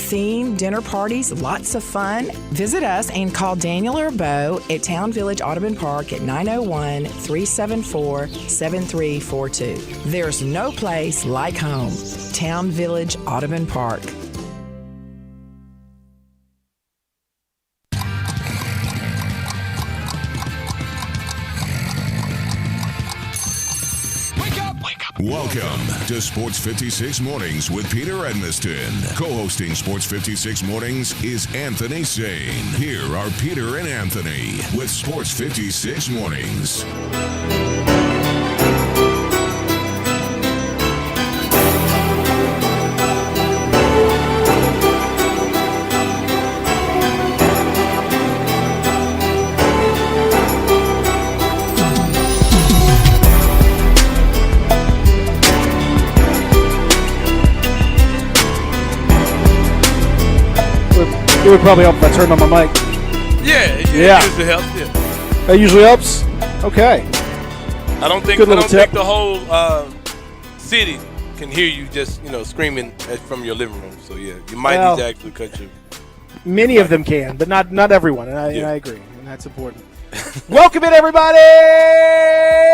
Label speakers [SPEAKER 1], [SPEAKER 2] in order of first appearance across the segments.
[SPEAKER 1] theme, dinner parties, lots of fun. Visit us and call Daniel or Bo at Town Village Audubon Park at 901-374-7342. There's no place like home. Town Village Audubon Park.
[SPEAKER 2] Welcome to Sports 56 Mornings with Peter Edmiston. Co-hosting Sports 56 Mornings is Anthony Sane. Here are Peter and Anthony with Sports 56 Mornings.
[SPEAKER 3] It would probably help if I turned on my mic.
[SPEAKER 4] Yeah. It usually helps. Yeah.
[SPEAKER 3] That usually helps? Okay.
[SPEAKER 4] I don't think the whole city can hear you just, screaming from your living room. So, yeah, you might need to actually cut you.
[SPEAKER 3] Many of them can, but not everyone, and I agree, and that's important. Welcome in, everybody!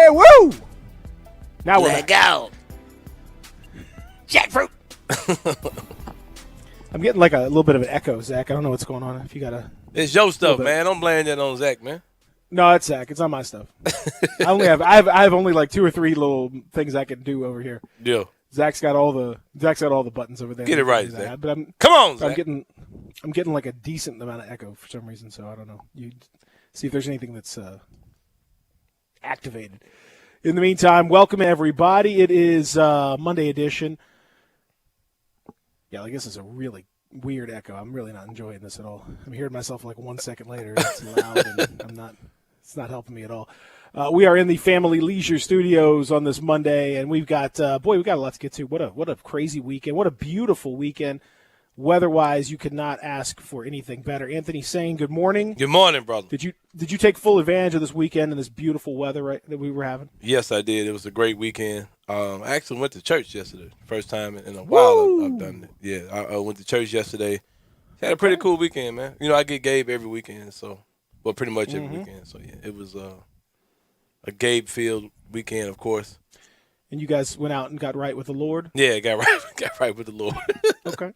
[SPEAKER 3] Woo! Now we're
[SPEAKER 4] Let go.
[SPEAKER 3] Jackfruit! I'm getting like a little bit of an echo, Zach. I don't know what's going on. If you got
[SPEAKER 4] it's your stuff, man. Don't blame that on Zach, man.
[SPEAKER 3] No, it's Zach. It's not my stuff. I have only like 2 or 3 little things I can do over here.
[SPEAKER 4] Yeah.
[SPEAKER 3] Zach's got all the buttons over there.
[SPEAKER 4] Get it right, Zach.
[SPEAKER 3] But
[SPEAKER 4] come on, Zach.
[SPEAKER 3] I'm getting like a decent amount of echo for some reason. So I don't know. You see if there's anything that's activated. In the meantime, welcome everybody. It is Monday edition. Yeah, I guess it's a really weird echo. I'm really not enjoying this at all. I'm hearing myself like 1 second later. It's loud, and it's not helping me at all. We are in the Family Leisure Studios on this Monday, and we've got a lot to get to. What a crazy weekend. What a beautiful weekend. Weather-wise, you could not ask for anything better. Anthony Sane, good morning.
[SPEAKER 4] Good morning, brother.
[SPEAKER 3] Did you take full advantage of this weekend and this beautiful weather that we were having?
[SPEAKER 4] Yes, I did. It was a great weekend. I actually went to church yesterday. First time in a while I've done it. Yeah, I went to church yesterday. Had a pretty cool weekend, man. I get Gabe every weekend, pretty much every weekend. So, yeah, it was a Gabe-filled weekend, of course.
[SPEAKER 3] And you guys went out and got right with the Lord?
[SPEAKER 4] Yeah, got right with the Lord.
[SPEAKER 3] Okay.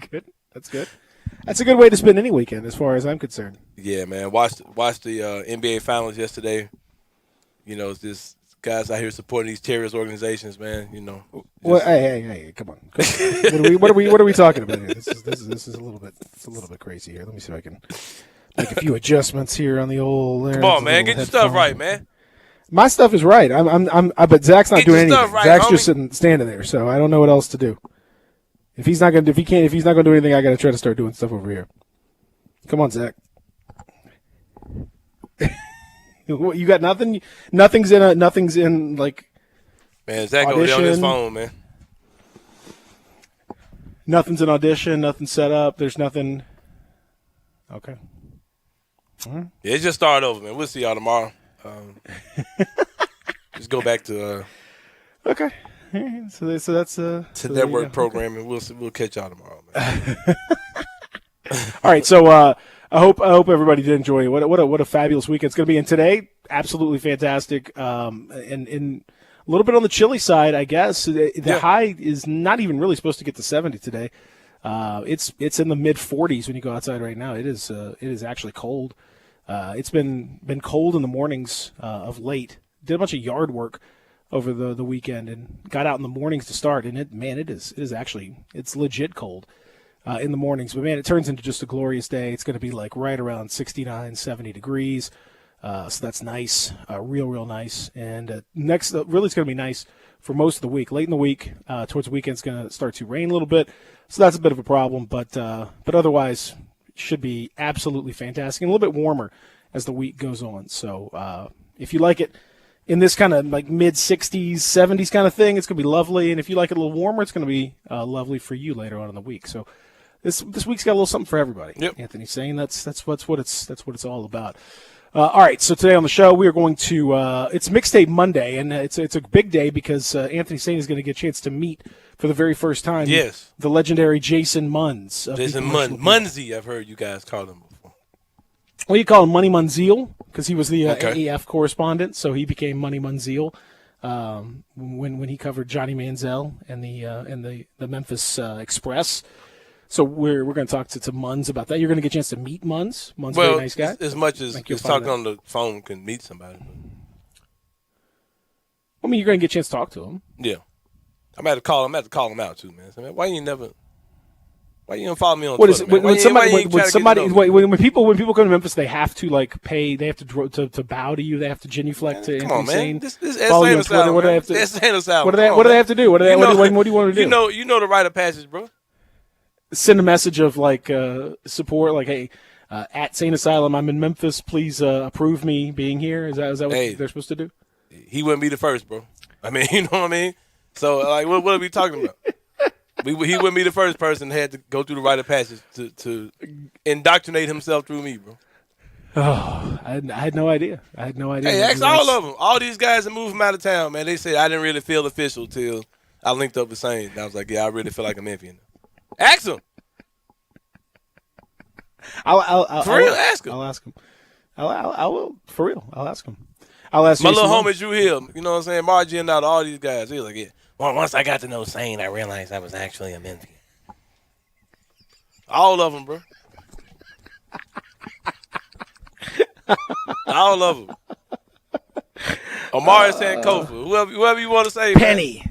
[SPEAKER 3] Good. That's good. That's a good way to spend any weekend, as far as I'm concerned.
[SPEAKER 4] Yeah, man. Watched the NBA Finals yesterday. It's this guys out here supporting these terrorist organizations, man.
[SPEAKER 3] Well, hey, come on. What are we talking about here? This is a little bit crazy here. Let me see if I can make a few adjustments here on the old.
[SPEAKER 4] Come on, man. Get your stuff right, man.
[SPEAKER 3] My stuff is right. But Zach's not doing anything.
[SPEAKER 4] Right,
[SPEAKER 3] Zach's
[SPEAKER 4] homie.
[SPEAKER 3] just standing there, so I don't know what else to do. If he's not going to do anything, I got to try to start doing stuff over here. Come on, Zach. You got nothing. Nothing's in like.
[SPEAKER 4] Man, Zach over there on his phone, man.
[SPEAKER 3] Nothing's in audition. Nothing set up. There's nothing. Okay.
[SPEAKER 4] Yeah, it just started over, man. We'll see y'all tomorrow. Just go back to.
[SPEAKER 3] Okay. So that's
[SPEAKER 4] to network programming. Okay. We'll catch y'all tomorrow, man.
[SPEAKER 3] All right. So I hope everybody did enjoy it. What a fabulous weekend it's going to be. And today, absolutely fantastic. And a little bit on the chilly side, I guess. The high is not even really supposed to get to 70 today. It's in the mid 40s when you go outside right now. It is actually cold. It's been cold in the mornings of late. Did a bunch of yard work over the weekend and got out in the mornings to start, and it's legit cold in the mornings. But, man, it turns into just a glorious day. It's going to be like right around 69, 70 degrees. So that's nice, real nice. And next, really it's going to be nice for most of the week. Late in the week, towards the weekend, it's going to start to rain a little bit. So that's a bit of a problem, but otherwise should be absolutely fantastic and a little bit warmer as the week goes on. So if you like it in this kind of like mid-60s, 70s kind of thing, it's going to be lovely. And if you like it a little warmer, it's going to be lovely for you later on in the week. So this week's got a little something for everybody.
[SPEAKER 4] Yep.
[SPEAKER 3] Anthony's saying that's what it's all about. All right, so today on the show we are going to it's Mixtape Monday, and it's a big day because Anthony Sane is going to get a chance to meet for the very first time.
[SPEAKER 4] Yes.
[SPEAKER 3] The legendary Jason Munz.
[SPEAKER 4] Jason Munzie, I've heard you guys call him before.
[SPEAKER 3] Well, you call him Money Munzeal because he was the
[SPEAKER 4] Okay.
[SPEAKER 3] AEF correspondent, so he became Money Munzeal when he covered Johnny Manziel and the Memphis Express. So we're going to talk to Munz about that. You're going to get a chance to meet Munz. Munz, very nice guy.
[SPEAKER 4] As much as
[SPEAKER 3] Think you'll
[SPEAKER 4] just
[SPEAKER 3] find
[SPEAKER 4] talking on the phone can meet somebody.
[SPEAKER 3] I mean, you're going to get a chance to talk to him.
[SPEAKER 4] Yeah. I'm going to call him out too, man. So, man, why you don't follow me on
[SPEAKER 3] What
[SPEAKER 4] Twitter,
[SPEAKER 3] is it?
[SPEAKER 4] man?
[SPEAKER 3] When somebody when people come to Memphis, they have to pay. They have to bow to you. They have to genuflect to
[SPEAKER 4] Come
[SPEAKER 3] Anthony
[SPEAKER 4] on, man.
[SPEAKER 3] Sane.
[SPEAKER 4] This
[SPEAKER 3] Follow you on
[SPEAKER 4] Asylum,
[SPEAKER 3] Twitter. What do they have to?
[SPEAKER 4] This Asylum.
[SPEAKER 3] What do they have to do? What do you want to do?
[SPEAKER 4] You know the rite of passage, bro.
[SPEAKER 3] Send a message of support, like, hey, at Sane Asylum, I'm in Memphis. Please approve me being here. Is that what they're supposed to do?
[SPEAKER 4] He wouldn't be the first, bro. I mean, you know what I mean? So, like, what are we talking about? He wouldn't be the first person that had to go through the rite of passage to indoctrinate himself through me, bro.
[SPEAKER 3] Oh, I had no idea.
[SPEAKER 4] Hey, ask all of them. All these guys that moved from out of town, man, they said I didn't really feel official till I linked up with Sane. And I was like, yeah, I really feel like a Memphian. Ask them. For real, ask him.
[SPEAKER 3] I'll ask him. I will, for real. I'll ask him. I'll ask
[SPEAKER 4] My
[SPEAKER 3] Jason
[SPEAKER 4] little
[SPEAKER 3] Munz.
[SPEAKER 4] homie Drew Hill, you know what I'm saying? Margie and all these guys. He was like, yeah. Well, once I got to know Sane, I realized I was actually a Memphian. All of them, bro. All of them. Omari Sankofa, whoever you want to say.
[SPEAKER 3] Penny.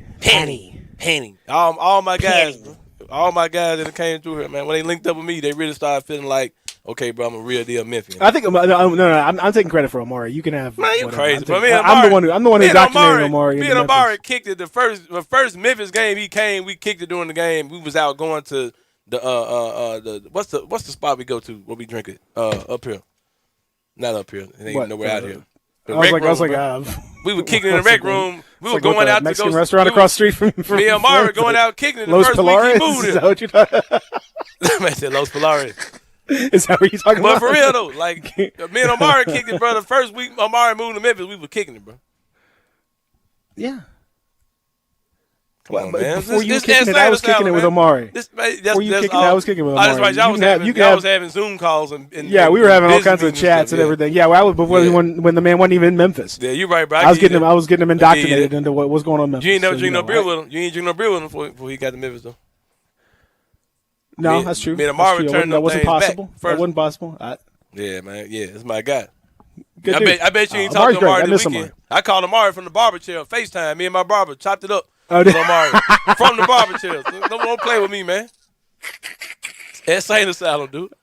[SPEAKER 4] All my guys, bro. All my guys that came through here, man. When they linked up with me, they really started feeling like, okay, bro, I'm a real deal Memphian.
[SPEAKER 3] I think I'm taking credit for Omari. You can have.
[SPEAKER 4] Man, you
[SPEAKER 3] whatever.
[SPEAKER 4] crazy.
[SPEAKER 3] I'm the one who indoctrinated Omari.
[SPEAKER 4] Me and Omari kicked it the first Memphis game he came. We kicked it during the game. We was out going to the what's the spot we go to where we drink it up here, not up here. It ain't
[SPEAKER 3] What,
[SPEAKER 4] nowhere out here.
[SPEAKER 3] I was like,
[SPEAKER 4] we were kicking in the rec room. We were
[SPEAKER 3] like
[SPEAKER 4] going out to
[SPEAKER 3] Mexican
[SPEAKER 4] go
[SPEAKER 3] restaurant across the street from
[SPEAKER 4] me and Omari were going out kicking it the
[SPEAKER 3] Los
[SPEAKER 4] first
[SPEAKER 3] Pilares.
[SPEAKER 4] week he moved
[SPEAKER 3] Is
[SPEAKER 4] it.
[SPEAKER 3] that what you're talking?
[SPEAKER 4] Man said Los Pilares.
[SPEAKER 3] Is that what you're talking
[SPEAKER 4] But
[SPEAKER 3] about?
[SPEAKER 4] for real though, like me and Omari kicked it, bro. The first week Omari moved to Memphis, we were kicking it, bro.
[SPEAKER 3] Yeah.
[SPEAKER 4] Come on, man.
[SPEAKER 3] Before you were kicking it, I was kicking it with Omari.
[SPEAKER 4] Before
[SPEAKER 3] you kicking it, I was kicking it with Omari.
[SPEAKER 4] That's right. Y'all was having Zoom calls and
[SPEAKER 3] Yeah, we were having all kinds of
[SPEAKER 4] business
[SPEAKER 3] chats and
[SPEAKER 4] stuff,
[SPEAKER 3] everything. Yeah, well, I was before when the man wasn't even in Memphis.
[SPEAKER 4] Yeah, you're right, bro.
[SPEAKER 3] I was getting him indoctrinated into what was going on in Memphis.
[SPEAKER 4] You ain't never
[SPEAKER 3] so,
[SPEAKER 4] drink no beer
[SPEAKER 3] right?
[SPEAKER 4] with him. You ain't drink no beer with him before he got to Memphis though.
[SPEAKER 3] No, that's true.
[SPEAKER 4] Me and Amari turned
[SPEAKER 3] that
[SPEAKER 4] them
[SPEAKER 3] wasn't
[SPEAKER 4] things back
[SPEAKER 3] possible. That
[SPEAKER 4] first.
[SPEAKER 3] wasn't possible.
[SPEAKER 4] Yeah, man. Yeah, that's my guy.
[SPEAKER 3] Good
[SPEAKER 4] I
[SPEAKER 3] dude.
[SPEAKER 4] bet you ain't
[SPEAKER 3] Amari's
[SPEAKER 4] talked to Amari
[SPEAKER 3] great. I miss
[SPEAKER 4] this weekend.
[SPEAKER 3] Amari.
[SPEAKER 4] I called Amari from the barber chair, FaceTime. Me and my barber chopped it up
[SPEAKER 3] Oh,
[SPEAKER 4] with
[SPEAKER 3] did-
[SPEAKER 4] Amari from the barber chair. Don't play with me, man. That's Sane Asylum, dude.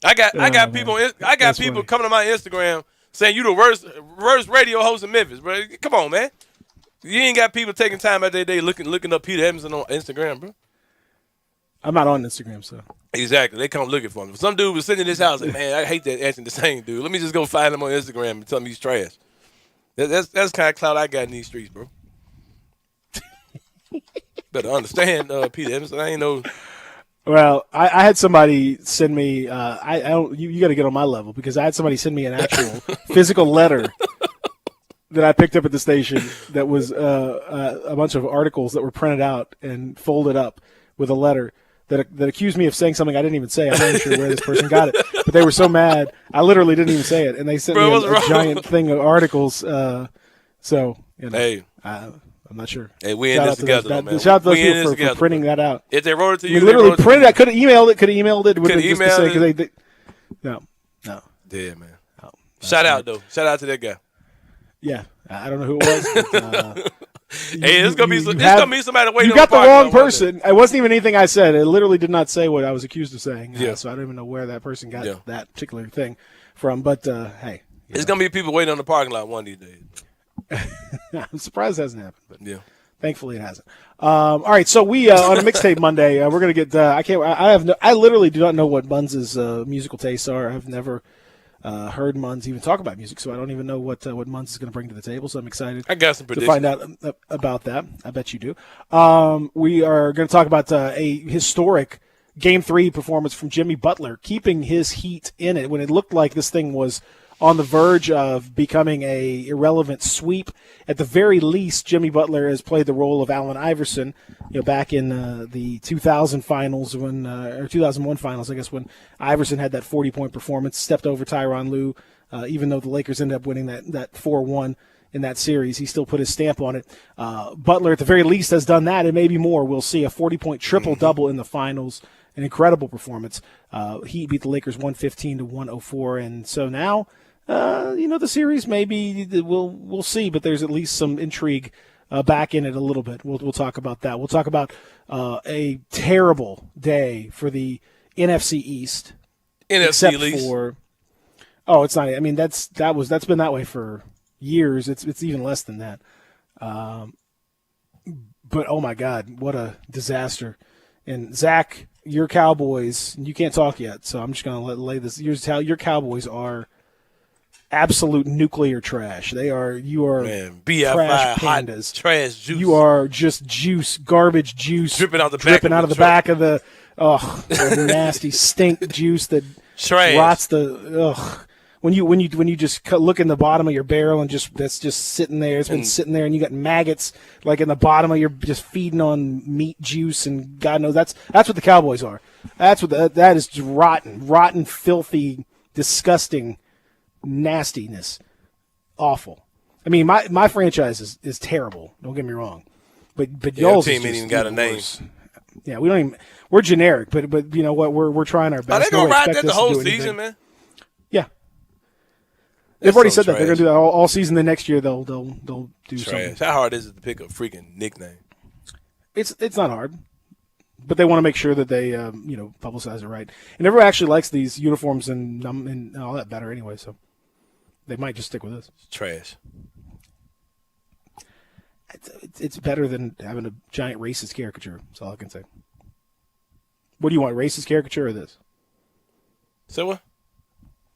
[SPEAKER 4] I got people. I got
[SPEAKER 3] That's
[SPEAKER 4] people
[SPEAKER 3] funny.
[SPEAKER 4] coming to my Instagram saying you the worst radio host in Memphis, bro. Come on, man. You ain't got people taking time out their day looking up Peter Emerson on Instagram, bro.
[SPEAKER 3] I'm not on Instagram, so.
[SPEAKER 4] Exactly. They come looking for me. Some dude was sitting in this house like, man, I hate that Anthony the same dude. Let me just go find him on Instagram and tell him he's trash. That's the kind of clout I got in these streets, bro. Better understand, Peter Emerson. I ain't know.
[SPEAKER 3] Well, I had somebody send me. I don't. You got to get on my level because I had somebody send me an actual physical letter that I picked up at the station. That was a bunch of articles that were printed out and folded up with a letter that accused me of saying something I didn't even say. I'm not even sure where this person got it, but they were so mad. I literally didn't even say it, and they sent me a giant thing of articles. So you know,
[SPEAKER 4] Hey.
[SPEAKER 3] I'm not sure.
[SPEAKER 4] Hey, we in
[SPEAKER 3] Shout
[SPEAKER 4] this
[SPEAKER 3] out to
[SPEAKER 4] together,
[SPEAKER 3] those-
[SPEAKER 4] though, man.
[SPEAKER 3] Shout out to those
[SPEAKER 4] We in
[SPEAKER 3] people
[SPEAKER 4] this
[SPEAKER 3] for
[SPEAKER 4] together,
[SPEAKER 3] printing
[SPEAKER 4] bro.
[SPEAKER 3] that out.
[SPEAKER 4] If they wrote it to you,
[SPEAKER 3] We
[SPEAKER 4] they
[SPEAKER 3] literally
[SPEAKER 4] wrote it to
[SPEAKER 3] printed.
[SPEAKER 4] you.
[SPEAKER 3] I could have emailed it. Could have emailed it.
[SPEAKER 4] Coulda
[SPEAKER 3] Just to say,
[SPEAKER 4] emailed
[SPEAKER 3] 'cause no.
[SPEAKER 4] Yeah, man. Shout out, though. Shout out to that guy.
[SPEAKER 3] Yeah, I don't know who it was. But,
[SPEAKER 4] Hey, it's gonna be somebody waiting.
[SPEAKER 3] You
[SPEAKER 4] on
[SPEAKER 3] got the
[SPEAKER 4] parking lot
[SPEAKER 3] wrong
[SPEAKER 4] one day.
[SPEAKER 3] person. It wasn't even anything I said. It literally did not say what I was accused of saying.
[SPEAKER 4] Yeah.
[SPEAKER 3] So I don't even know where that person got
[SPEAKER 4] Yeah.
[SPEAKER 3] that particular thing from. But hey,
[SPEAKER 4] It's gonna be people waiting on the parking lot one of these days.
[SPEAKER 3] I'm surprised it hasn't happened. But
[SPEAKER 4] Yeah.
[SPEAKER 3] thankfully it hasn't. All right, so we on a mixtape Monday, we're gonna get. I literally do not know what Munz's musical tastes are. I've never heard Munz even talk about music, so I don't even know what Munz is going to bring to the table. So I'm excited
[SPEAKER 4] I got some
[SPEAKER 3] to
[SPEAKER 4] predictions.
[SPEAKER 3] find out about that. I bet you do. We are going to talk about a historic Game 3 performance from Jimmy Butler, keeping his heat in it when it looked like this thing was on the verge of becoming a irrelevant sweep. At the very least, Jimmy Butler has played the role of Allen Iverson, back in the 2000 finals or 2001 finals, I guess, when Iverson had that 40-point performance, stepped over Tyronn Lue, even though the Lakers ended up winning that 4-1 in that series. He still put his stamp on it. Butler, at the very least, has done that, and maybe more. We'll see a 40-point triple-double in the finals. An incredible performance. He beat the Lakers 115-104, and so now, the series maybe we'll see, but there's at least some intrigue back in it a little bit. We'll talk about that. We'll talk about a terrible day for the NFC East.
[SPEAKER 4] NFC East.
[SPEAKER 3] It's not. I mean, that's been that way for years. It's even less than that. But oh my God, what a disaster! And Zach, your Cowboys, you can't talk yet, so I'm just going to lay this. Your Cowboys are absolute nuclear trash. You are
[SPEAKER 4] BFI,
[SPEAKER 3] trash pandas.
[SPEAKER 4] Hot trash juice.
[SPEAKER 3] You are just juice, garbage juice,
[SPEAKER 4] dripping out the
[SPEAKER 3] back of the nasty stink juice that
[SPEAKER 4] trash.
[SPEAKER 3] rots the When you just look in the bottom of your barrel and that's just sitting there, it's been sitting there, and you got maggots like in the bottom of your, just feeding on meat juice, and God knows that's what the Cowboys are. That's what that is, just rotten, filthy, disgusting nastiness, awful. I mean, my franchise is terrible. Don't get me wrong, but y'all's
[SPEAKER 4] team ain't even got a name.
[SPEAKER 3] Yeah, we don't even. We're generic, but you know what? We're trying our best.
[SPEAKER 4] Are they gonna ride that the whole season, man?
[SPEAKER 3] Yeah. They've already said that they're going to do that all season. The next year they'll do something.
[SPEAKER 4] How hard is it to pick a freaking nickname?
[SPEAKER 3] It's not hard, but they want to make sure that they publicize it right. And everyone actually likes these uniforms and all that better anyway, so they might just stick with this.
[SPEAKER 4] It's trash.
[SPEAKER 3] It's better than having a giant racist caricature. That's all I can say. What do you want, racist caricature or this?
[SPEAKER 4] So what?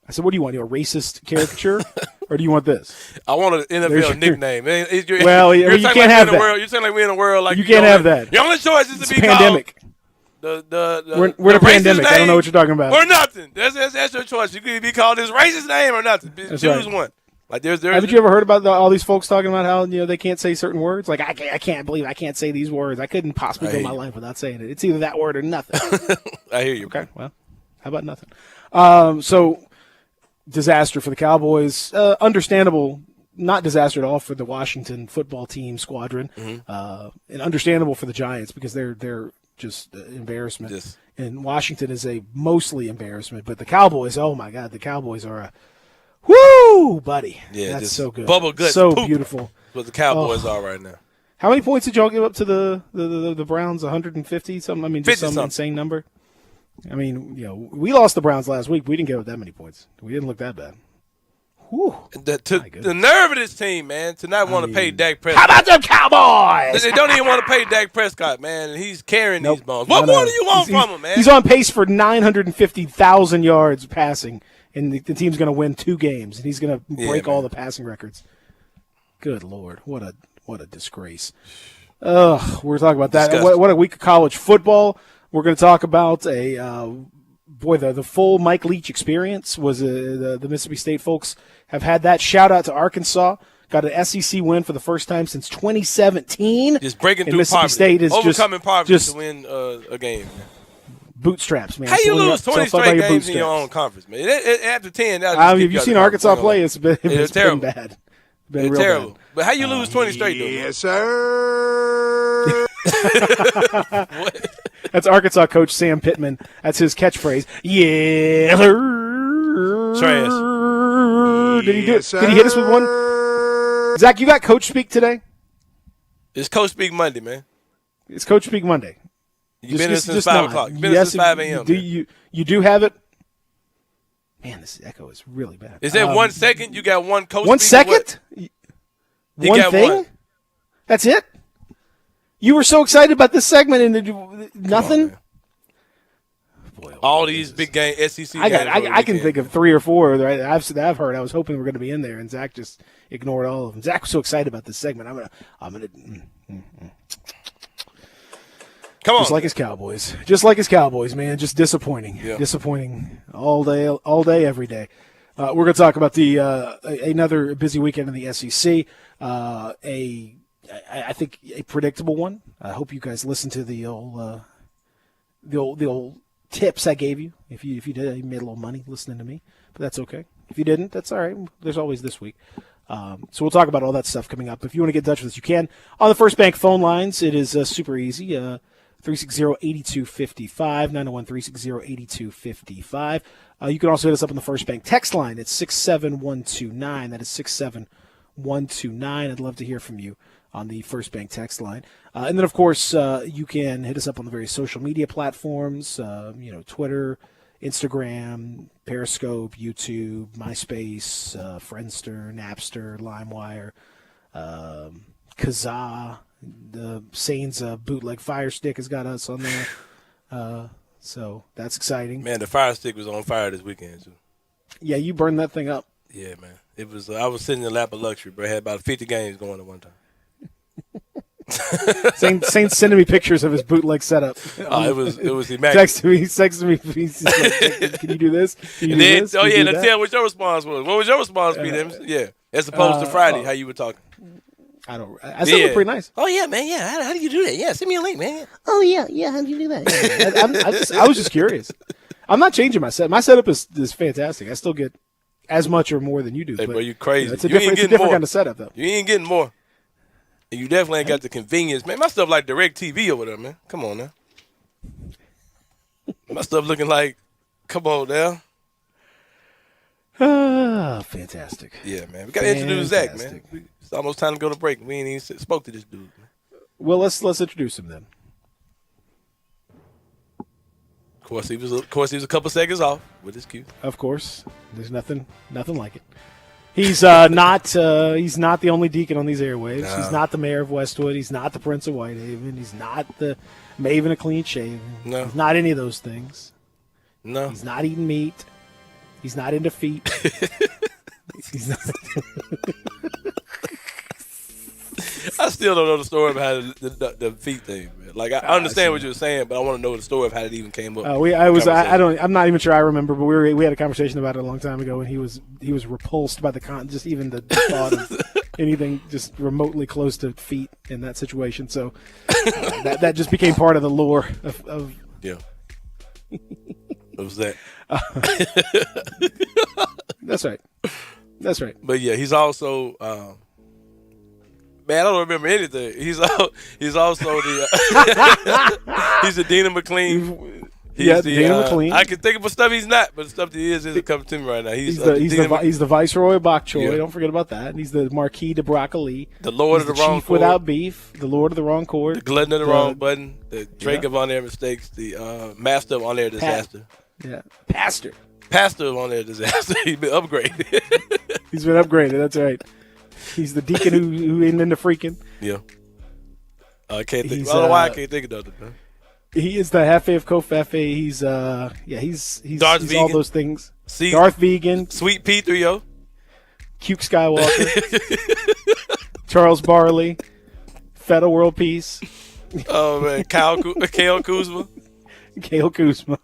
[SPEAKER 3] I said, what do you want? A racist caricature, or do you want this?
[SPEAKER 4] I want an NFL nickname.
[SPEAKER 3] You can't have that.
[SPEAKER 4] You're saying like we're in a world like
[SPEAKER 3] you can't have that.
[SPEAKER 4] The only choice is to be
[SPEAKER 3] pandemic.
[SPEAKER 4] Called
[SPEAKER 3] we're in a pandemic. I don't know what you're talking about.
[SPEAKER 4] Or nothing. That's your choice. You could be called this racist name or nothing. Choose one. Like haven't
[SPEAKER 3] you ever heard about all these folks talking about how they can't say certain words? Like I can't believe I can't say these words. I couldn't possibly go my life without saying it. It's either that word or nothing.
[SPEAKER 4] I hear you.
[SPEAKER 3] Okay. Well, how about nothing? So. Disaster for the Cowboys. Understandable, not disaster at all for the Washington football team squadron. And understandable for the Giants because they're just embarrassment.
[SPEAKER 4] Yes.
[SPEAKER 3] And Washington is a mostly embarrassment. But the Cowboys, oh my God, the Cowboys are whoo, buddy.
[SPEAKER 4] Yeah,
[SPEAKER 3] that's so good.
[SPEAKER 4] Bubble guts.
[SPEAKER 3] So
[SPEAKER 4] poop.
[SPEAKER 3] Beautiful.
[SPEAKER 4] That's what the Cowboys are right now.
[SPEAKER 3] How many points did y'all give up to the Browns? 150 something? I mean, just some insane number. I mean, we lost the Browns last week. We didn't give up that many points. We didn't look that bad. Whew.
[SPEAKER 4] The nerve of this team, man, to not want to pay Dak Prescott.
[SPEAKER 3] How about them Cowboys?
[SPEAKER 4] They don't even want to pay Dak Prescott, man, and he's carrying these bones. What more do you want from him, man?
[SPEAKER 3] He's on pace for 950,000 yards passing, and the team's going to win 2 games, and he's going to break all the passing records. Good Lord, what a disgrace. We're talking about that. What a week of college football. We're going to talk about the full Mike Leach experience was the Mississippi State folks have had that. Shout out to Arkansas. Got an SEC win for the first time since 2017.
[SPEAKER 4] Just breaking through
[SPEAKER 3] Mississippi
[SPEAKER 4] poverty.
[SPEAKER 3] State is
[SPEAKER 4] overcoming poverty to win a game. Man.
[SPEAKER 3] Bootstraps, man.
[SPEAKER 4] How you lose 20 straight games in your own conference, man? After 10,
[SPEAKER 3] have you seen Arkansas play? It's been bad.
[SPEAKER 4] It's
[SPEAKER 3] real
[SPEAKER 4] terrible.
[SPEAKER 3] Bad.
[SPEAKER 4] But how you lose 20 straight, though?
[SPEAKER 5] Yes, sir.
[SPEAKER 3] That's Arkansas coach Sam Pittman. That's his catchphrase. Yeah.
[SPEAKER 4] Trash.
[SPEAKER 3] Did he do it? Did he hit us with one? Zach, you got Coach Speak today?
[SPEAKER 4] It's Coach Speak Monday, man.
[SPEAKER 3] It's Coach Speak Monday.
[SPEAKER 4] You've been here since 5 o'clock. You've been here since 5 a.m.
[SPEAKER 3] You do have it? Man, this echo is really bad.
[SPEAKER 4] Is that 1 second? You got one Coach
[SPEAKER 3] 1 second?
[SPEAKER 4] One
[SPEAKER 3] thing?
[SPEAKER 4] One.
[SPEAKER 3] That's it? You were so excited about this segment and nothing?
[SPEAKER 4] Boy, all these big game SEC games.
[SPEAKER 3] I can think of 3 or 4 that I've heard. I was hoping we're going to be in there, and Zach just ignored all of them. Zach was so excited about this segment. I'm gonna.
[SPEAKER 4] Come on,
[SPEAKER 3] just like his Cowboys, man. Just disappointing, disappointing all day, every day. We're going to talk about the another busy weekend in the SEC. I think a predictable one. I hope you guys listen to the old tips I gave you. If you did, you made a little money listening to me, but that's okay. If you didn't, that's all right. There's always this week. So we'll talk about all that stuff coming up. If you want to get in touch with us, you can. On the First Bank phone lines, it is super easy. 360-8255, 901-360-8255. You can also hit us up on the First Bank text line. It's 67129. That is 67129. I'd love to hear from you on the First Bank text line. And then, of course, you can hit us up on the various social media platforms, Twitter, Instagram, Periscope, YouTube, MySpace, Friendster, Napster, LimeWire, Kazaa. The Saints bootleg Fire Stick has got us on there. So that's exciting.
[SPEAKER 4] Man, the Fire Stick was on fire this weekend, too.
[SPEAKER 3] Yeah, you burned that thing up.
[SPEAKER 4] Yeah, man. It was. I was sitting in the lap of luxury, bro. I had about 50 games going at one time.
[SPEAKER 3] Saints sending me pictures of his bootleg setup.
[SPEAKER 4] It was immaculate.
[SPEAKER 3] Texting me. He's like, can you do this? Can you do this?
[SPEAKER 4] Tell what your response was. What was your response, Peter? Yeah, as opposed to Friday, how you were talking.
[SPEAKER 3] I said it pretty nice.
[SPEAKER 4] Oh yeah, man. Yeah, how do you do that? Yeah, send me a link, man.
[SPEAKER 5] Oh, yeah. How do you do that?
[SPEAKER 3] Yeah. I was just curious. I'm not changing my set. My setup is fantastic. I still get as much or more than you do.
[SPEAKER 4] Hey,
[SPEAKER 3] but,
[SPEAKER 4] bro, you crazy.
[SPEAKER 3] It's a different kind of setup, though.
[SPEAKER 4] You ain't getting more. And you definitely ain't got the convenience, man. My stuff like DirecTV over there, man. Come on now. My stuff looking like, come on now.
[SPEAKER 3] Fantastic.
[SPEAKER 4] Yeah, man. We got to introduce Zach, man. It's almost time to go to break. We ain't even spoke to this dude, man.
[SPEAKER 3] Well, let's introduce him then.
[SPEAKER 4] Of course, he was a couple seconds off with his cue.
[SPEAKER 3] Of course, there's nothing like it. He's not the only deacon on these airwaves.
[SPEAKER 4] No.
[SPEAKER 3] He's not the mayor of Westwood. He's not the Prince of Whitehaven. He's not the Maven of Clean Shaven.
[SPEAKER 4] No.
[SPEAKER 3] He's not any of those things.
[SPEAKER 4] No.
[SPEAKER 3] He's not eating meat. He's not into feet. He's not.
[SPEAKER 4] I still don't know the story behind the feet thing, man. Like I understand what you're saying, but I want to know the story of how it even came up.
[SPEAKER 3] I'm not even sure I remember, but we had a conversation about it a long time ago, and he was repulsed by just even the thought of anything just remotely close to feet in that situation. So that just became part of the lore of
[SPEAKER 4] yeah. What was that?
[SPEAKER 3] That's right.
[SPEAKER 4] But yeah, he's also. Man, I don't remember anything. He's also the he's the Dean of McLean. He's
[SPEAKER 3] Dean of McLean.
[SPEAKER 4] I can think of stuff he's not, but the stuff that he isn't coming to me right now. He's
[SPEAKER 3] the Viceroy of Bok Choy. Yeah. Don't forget about that. And he's the Marquis de Broccoli.
[SPEAKER 4] The Lord of the Wrong
[SPEAKER 3] Chief without beef. The Lord of the Wrong Chord.
[SPEAKER 4] The Glutton of the Wrong Button. The Drake of On-Air Mistakes. The Master of On-Air Disaster.
[SPEAKER 3] Pastor
[SPEAKER 4] of On-Air Disaster. He's been upgraded.
[SPEAKER 3] He's been upgraded. That's right. He's the deacon who ain't into freaking.
[SPEAKER 4] Yeah. I can't think. I don't know why I can't think of that. Man.
[SPEAKER 3] He is the Hefe of Kofefe. He's he's all those things. Darth Vegan.
[SPEAKER 4] Sweet P3O.
[SPEAKER 3] Cuke Skywalker. Charles Barley. Feta World Peace.
[SPEAKER 4] Oh man, Kale Kuzma.
[SPEAKER 3] Kale Kuzma.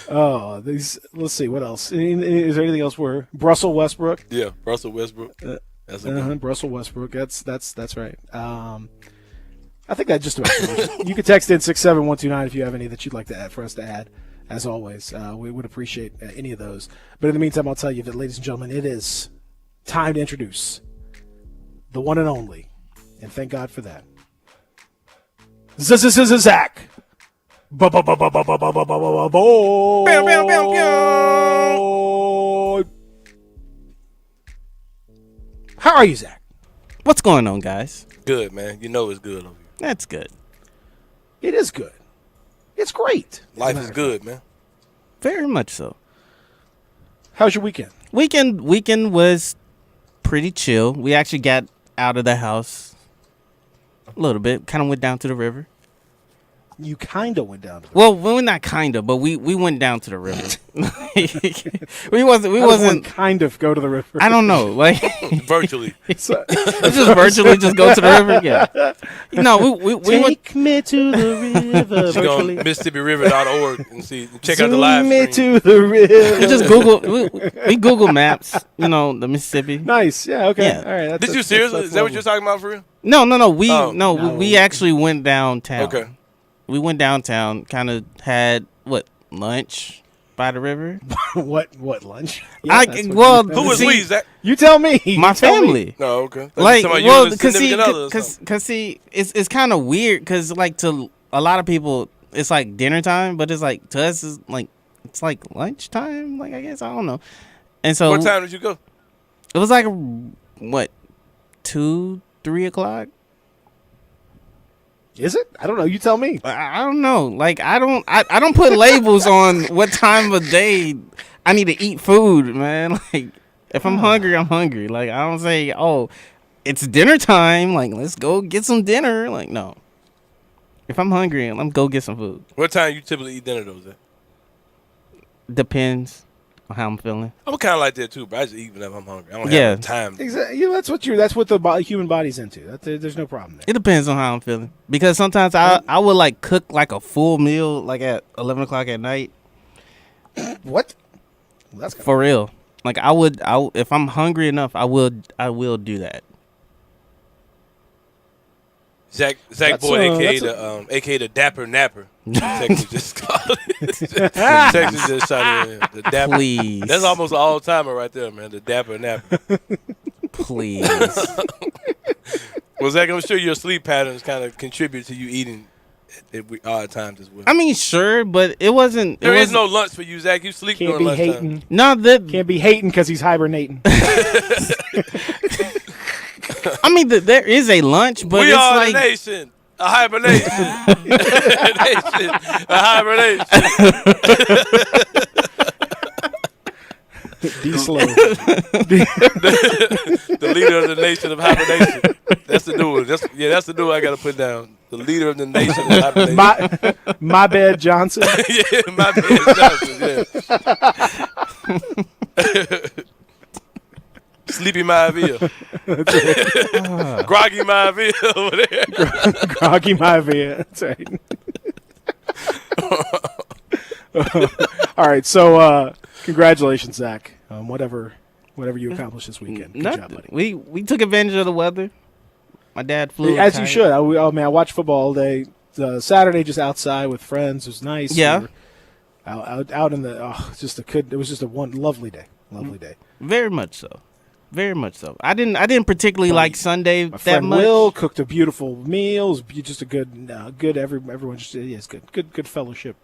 [SPEAKER 3] Oh, let's see what else. Is there anything else? Russell Westbrook?
[SPEAKER 4] Yeah, Russell Westbrook. That's a good one.
[SPEAKER 3] Russell Westbrook. That's right. I think that just about covers it. You can text in 67129 if you have any that you'd like to add for us to add. As always, we would appreciate any of those. But in the meantime, I'll tell you that, ladies and gentlemen, it is time to introduce the one and only, and thank God for that, Zach. Boy. How are you, Zach?
[SPEAKER 6] What's going on, guys?
[SPEAKER 4] Good, man. You know it's good over here.
[SPEAKER 6] That's good.
[SPEAKER 3] It is good. It's great.
[SPEAKER 4] Life is good, man.
[SPEAKER 6] Very much so.
[SPEAKER 3] How's your weekend?
[SPEAKER 6] Weekend was pretty chill. We actually got out of the house a little bit. Kind of went down to the river.
[SPEAKER 3] You kind of went down to the
[SPEAKER 6] Well, we're not kind of, but we went down to the river. we
[SPEAKER 3] How does one
[SPEAKER 6] wasn't.
[SPEAKER 3] kind of go to the river.
[SPEAKER 6] I don't know. Like
[SPEAKER 4] Virtually.
[SPEAKER 3] So-
[SPEAKER 6] let's just virtually just go to the river. Yeah. No, we went.
[SPEAKER 3] Take me to the river.
[SPEAKER 4] She go on
[SPEAKER 3] virtually.
[SPEAKER 4] MississippiRiver.org and check out the live
[SPEAKER 3] Zoom me
[SPEAKER 4] stream.
[SPEAKER 3] to the river.
[SPEAKER 6] We just Google. We Google Maps. You know, the Mississippi.
[SPEAKER 3] Nice. Yeah. Okay.
[SPEAKER 6] Yeah.
[SPEAKER 3] All right. That's,
[SPEAKER 4] Did you seriously? Is that what you're talking about for real?
[SPEAKER 6] No. We
[SPEAKER 4] Oh.
[SPEAKER 6] we actually went downtown.
[SPEAKER 4] Okay.
[SPEAKER 6] We went downtown. Kind of had lunch by the river.
[SPEAKER 3] what lunch?
[SPEAKER 6] I-
[SPEAKER 3] that's what
[SPEAKER 6] well,
[SPEAKER 3] you-
[SPEAKER 4] Who was
[SPEAKER 6] See-
[SPEAKER 4] we? Zach?
[SPEAKER 3] You tell me.
[SPEAKER 6] My
[SPEAKER 3] You tell me.
[SPEAKER 6] family.
[SPEAKER 4] No, okay.
[SPEAKER 6] Like,
[SPEAKER 4] Somebody
[SPEAKER 6] well,
[SPEAKER 4] you and a
[SPEAKER 6] cause see,
[SPEAKER 4] significant other or something.
[SPEAKER 6] cause see, it's kind of weird, cause like to a lot of people, it's like dinner time, but it's like to us, it's like lunchtime. Like I guess I don't know. And so
[SPEAKER 4] What time did you go?
[SPEAKER 6] it was like what 2, 3 o'clock.
[SPEAKER 3] Is it? I don't know. You tell me.
[SPEAKER 6] I don't know. Like I don't put labels on what time of day I need to eat food, man. Like if I'm hungry, I'm hungry. Like I don't say, oh, it's dinner time. Like let's go get some dinner. Like no. If I'm hungry, I'm go get some food.
[SPEAKER 4] What time you typically eat dinner though, Zach?
[SPEAKER 6] Depends on how I'm feeling.
[SPEAKER 4] I'm kind of like that too, but I just eat whenever I'm hungry. I don't
[SPEAKER 6] Yeah.
[SPEAKER 4] have time.
[SPEAKER 3] Exactly. You know, that's what the human body's into. There's no problem there.
[SPEAKER 6] It depends on how I'm feeling because sometimes I would like cook like a full meal like at 11 o'clock at night
[SPEAKER 3] What? Well, that's
[SPEAKER 6] for real. Like I if I'm hungry enough, I will do that.
[SPEAKER 4] Zach
[SPEAKER 3] That's,
[SPEAKER 4] Boy,
[SPEAKER 3] that's
[SPEAKER 4] aka the Dapper Napper. Texas just called it. Texas just shot it in. The Dapper.
[SPEAKER 6] Please,
[SPEAKER 4] That's almost an all timer right there, man. The Dapper Napper.
[SPEAKER 6] please.
[SPEAKER 4] Well, Zach, I'm sure your sleep patterns kind of contribute to you eating at odd times as well.
[SPEAKER 6] I mean, sure, but it wasn't.
[SPEAKER 4] There
[SPEAKER 6] it
[SPEAKER 4] is
[SPEAKER 6] wasn't,
[SPEAKER 4] no lunch for you, Zach. You sleep
[SPEAKER 3] can't
[SPEAKER 4] during
[SPEAKER 3] be
[SPEAKER 4] lunchtime.
[SPEAKER 3] hating.
[SPEAKER 6] No, that.
[SPEAKER 3] Can't be hating because he's hibernating.
[SPEAKER 6] I mean, there is a lunch, but
[SPEAKER 4] We
[SPEAKER 6] it's
[SPEAKER 4] are
[SPEAKER 6] like
[SPEAKER 4] the nation. A hibernation. Nation. A hibernation.
[SPEAKER 3] D slow.
[SPEAKER 4] The leader of the nation of hibernation. That's the new one. That's the new one I got to put down. The leader of the nation of hibernation.
[SPEAKER 3] My bad, Johnson.
[SPEAKER 4] Yeah, my bad. Johnson, yeah. Sleepy Maivia. Groggy Maivia over there.
[SPEAKER 3] Groggy Maivia. That's right. All right. So, congratulations, Zach. Whatever you accomplished this weekend. Good job, buddy.
[SPEAKER 6] we took advantage of the weather. My dad flew.
[SPEAKER 3] As you should. I watched football all day. Saturday, just outside with friends. It was nice.
[SPEAKER 6] Yeah.
[SPEAKER 3] We were out in the. It was just a lovely day. Lovely day.
[SPEAKER 6] Very much so. Very much so. I didn't particularly like Sunday
[SPEAKER 3] My
[SPEAKER 6] that
[SPEAKER 3] friend
[SPEAKER 6] much.
[SPEAKER 3] Will cooked a beautiful meal. It was just a good. Everyone just it's good fellowship.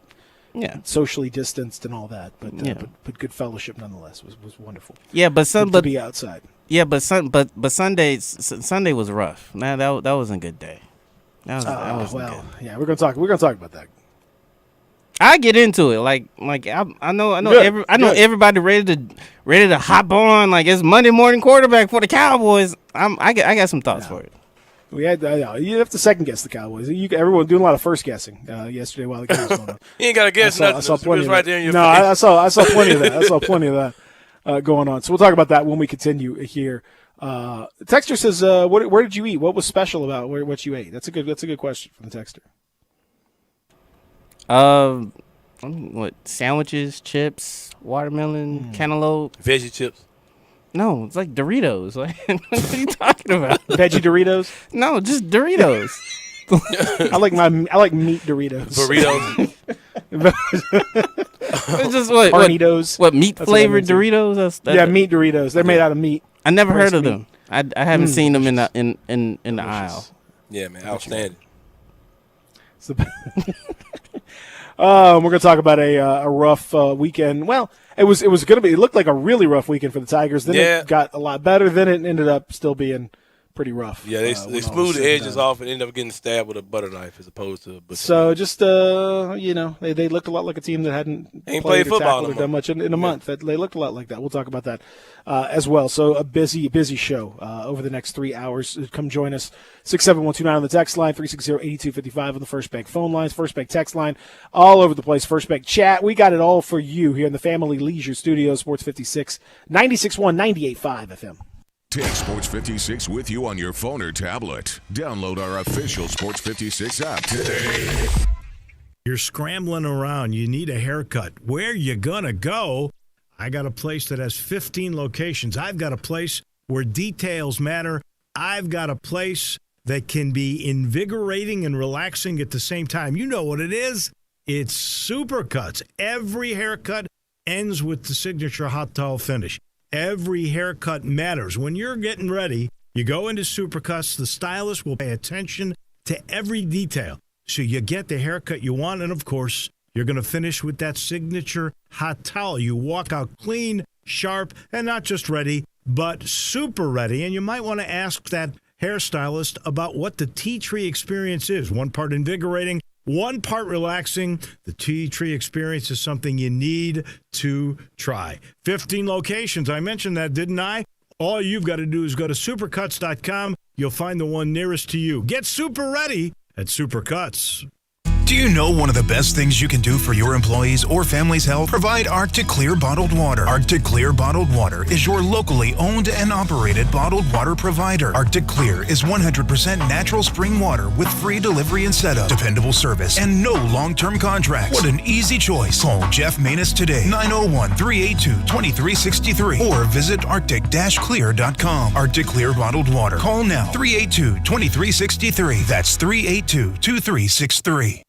[SPEAKER 6] Yeah.
[SPEAKER 3] Socially distanced and all that, but
[SPEAKER 6] Yeah.
[SPEAKER 3] but good fellowship nonetheless was wonderful.
[SPEAKER 6] Yeah, but
[SPEAKER 3] To be outside.
[SPEAKER 6] Yeah, but Sunday was rough. Man, that wasn't a good day. That wasn't good.
[SPEAKER 3] Yeah, we're gonna talk about that.
[SPEAKER 6] I get into it. Like I know
[SPEAKER 3] Good, good.
[SPEAKER 6] everybody ready to hop on. Like it's Monday morning quarterback for the Cowboys. I got some thoughts for it.
[SPEAKER 3] We had you have to second guess the Cowboys. Everyone doing a lot of first guessing yesterday while the game was going on.
[SPEAKER 4] You ain't got to guess nothing.
[SPEAKER 3] I saw
[SPEAKER 4] It's
[SPEAKER 3] plenty of
[SPEAKER 4] right
[SPEAKER 3] that.
[SPEAKER 4] there in your
[SPEAKER 3] No,
[SPEAKER 4] face.
[SPEAKER 3] I saw plenty of that. I saw plenty of that going on. So we'll talk about that when we continue here. Texter says, "Where did you eat? What was special about what you ate?" That's a good question from the texter.
[SPEAKER 6] What sandwiches, chips, watermelon, cantaloupe?
[SPEAKER 4] Veggie chips.
[SPEAKER 6] No, it's like Doritos. Like what are you talking about?
[SPEAKER 3] Veggie Doritos.
[SPEAKER 6] No, just Doritos.
[SPEAKER 3] I like meat Doritos.
[SPEAKER 4] Burritos.
[SPEAKER 6] It's just what
[SPEAKER 3] Carnitos.
[SPEAKER 6] what meat
[SPEAKER 3] That's what I
[SPEAKER 6] flavored
[SPEAKER 3] meant to.
[SPEAKER 6] Doritos?
[SPEAKER 3] Yeah, meat Doritos. They're made out of meat.
[SPEAKER 6] I never heard of
[SPEAKER 3] meat.
[SPEAKER 6] them. I haven't seen them in the aisle.
[SPEAKER 4] Yeah, man. Outstanding.
[SPEAKER 3] So- we're going to talk about a rough weekend. Well, it was going to be. It looked like a really rough weekend for the Tigers. Then
[SPEAKER 4] Yeah.
[SPEAKER 3] it got a lot better. Then it ended up still being pretty rough.
[SPEAKER 4] Yeah, they smooth the edges off and end up getting stabbed with a butter knife as opposed to a butcher.
[SPEAKER 3] So just they looked a lot like a team that hadn't played football or done much in a month. They looked a lot like that. We'll talk about that as well. So a busy show over the next 3 hours. Come join us 67129 on the text line, 360-8255 on the First Bank phone lines, First Bank text line, all over the place. First Bank chat. We got it all for you here in the Family Leisure Studio, Sports 56, 96.1, 98.5 FM.
[SPEAKER 2] Take Sports 56 with you on your phone or tablet. Download our official Sports 56 app today.
[SPEAKER 7] You're scrambling around. You need a haircut. Where you gonna go? I got a place that has 15 locations. I've got a place where details matter. I've got a place that can be invigorating and relaxing at the same time. You know what it is. It's Supercuts. Every haircut ends with the signature hot towel finish. Every haircut matters. When you're getting ready, you go into Supercuts. The stylist will pay attention to every detail. So you get the haircut you want, and, of course, you're going to finish with that signature hot towel. You walk out clean, sharp, and not just ready, but super ready. And you might want to ask that hairstylist about what the Tea Tree experience is. One part invigorating, one part relaxing. The Tea Tree experience is something you need to try. 15 locations. I mentioned that, didn't I? All you've got to do is go to supercuts.com. You'll find the one nearest to you. Get super ready at Supercuts.
[SPEAKER 8] Do you know one of the best things you can do for your employees or family's health? Provide Arctic Clear bottled water. Arctic Clear bottled water is your locally owned and operated bottled water provider. Arctic Clear is 100% natural spring water with free delivery and setup, dependable service, and no long-term contracts. What an easy choice. Call Jeff Manus today, 901-382-2363, or visit arctic-clear.com. Arctic Clear bottled water. Call now, 382-2363. That's 382-2363.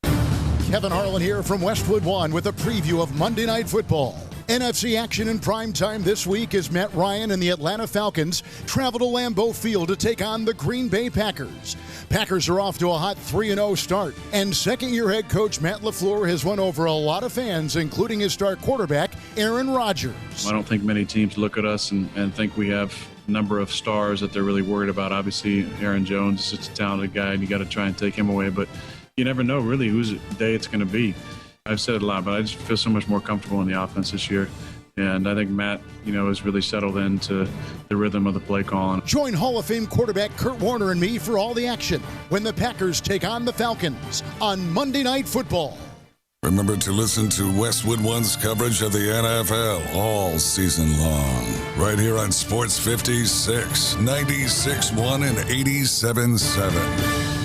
[SPEAKER 9] Kevin Harlan here from Westwood One with a preview of Monday Night Football. NFC action in prime time this week as Matt Ryan and the Atlanta Falcons travel to Lambeau Field to take on the Green Bay Packers. Packers are off to a hot 3-0 start, and second-year head coach Matt LaFleur has won over a lot of fans, including his star quarterback, Aaron Rodgers.
[SPEAKER 10] I don't think many teams look at us and think we have a number of stars that they're really worried about. Obviously, Aaron Jones is such a talented guy, and you got to try and take him away, but you never know really whose day it's going to be. I've said it a lot, but I just feel so much more comfortable in the offense this year. And I think Matt, has really settled into the rhythm of the play calling.
[SPEAKER 9] Join Hall of Fame quarterback Kurt Warner and me for all the action when the Packers take on the Falcons on Monday Night Football.
[SPEAKER 11] Remember to listen to Westwood One's coverage of the NFL all season long. Right here on Sports 56, 96.1 and 87.7.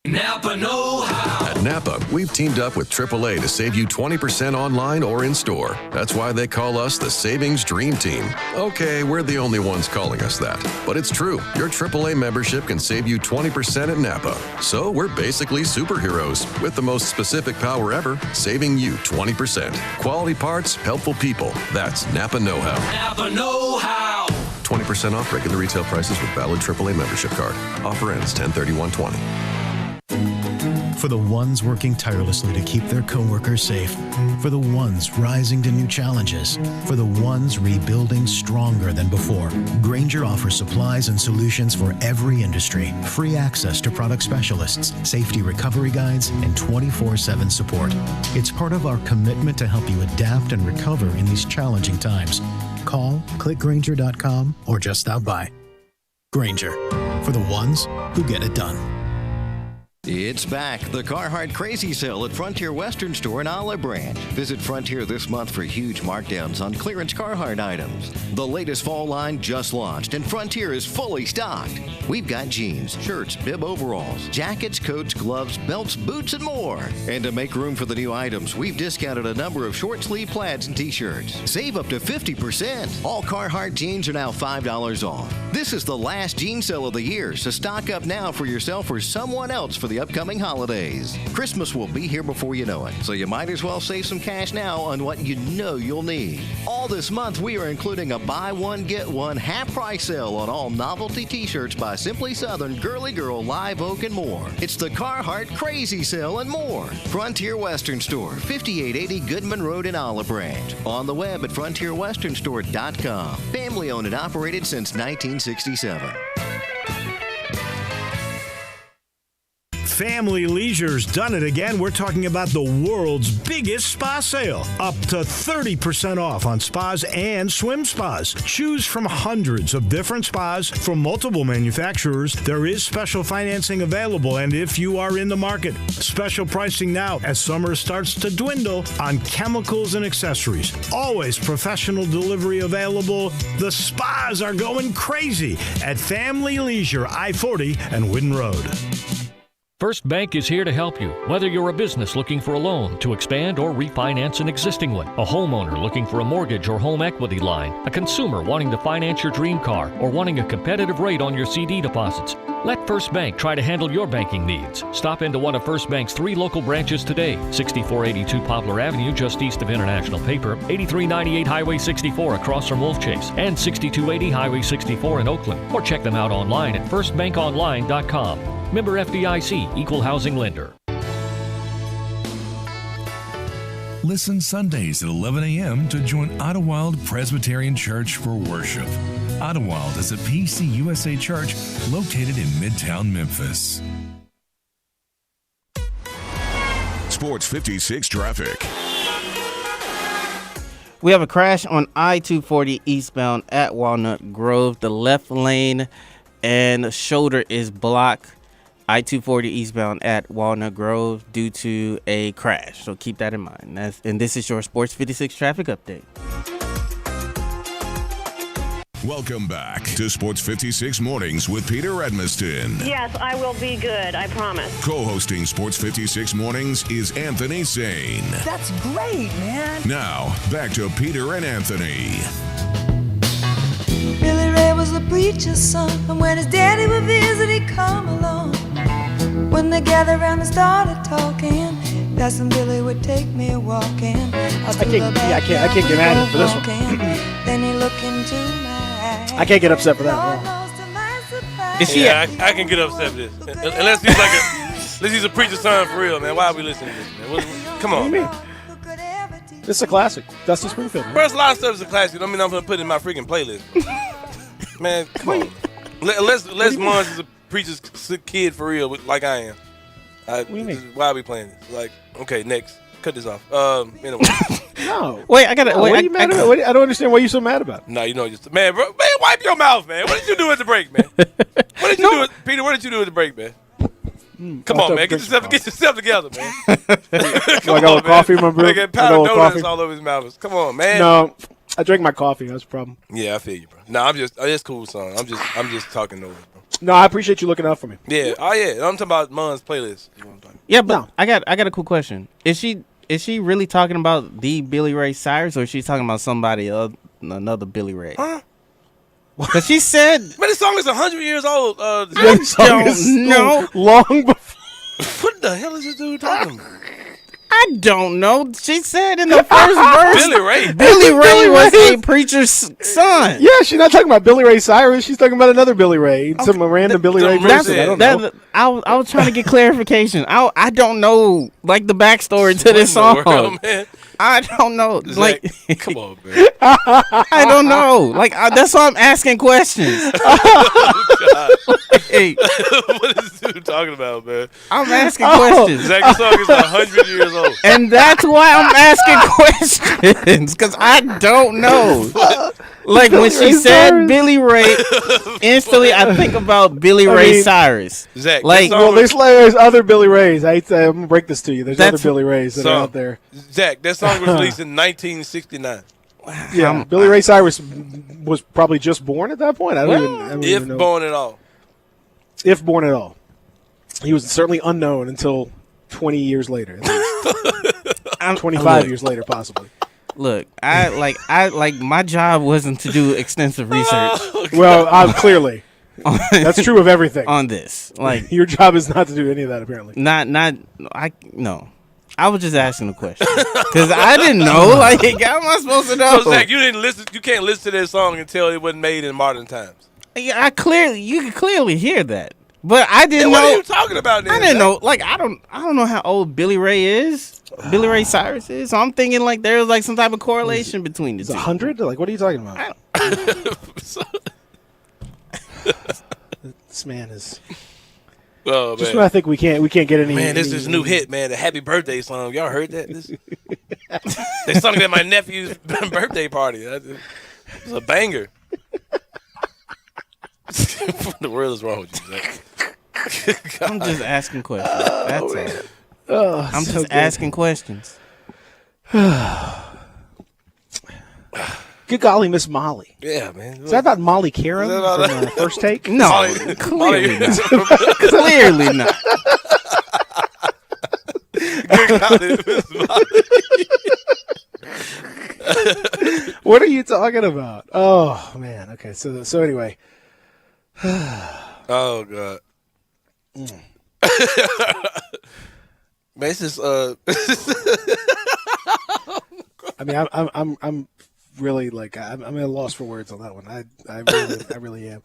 [SPEAKER 12] Napa know-how. At Napa, we've teamed up with AAA to save you 20% online or in store. That's why they call us the Savings Dream Team. Okay, we're the only ones calling us that, but it's true. Your AAA membership can save you 20% at Napa. So we're basically superheroes with the most specific power ever, saving you 20%. Quality parts, helpful people. That's Napa know-how.
[SPEAKER 13] Napa know-how.
[SPEAKER 12] 20% off regular retail prices with valid AAA membership card. Offer ends 10/31/20.
[SPEAKER 14] For the ones working tirelessly to keep their coworkers safe. For the ones rising to new challenges. For the ones rebuilding stronger than before. Grainger offers supplies and solutions for every industry. Free access to product specialists, safety recovery guides, and 24/7 support. It's part of our commitment to help you adapt and recover in these challenging times. Call, click Grainger.com, or just stop by. Grainger, for the ones who get it done.
[SPEAKER 15] It's back. The Carhartt Crazy Sale at Frontier Western Store in Olive Branch. Visit Frontier this month for huge markdowns on clearance Carhartt items. The latest fall line just launched, and Frontier is fully stocked. We've got jeans, shirts, bib overalls, jackets, coats, gloves, belts, boots, and more. And to make room for the new items, we've discounted a number of short sleeve plaids and t-shirts. Save up to 50%. All Carhartt jeans are now $5 off. This is the last jean sale of the year, so stock up now for yourself or someone else for the the upcoming holidays. Christmas will be here before you know it, so you might as well save some cash now on what you know you'll need. All this month, we are including a buy one, get one half-price sale on all novelty t-shirts by Simply Southern, Girly Girl, Live Oak, and more. It's the Carhartt Crazy Sale and more. Frontier Western Store, 5880 Goodman Road in Olive Branch. On the web at frontierwesternstore.com. Family owned and operated since 1967.
[SPEAKER 7] Family Leisure's done it again. We're talking about the world's biggest spa sale. Up to 30% off on spas and swim spas. Choose from hundreds of different spas from multiple manufacturers. There is special financing available, and if you are in the market, special pricing now as summer starts to dwindle on chemicals and accessories. Always professional delivery available. The spas are going crazy at Family Leisure, I-40 and Whidden Road.
[SPEAKER 16] First Bank is here to help you, whether you're a business looking for a loan to expand or refinance an existing one, a homeowner looking for a mortgage or home equity line, a consumer wanting to finance your dream car, or wanting a competitive rate on your CD deposits. Let First Bank try to handle your banking needs. Stop into one of First Bank's 3 local branches today, 6482 Poplar Avenue just east of International Paper, 8398 Highway 64 across from Wolf Chase, and 6280 Highway 64 in Oakland. Or check them out online at firstbankonline.com. Member FDIC, Equal Housing Lender.
[SPEAKER 17] Listen Sundays at 11 a.m. to join Idlewild Presbyterian Church for worship. Idlewild is a PCUSA church located in Midtown Memphis.
[SPEAKER 2] Sports 56 traffic.
[SPEAKER 6] We have a crash on I-240 eastbound at Walnut Grove. The left lane and shoulder is blocked. I-240 eastbound at Walnut Grove due to a crash. So keep that in mind. And this is your Sports 56 traffic update.
[SPEAKER 2] Welcome back to Sports 56 Mornings with Peter Edmiston.
[SPEAKER 18] Yes, I will be good, I promise.
[SPEAKER 2] Co-hosting Sports 56 Mornings is Anthony Sane.
[SPEAKER 19] That's great, man.
[SPEAKER 2] Now, back to Peter and Anthony.
[SPEAKER 19] Billy Ray was a preacher's son, and when his daddy would visit, he'd come along. When they gathered around and started talking, Cousin Billy would take me walking. I
[SPEAKER 3] can't get mad at him for this one.
[SPEAKER 19] Then he looked into my eyes.
[SPEAKER 3] I can't get upset for that.
[SPEAKER 4] Yeah, I can get upset with this. Unless he's a preacher's son for real, man. Why are we listening to this, man? Come on, man.
[SPEAKER 3] This is a classic. Dusty Springfield.
[SPEAKER 4] Bro, a lot of stuff is a classic. I mean, I'm going to put it in my freaking playlist. Man, come on. Les Mons is a preacher's kid for real, like I am.
[SPEAKER 3] What do you mean?
[SPEAKER 4] Why are we playing this? Like, okay, next. Cut this off. Anyway.
[SPEAKER 3] No.
[SPEAKER 6] Wait, I got to.
[SPEAKER 3] What are you mad about? I don't understand why you're so mad about it.
[SPEAKER 4] No, man, bro, wipe your mouth, man. What did you do at the break, man? What did you do, Peter? What did you do at the break, man? Come on, man. Get yourself together, man.
[SPEAKER 3] I got a coffee in my brew.
[SPEAKER 4] Get powdered donuts all over his mouth. Come on, man.
[SPEAKER 3] No, I drank my coffee. That's the problem.
[SPEAKER 4] Yeah, I feel you, bro. No, I'm just cool, son. I'm just talking over, bro.
[SPEAKER 3] No, I appreciate you looking out for me.
[SPEAKER 4] Yeah. Oh, yeah. I'm talking about Mun's playlist.
[SPEAKER 6] Yeah, but I got a cool question. Is she really talking about the Billy Ray Cyrus, or is she talking about somebody else, another Billy Ray?
[SPEAKER 4] Huh?
[SPEAKER 6] Because she said,
[SPEAKER 4] "Man, this song is 100 years old."
[SPEAKER 6] I don't know.
[SPEAKER 3] Long before.
[SPEAKER 4] What the hell is this dude talking about?
[SPEAKER 6] I don't know. She said in the first verse,
[SPEAKER 4] Billy Ray
[SPEAKER 6] was a preacher's son.
[SPEAKER 3] Yeah, she's not talking about Billy Ray Cyrus. She's talking about another Billy Ray. Some random Billy Ray person. I don't know.
[SPEAKER 6] I was trying to get clarification. I don't know, like, the backstory to this song. I don't know.
[SPEAKER 4] Zach,
[SPEAKER 6] like,
[SPEAKER 4] come on, man.
[SPEAKER 6] I don't know. Like, that's why I'm asking questions. Hey.
[SPEAKER 4] What is this dude talking about, man?
[SPEAKER 6] I'm asking questions.
[SPEAKER 4] Zach, this song is 100 years old.
[SPEAKER 6] And that's why I'm asking questions, because I don't know. Like, when she said Billy Ray, instantly I think about Billy Ray Cyrus.
[SPEAKER 4] Zach,
[SPEAKER 6] like,
[SPEAKER 3] there's other Billy Rays. I'm going to break this to you. There's other Billy Rays that are out there.
[SPEAKER 4] Zach, that song was released in 1969.
[SPEAKER 3] Yeah, Billy Ray Cyrus was probably just born at that point. I don't even know.
[SPEAKER 4] If born at all.
[SPEAKER 3] If born at all. He was certainly unknown until 20 years later. 25 years later, possibly.
[SPEAKER 6] Look, I my job wasn't to do extensive research.
[SPEAKER 3] Well, clearly. That's true of everything.
[SPEAKER 6] On this, like
[SPEAKER 3] your job is not to do any of that. Apparently,
[SPEAKER 6] no. I was just asking a question because I didn't know. Like, how am I supposed to know?
[SPEAKER 4] So Zach, you didn't listen. You can't listen to that song until it wasn't made in modern times.
[SPEAKER 6] Yeah, you can clearly hear that, but I didn't know.
[SPEAKER 4] What are you talking about? Then,
[SPEAKER 6] I didn't know. Like, I don't know how old Billy Ray is. Billy Ray Cyrus is. So I'm thinking like there's like some type of correlation between the two.
[SPEAKER 3] 100? Like, what are you talking about? This man is.
[SPEAKER 4] Oh,
[SPEAKER 3] just
[SPEAKER 4] man.
[SPEAKER 3] when I think we can't get any.
[SPEAKER 4] Man, this is new hit, man. The Happy Birthday song. Y'all heard that? They sung it at my nephew's birthday party. It was a banger. What the world is wrong with you, Zach?
[SPEAKER 6] I'm just asking questions. That's all.
[SPEAKER 3] Oh,
[SPEAKER 6] I'm
[SPEAKER 3] so
[SPEAKER 6] just
[SPEAKER 3] good.
[SPEAKER 6] asking questions.
[SPEAKER 3] Good golly, Miss Molly.
[SPEAKER 4] Yeah, man.
[SPEAKER 3] Is that about Molly Karam from First Take?
[SPEAKER 6] No, clearly not. Clearly not.
[SPEAKER 4] Good golly, Miss Molly.
[SPEAKER 3] What are you talking about? Oh man. Okay. So anyway.
[SPEAKER 4] Oh god. Man, it's just
[SPEAKER 3] I mean, I'm really like I'm at a loss for words on that one. I really am.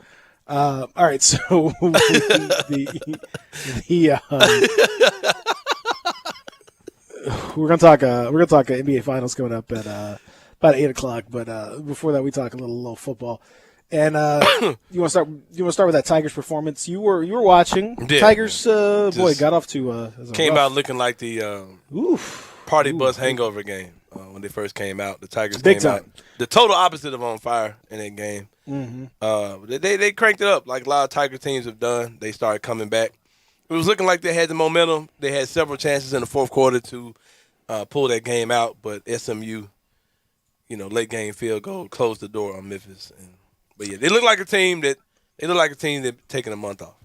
[SPEAKER 3] All right, so we're gonna talk NBA Finals coming up at about 8:00. But before that, we talk a little football. And you want to start with that Tigers performance? You were watching.
[SPEAKER 4] Yeah,
[SPEAKER 3] Tigers boy got off to
[SPEAKER 4] came out looking like the party bus hangover game when they first came out. The Tigers
[SPEAKER 3] Big
[SPEAKER 4] came
[SPEAKER 3] time.
[SPEAKER 4] out the total opposite of on fire in that game.
[SPEAKER 3] Mm-hmm.
[SPEAKER 4] They cranked it up like a lot of Tiger teams have done. They started coming back. It was looking like they had the momentum. They had several chances in the fourth quarter to pull that game out, but SMU, late game field goal closed the door on Memphis. But yeah, they look like a team that taking a month off.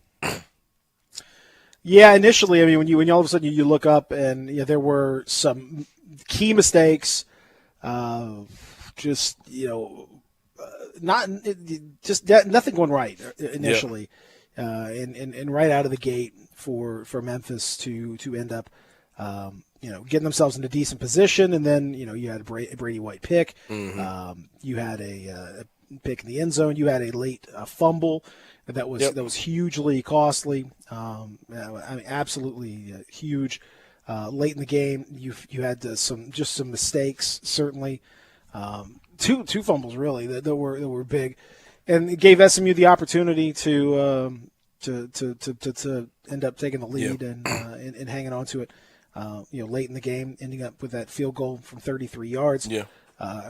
[SPEAKER 3] Yeah, initially, I mean, when you all of a sudden you look up and there were some key mistakes, nothing going right initially, and right out of the gate for Memphis to end up, getting themselves in a decent position, and then you had a Brady White pick, you had a pick in the end zone, you had a late fumble that was hugely costly. I mean, absolutely huge. Late in the game, you had some mistakes. Certainly, two fumbles really that were big, and it gave SMU the opportunity to end up taking the lead and hanging on to it. Late in the game, ending up with that field goal from 33 yards. Yeah.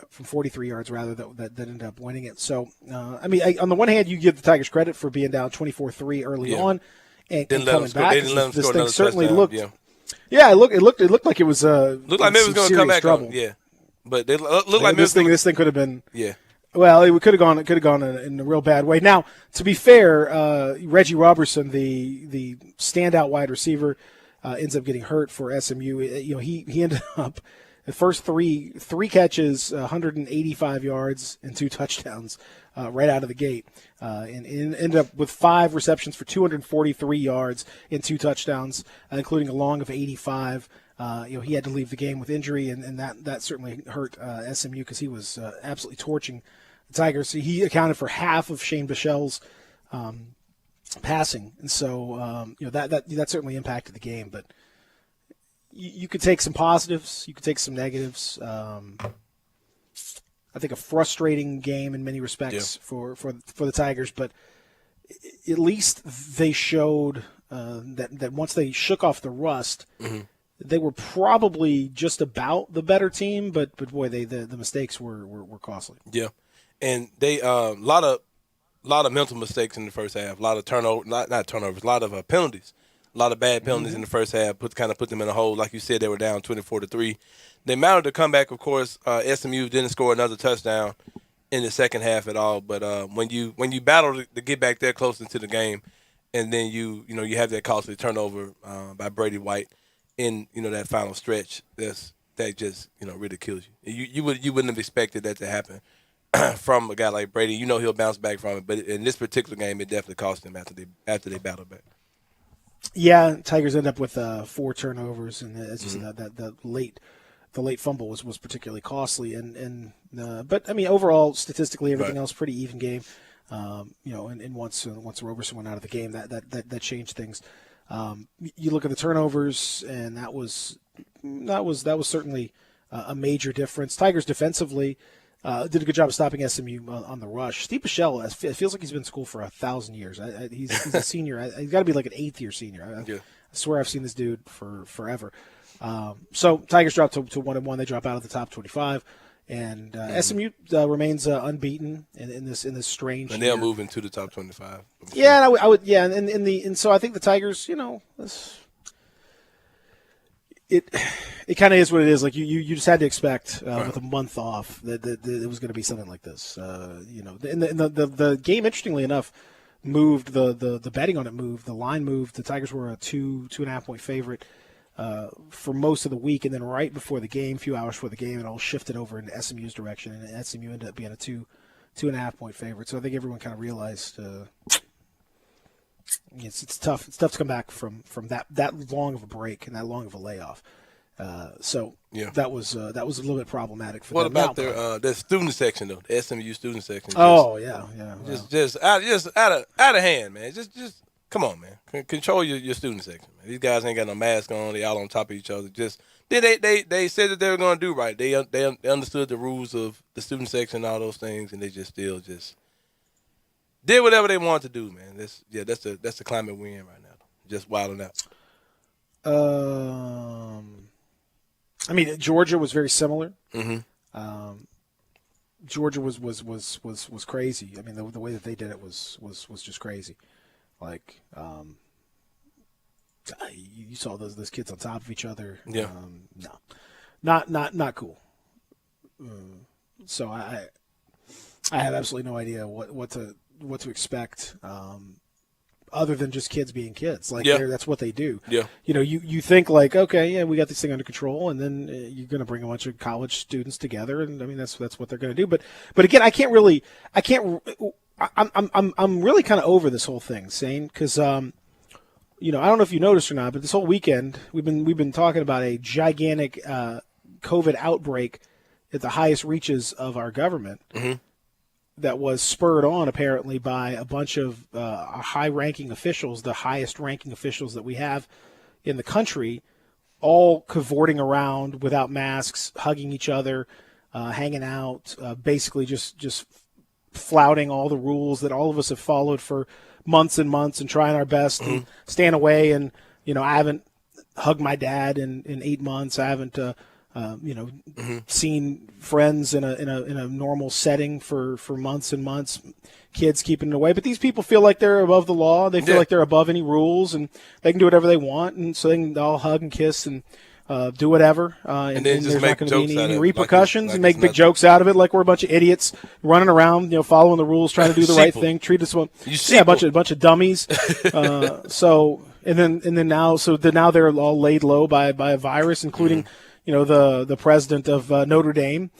[SPEAKER 3] From 43 yards, rather, that ended up winning it. So, on the one hand, you give the Tigers credit for being down 24-3 early on and coming back.
[SPEAKER 4] They didn't let them
[SPEAKER 3] this
[SPEAKER 4] score
[SPEAKER 3] thing
[SPEAKER 4] another
[SPEAKER 3] certainly
[SPEAKER 4] touchdown.
[SPEAKER 3] looked. Yeah, it looked like it was.
[SPEAKER 4] Looked like maybe it was going to come back
[SPEAKER 3] trouble.
[SPEAKER 4] on. Yeah, but they looked like
[SPEAKER 3] this thing could have been.
[SPEAKER 4] Yeah.
[SPEAKER 3] Well, it could have gone. It could have gone in a real bad way. Now, to be fair, Reggie Robertson, the standout wide receiver, ends up getting hurt for SMU. He ended up. The first three catches, 185 yards and 2 touchdowns right out of the gate, and ended up with 5 receptions for 243 yards and 2 touchdowns, including a long of 85. He had to leave the game with injury, and that certainly hurt SMU because he was absolutely torching the Tigers. He accounted for half of Shane Bichelle's passing, and so that certainly impacted the game, but. You could take some positives. You could take some negatives. I think a frustrating game in many respects for the Tigers, but at least they showed that once they shook off the rust, they were probably just about the better team. But boy, the mistakes were costly.
[SPEAKER 4] Yeah, and they a lot of mental mistakes in the first half. A lot of turnovers, not turnovers. A lot of penalties. A lot of bad penalties in the first half, put them in a hole. Like you said, they were down 24-3. They mounted the comeback, of course. SMU didn't score another touchdown in the second half at all. But when you battle to get back there close into the game, and then you have that costly turnover by Brady White in that final stretch, that just really kills you. You wouldn't have expected that to happen from a guy like Brady. You know he'll bounce back from it, but in this particular game, it definitely cost him after they battled back.
[SPEAKER 3] Yeah, Tigers end up with 4 turnovers, and as you said, the late fumble was particularly costly. But I mean, overall, statistically, everything else pretty even game. And once Roberson went out of the game, that changed things. You look at the turnovers, and that was certainly a major difference. Tigers defensively did a good job of stopping SMU on the rush. Steve Pichel, it feels like he's been in school for 1,000 years. He's a senior. He's got to be like an 8th-year senior. I swear I've seen this dude for forever. So Tigers drop to 1-1. They drop out of the top 25, and SMU remains unbeaten in this strange.
[SPEAKER 4] And they'll move into the top 25.
[SPEAKER 3] Yeah, and I would. Yeah, and so I think the Tigers, it kind of is what it is. Like you just had to expect with a month off that it was going to be something like this. The game, interestingly enough, moved the betting on it moved, the line moved. The Tigers were a 2.5 point favorite for most of the week, and then right before the game, a few hours before the game, it all shifted over into SMU's direction, and SMU ended up being a 2.5 point favorite. So I think everyone kind of realized it's tough. It's tough to come back from that long of a break and that long of a layoff. That was a little bit problematic for them.
[SPEAKER 4] What about their student section though? The SMU student section. Just out of hand, man. Just come on, man. Control your student section, man. These guys ain't got no mask on. They all on top of each other. They said that they were going to do right. They understood the rules of the student section and all those things, and they still did whatever they wanted to do, man. That's the climate we're in right now. Just wilding out.
[SPEAKER 3] I mean, Georgia was very similar.
[SPEAKER 4] Mm-hmm.
[SPEAKER 3] Georgia was crazy. I mean, the way that they did it was just crazy. Like, you saw those kids on top of each other.
[SPEAKER 4] Yeah.
[SPEAKER 3] No, not cool. So I have absolutely no idea what to expect. Other than just kids being kids. Like, that's what they do.
[SPEAKER 4] Yeah.
[SPEAKER 3] You think like, okay, yeah, we got this thing under control, and then you're going to bring a bunch of college students together, and I mean that's what they're going to do. But again, I'm really kind of over this whole thing, Sane, because I don't know if you noticed or not, but this whole weekend we've been talking about a gigantic COVID outbreak at the highest reaches of our government.
[SPEAKER 4] Mm-hmm.
[SPEAKER 3] That was spurred on apparently by a bunch of high-ranking officials, the highest-ranking officials that we have in the country, all cavorting around without masks, hugging each other, hanging out, basically just flouting all the rules that all of us have followed for months and months and trying our best and staying away. And, I haven't hugged my dad in 8 months. I haven't seen friends in a normal setting for months and months, kids keeping it away. But these people feel like they're above the law. They feel like they're above any rules, and they can do whatever they want. And so they can all hug and kiss and do whatever. And then there's not going to be any repercussions and make big jokes out of it, like we're a bunch of idiots running around, following the rules, trying to do the right thing, treat us well. A bunch of dummies. Then now they're all laid low by a virus, including. The president of Notre Dame,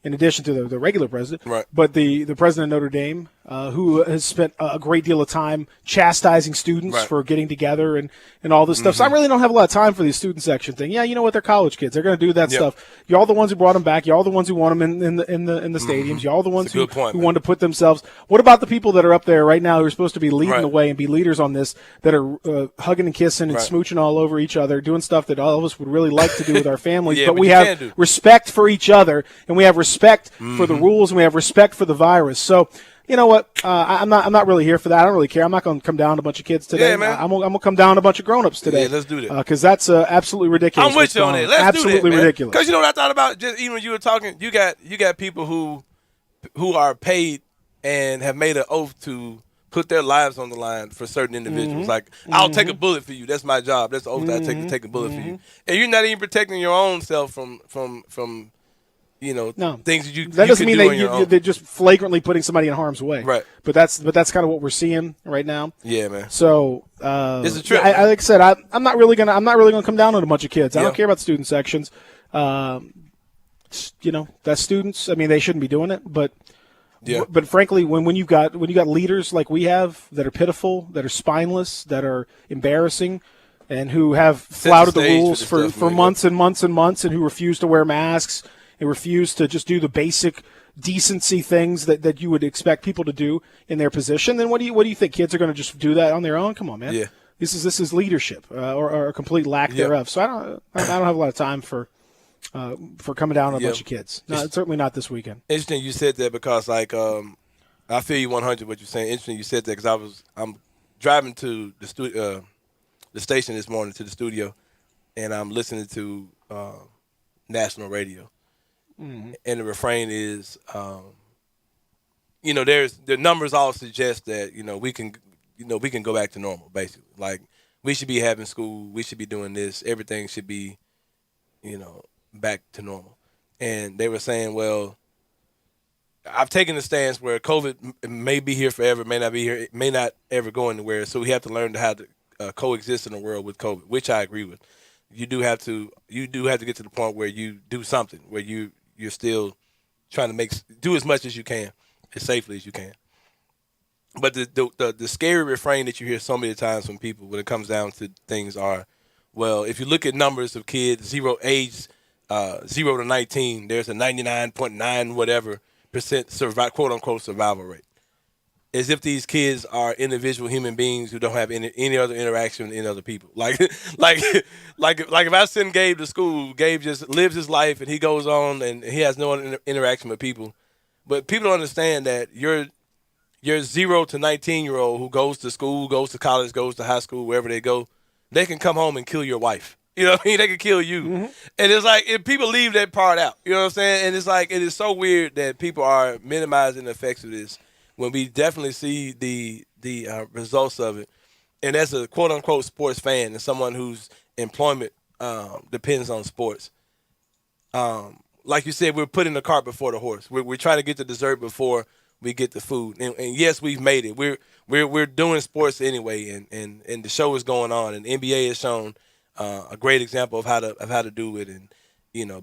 [SPEAKER 3] in addition to the regular president,
[SPEAKER 4] right.
[SPEAKER 3] But the president of Notre Dame, who has spent a great deal of time chastising students for getting together and all this stuff. So I really don't have a lot of time for the student section thing. Yeah, you know what? They're college kids. They're going to do that stuff. Y'all the ones who brought them back. Y'all the ones who want them in the stadiums. Y'all the ones who want to put themselves. What about the people that are up there right now who are supposed to be leading the way and be leaders on this, that are hugging and kissing and smooching all over each other, doing stuff that all of us would really like to do with our families, but we have respect for each other, and we have respect for the rules, and we have respect for the virus. So, you know what? I'm not really here for that. I don't really care. I'm not going to come down to a bunch of kids today.
[SPEAKER 4] Yeah, man.
[SPEAKER 3] I'm going to come down to a bunch of grown-ups today.
[SPEAKER 4] Yeah, let's do that.
[SPEAKER 3] Because that's absolutely ridiculous.
[SPEAKER 4] I'm with you on it. Let's
[SPEAKER 3] absolutely
[SPEAKER 4] do that, man.
[SPEAKER 3] Ridiculous.
[SPEAKER 4] Because you know what I thought about? Just even when you were talking, you got people who are paid and have made an oath to put their lives on the line for certain individuals. Like, I'll take a bullet for you. That's my job. That's the oath I take to take a bullet for you. And you're not even protecting your own self from things
[SPEAKER 3] that doesn't mean that they're just flagrantly putting somebody in harm's way.
[SPEAKER 4] Right.
[SPEAKER 3] But that's kind of what we're seeing right now.
[SPEAKER 4] Yeah, man.
[SPEAKER 3] So
[SPEAKER 4] it's a trip.
[SPEAKER 3] like I said, I'm not really gonna come down on a bunch of kids. I don't care about student sections. That's students. I mean, they shouldn't be doing it, but
[SPEAKER 4] Yeah.
[SPEAKER 3] But frankly, when you got leaders like we have that are pitiful, that are spineless, that are embarrassing, and who have flouted the rules for months and months and months, and who refuse to wear masks and refuse to just do the basic decency things that you would expect people to do in their position, then what do you think? Kids are going to just do that on their own? Come on, man.
[SPEAKER 4] Yeah.
[SPEAKER 3] This is leadership or a complete lack thereof. So I don't have a lot of time for coming down on a bunch of kids. No, certainly not this weekend.
[SPEAKER 4] Interesting you said that because I feel you 100 what you're saying. Interesting you said that because I'm driving to the station this morning to the studio, and I'm listening to national radio. Mm-hmm. And the refrain is, the numbers all suggest that we can go back to normal. Basically, like we should be having school, we should be doing this, everything should be, back to normal. And they were saying, well, I've taken the stance where COVID may be here forever, may not be here, it may not ever go anywhere. So we have to learn how to coexist in the world with COVID, which I agree with. You do have to get to the point where you do something, where you're still trying to do as much as you can, as safely as you can. But the scary refrain that you hear so many times from people when it comes down to things are, well, if you look at numbers of kids 0 to 19, there's a 99.9 whatever percent quote unquote survival rate. As if these kids are individual human beings who don't have any other interaction with any other people. Like if I send Gabe to school, Gabe just lives his life and he goes on and he has no other interaction with people. But people don't understand that your 0 to 19-year-old who goes to school, goes to college, goes to high school, wherever they go, they can come home and kill your wife. You know what I mean? They can kill you. Mm-hmm. And it's like, if people leave that part out, you know what I'm saying? And it's like, it is so weird that people are minimizing the effects of this when we definitely see the results of it. And as a quote-unquote sports fan and someone whose employment depends on sports, like you said, we're putting the cart before the horse. We're trying to get the dessert before we get the food. And yes, we've made it. We're doing sports anyway, and the show is going on. And NBA has shown a great example of how to do it. And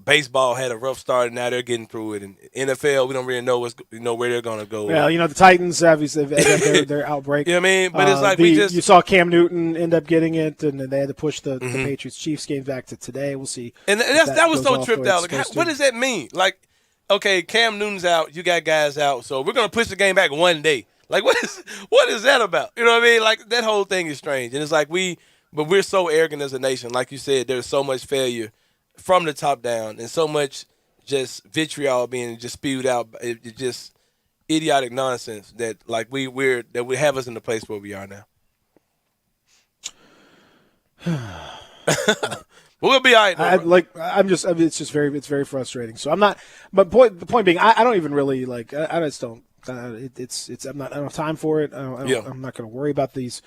[SPEAKER 4] baseball had a rough start, and now they're getting through it. And NFL, we don't really know where they're going to go.
[SPEAKER 3] Well, the Titans obviously have their outbreak.
[SPEAKER 4] You know what I mean? But it's like
[SPEAKER 3] you saw Cam Newton end up getting it, and they had to push the Patriots-Chiefs game back to today. We'll see.
[SPEAKER 4] And that was so tripped out. Like, what does that mean? Like, okay, Cam Newton's out, you got guys out, so we're going to push the game back one day. Like, what is that about? You know what I mean? Like, that whole thing is strange. And it's like but we're so arrogant as a nation. Like you said, there's so much failure from the top down and so much just vitriol being just spewed out. It's just idiotic nonsense that we have us in the place where we are now. We'll be all right.
[SPEAKER 3] It's very frustrating. So I'm not. But the point being, I don't even really like. I just don't. I don't have time for it. I'm not going to worry about these.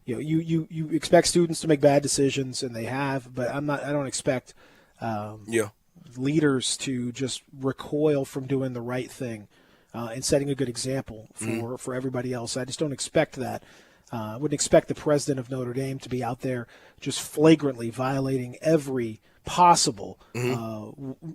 [SPEAKER 3] You expect students to make bad decisions, and they have. But I don't expect leaders to just recoil from doing the right thing and setting a good example for everybody else. I just don't expect that. I wouldn't expect the president of Notre Dame to be out there just flagrantly violating every possible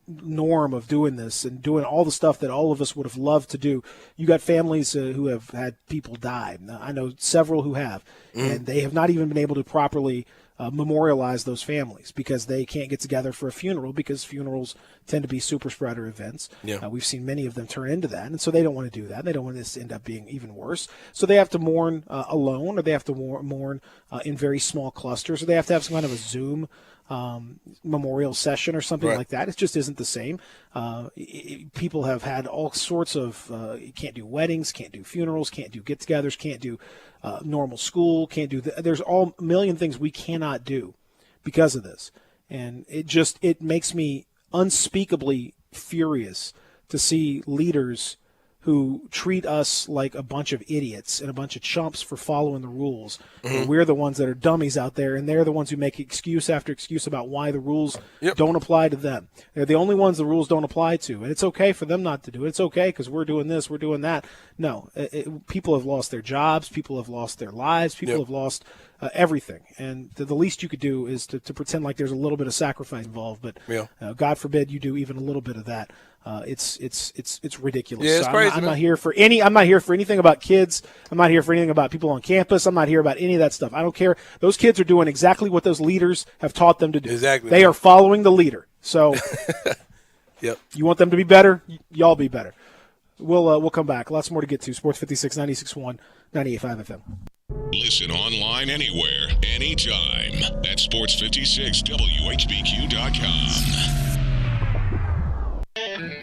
[SPEAKER 3] norm of doing this and doing all the stuff that all of us would have loved to do. You got families who have had people die. Now, I know several who have, and they have not even been able to properly memorialize those families because they can't get together for a funeral because funerals tend to be super spreader events. Yeah. We've seen many of them turn into that, and so they don't want to do that. They don't want this to end up being even worse. So they have to mourn alone, or they have to mourn in very small clusters, or they have to have some kind of a Zoom memorial session or something like that. It just isn't the same. People have had all sorts of you can't do weddings, can't do funerals, can't do get-togethers, can't do normal school, can't do there's all a million things we cannot do because of this. And it makes me unspeakably furious to see leaders who treat us like a bunch of idiots and a bunch of chumps for following the rules. And we're the ones that are dummies out there, and they're the ones who make excuse after excuse about why the rules don't apply to them. They're the only ones the rules don't apply to, and it's okay for them not to do it. It's okay because we're doing this, we're doing that. No, people have lost their jobs. People have lost their lives. People have lost everything. And the least you could do is to pretend like there's a little bit of sacrifice involved. But
[SPEAKER 4] Yeah.
[SPEAKER 3] God forbid you do even a little bit of that. It's ridiculous.
[SPEAKER 4] Yeah, it's
[SPEAKER 3] So
[SPEAKER 4] crazy,
[SPEAKER 3] I'm
[SPEAKER 4] man.
[SPEAKER 3] not here for any. I'm not here for anything about kids. I'm not here for anything about people on campus. I'm not here about any of that stuff. I don't care. Those kids are doing exactly what those leaders have taught them to do.
[SPEAKER 4] Exactly.
[SPEAKER 3] They are following the leader. So,
[SPEAKER 4] Yep.
[SPEAKER 3] You want them to be better? Y'all be better. We'll come back. Lots more to get to. Sports 56, 96.1, 98.5 FM.
[SPEAKER 2] Listen online anywhere, anytime at sports56whbq.com.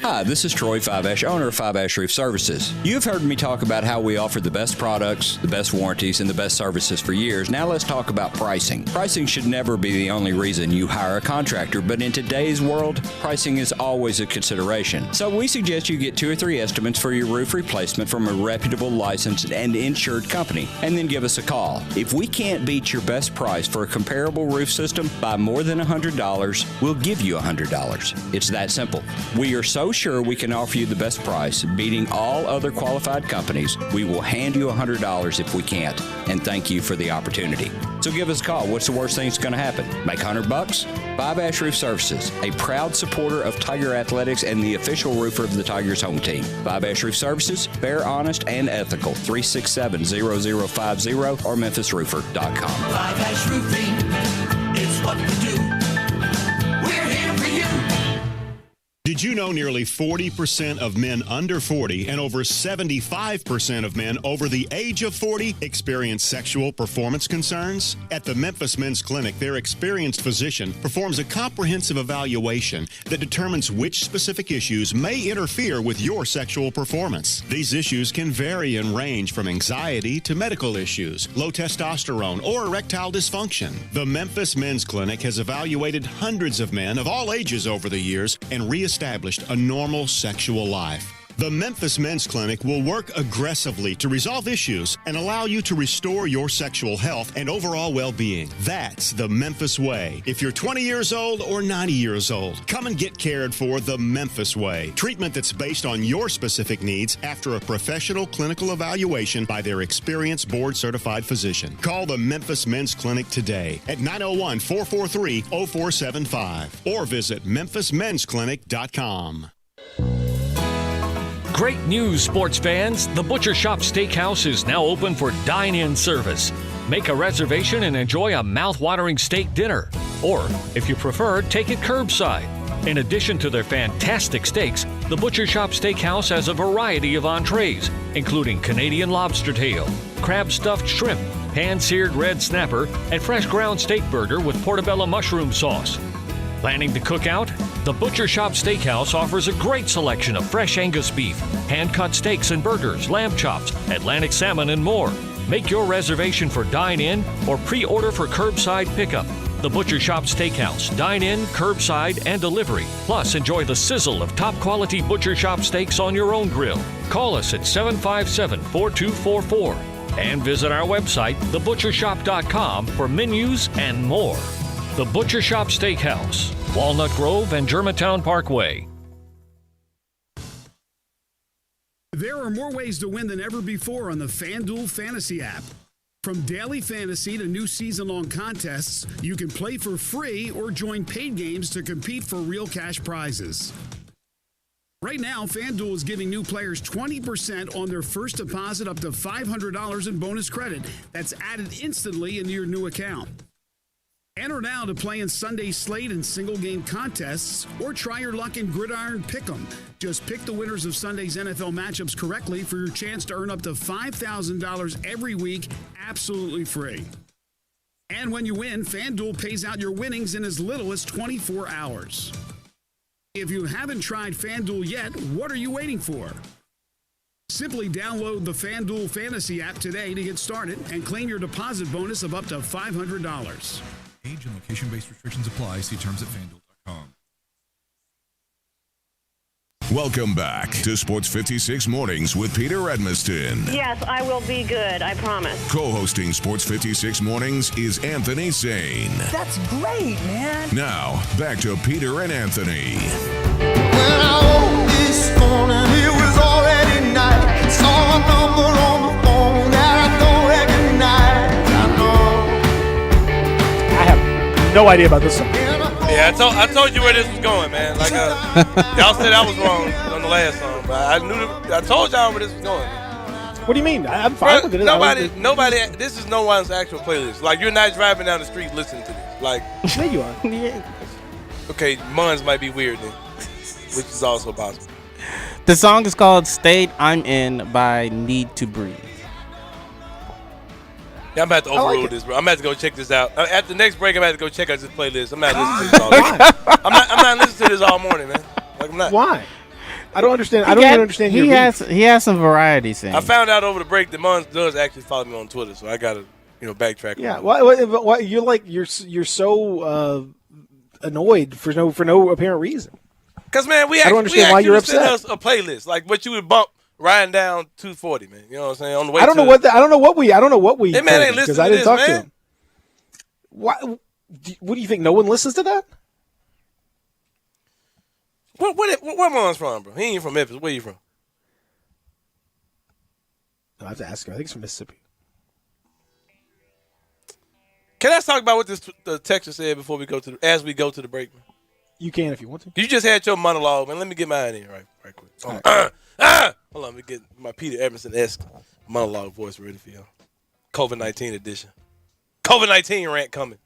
[SPEAKER 20] Hi, this is Troy Five-Ash, owner of Five-Ash Roof Services. You've heard me talk about how we offer the best products, the best warranties, and the best services for years. Now let's talk about pricing. Pricing should never be the only reason you hire a contractor, but in today's world, pricing is always a consideration. So we suggest you get 2 or 3 estimates for your roof replacement from a reputable, licensed, and insured company, and then give us a call. If we can't beat your best price for a comparable roof system by more than $100, we'll give you $100. It's that simple. We are so sure we can offer you the best price, beating all other qualified companies. We will hand you $100 if we can't, and thank you for the opportunity. So give us a call. What's the worst thing that's going to happen? Make $100? Five-Ash Roof Services, a proud supporter of Tiger Athletics and the official roofer of the Tigers home team. Five-Ash Roof Services, fair, honest, and ethical. 367-0050 or memphisroofer.com.
[SPEAKER 13] Five-Ash Roofing is what we do. We're here for you.
[SPEAKER 21] Did you know nearly 40% of men under 40 and over 75% of men over the age of 40 experience sexual performance concerns? At the Memphis Men's Clinic, their experienced physician performs a comprehensive evaluation that determines which specific issues may interfere with your sexual performance. These issues can vary and range from anxiety to medical issues, low testosterone, or erectile dysfunction. The Memphis Men's Clinic has evaluated hundreds of men of all ages over the years and reestablished a normal sexual life. The Memphis Men's Clinic will work aggressively to resolve issues and allow you to restore your sexual health and overall well-being. That's the Memphis way. If you're 20 years old or 90 years old, come and get cared for the Memphis way. Treatment that's based on your specific needs after a professional clinical evaluation by their experienced board-certified physician. Call the Memphis Men's Clinic today at 901-443-0475 or visit memphismensclinic.com.
[SPEAKER 16] Great news, sports fans! The Butcher Shop Steakhouse is now open for dine-in service. Make a reservation and enjoy a mouth-watering steak dinner. Or, if you prefer, take it curbside. In addition to their fantastic steaks, the Butcher Shop Steakhouse has a variety of entrees, including Canadian lobster tail, crab stuffed shrimp, pan-seared red snapper, and fresh ground steak burger with portobello mushroom sauce. Planning to cook out? The Butcher Shop Steakhouse offers a great selection of fresh Angus beef, hand-cut steaks and burgers, lamb chops, Atlantic salmon, and more. Make your reservation for dine-in or pre-order for curbside pickup. The Butcher Shop Steakhouse, dine-in, curbside, and delivery. Plus, enjoy the sizzle of top-quality Butcher Shop steaks on your own grill. Call us at 757-4244 and visit our website, thebutchershop.com, for menus and more. The Butcher Shop Steakhouse, Walnut Grove and Germantown Parkway.
[SPEAKER 22] There are more ways to win than ever before on the FanDuel Fantasy app. From daily fantasy to new season-long contests, you can play for free or join paid games to compete for real cash prizes. Right now, FanDuel is giving new players 20% on their first deposit up to $500 in bonus credit. That's added instantly into your new account. Enter now to play in Sunday's slate and single-game contests, or try your luck in Gridiron Pick'em. Just pick the winners of Sunday's NFL matchups correctly for your chance to earn up to $5,000 every week, absolutely free. And when you win, FanDuel pays out your winnings in as little as 24 hours. If you haven't tried FanDuel yet, what are you waiting for? Simply download the FanDuel Fantasy app today to get started and claim your deposit bonus of up to $500.
[SPEAKER 23] Age and location-based restrictions apply. See terms at FanDuel.com.
[SPEAKER 2] Welcome back to Sports 56 Mornings with Peter Edmiston.
[SPEAKER 18] Yes, I will be good, I promise.
[SPEAKER 2] Co-hosting Sports 56 Mornings is Anthony Sane.
[SPEAKER 24] That's great, man.
[SPEAKER 2] Now, back to Peter and Anthony.
[SPEAKER 24] When I woke this morning, it was already night. Saw a number on the phone that I don't recognize. I know
[SPEAKER 3] no idea about this song.
[SPEAKER 4] Yeah, I told you where this was going, man. Like y'all said I was wrong on the last song, but I told y'all where this was going.
[SPEAKER 3] What do you mean? I'm fine with it.
[SPEAKER 4] Nobody. This is no one's actual playlist. Like you're not driving down the street listening to this. Like
[SPEAKER 3] yeah, you are.
[SPEAKER 6] Yeah.
[SPEAKER 4] Okay, mine's might be weird then, which is also possible.
[SPEAKER 6] The song is called "State I'm In" by Need to Breathe.
[SPEAKER 4] Yeah, I'm about to overrule this, bro. I'm about to go check this out. After the next break, I'm about to go check out this playlist. I'm not listening to this all morning. I'm not listening to this all morning, man. Like I'm not.
[SPEAKER 3] Why? I don't understand. I don't even understand.
[SPEAKER 6] He has some variety things.
[SPEAKER 4] I found out over the break that Mons does actually follow me on Twitter, so I gotta backtrack.
[SPEAKER 3] Yeah. Why you're so annoyed for no apparent reason?
[SPEAKER 4] Because man,
[SPEAKER 3] I don't understand why you're upset.
[SPEAKER 4] Us a playlist like what you would bump riding down 240, man. You know what I'm saying? On the way.
[SPEAKER 3] I don't know what we.
[SPEAKER 4] That man ain't listening to this,
[SPEAKER 3] talk
[SPEAKER 4] man.
[SPEAKER 3] to him. Why? What do you think? No one listens to that?
[SPEAKER 4] Where Mons from, bro? He ain't from Memphis. Where you from?
[SPEAKER 3] I have to ask him. I think it's from Mississippi.
[SPEAKER 4] Can I talk about what the texter said before we go to the break, man?
[SPEAKER 3] You can if you want to.
[SPEAKER 4] You just had your monologue, man. Let me get mine in right quick. Hold on, let me get my Peter Emerson-esque monologue voice ready for y'all. COVID-19 edition. COVID-19 rant coming.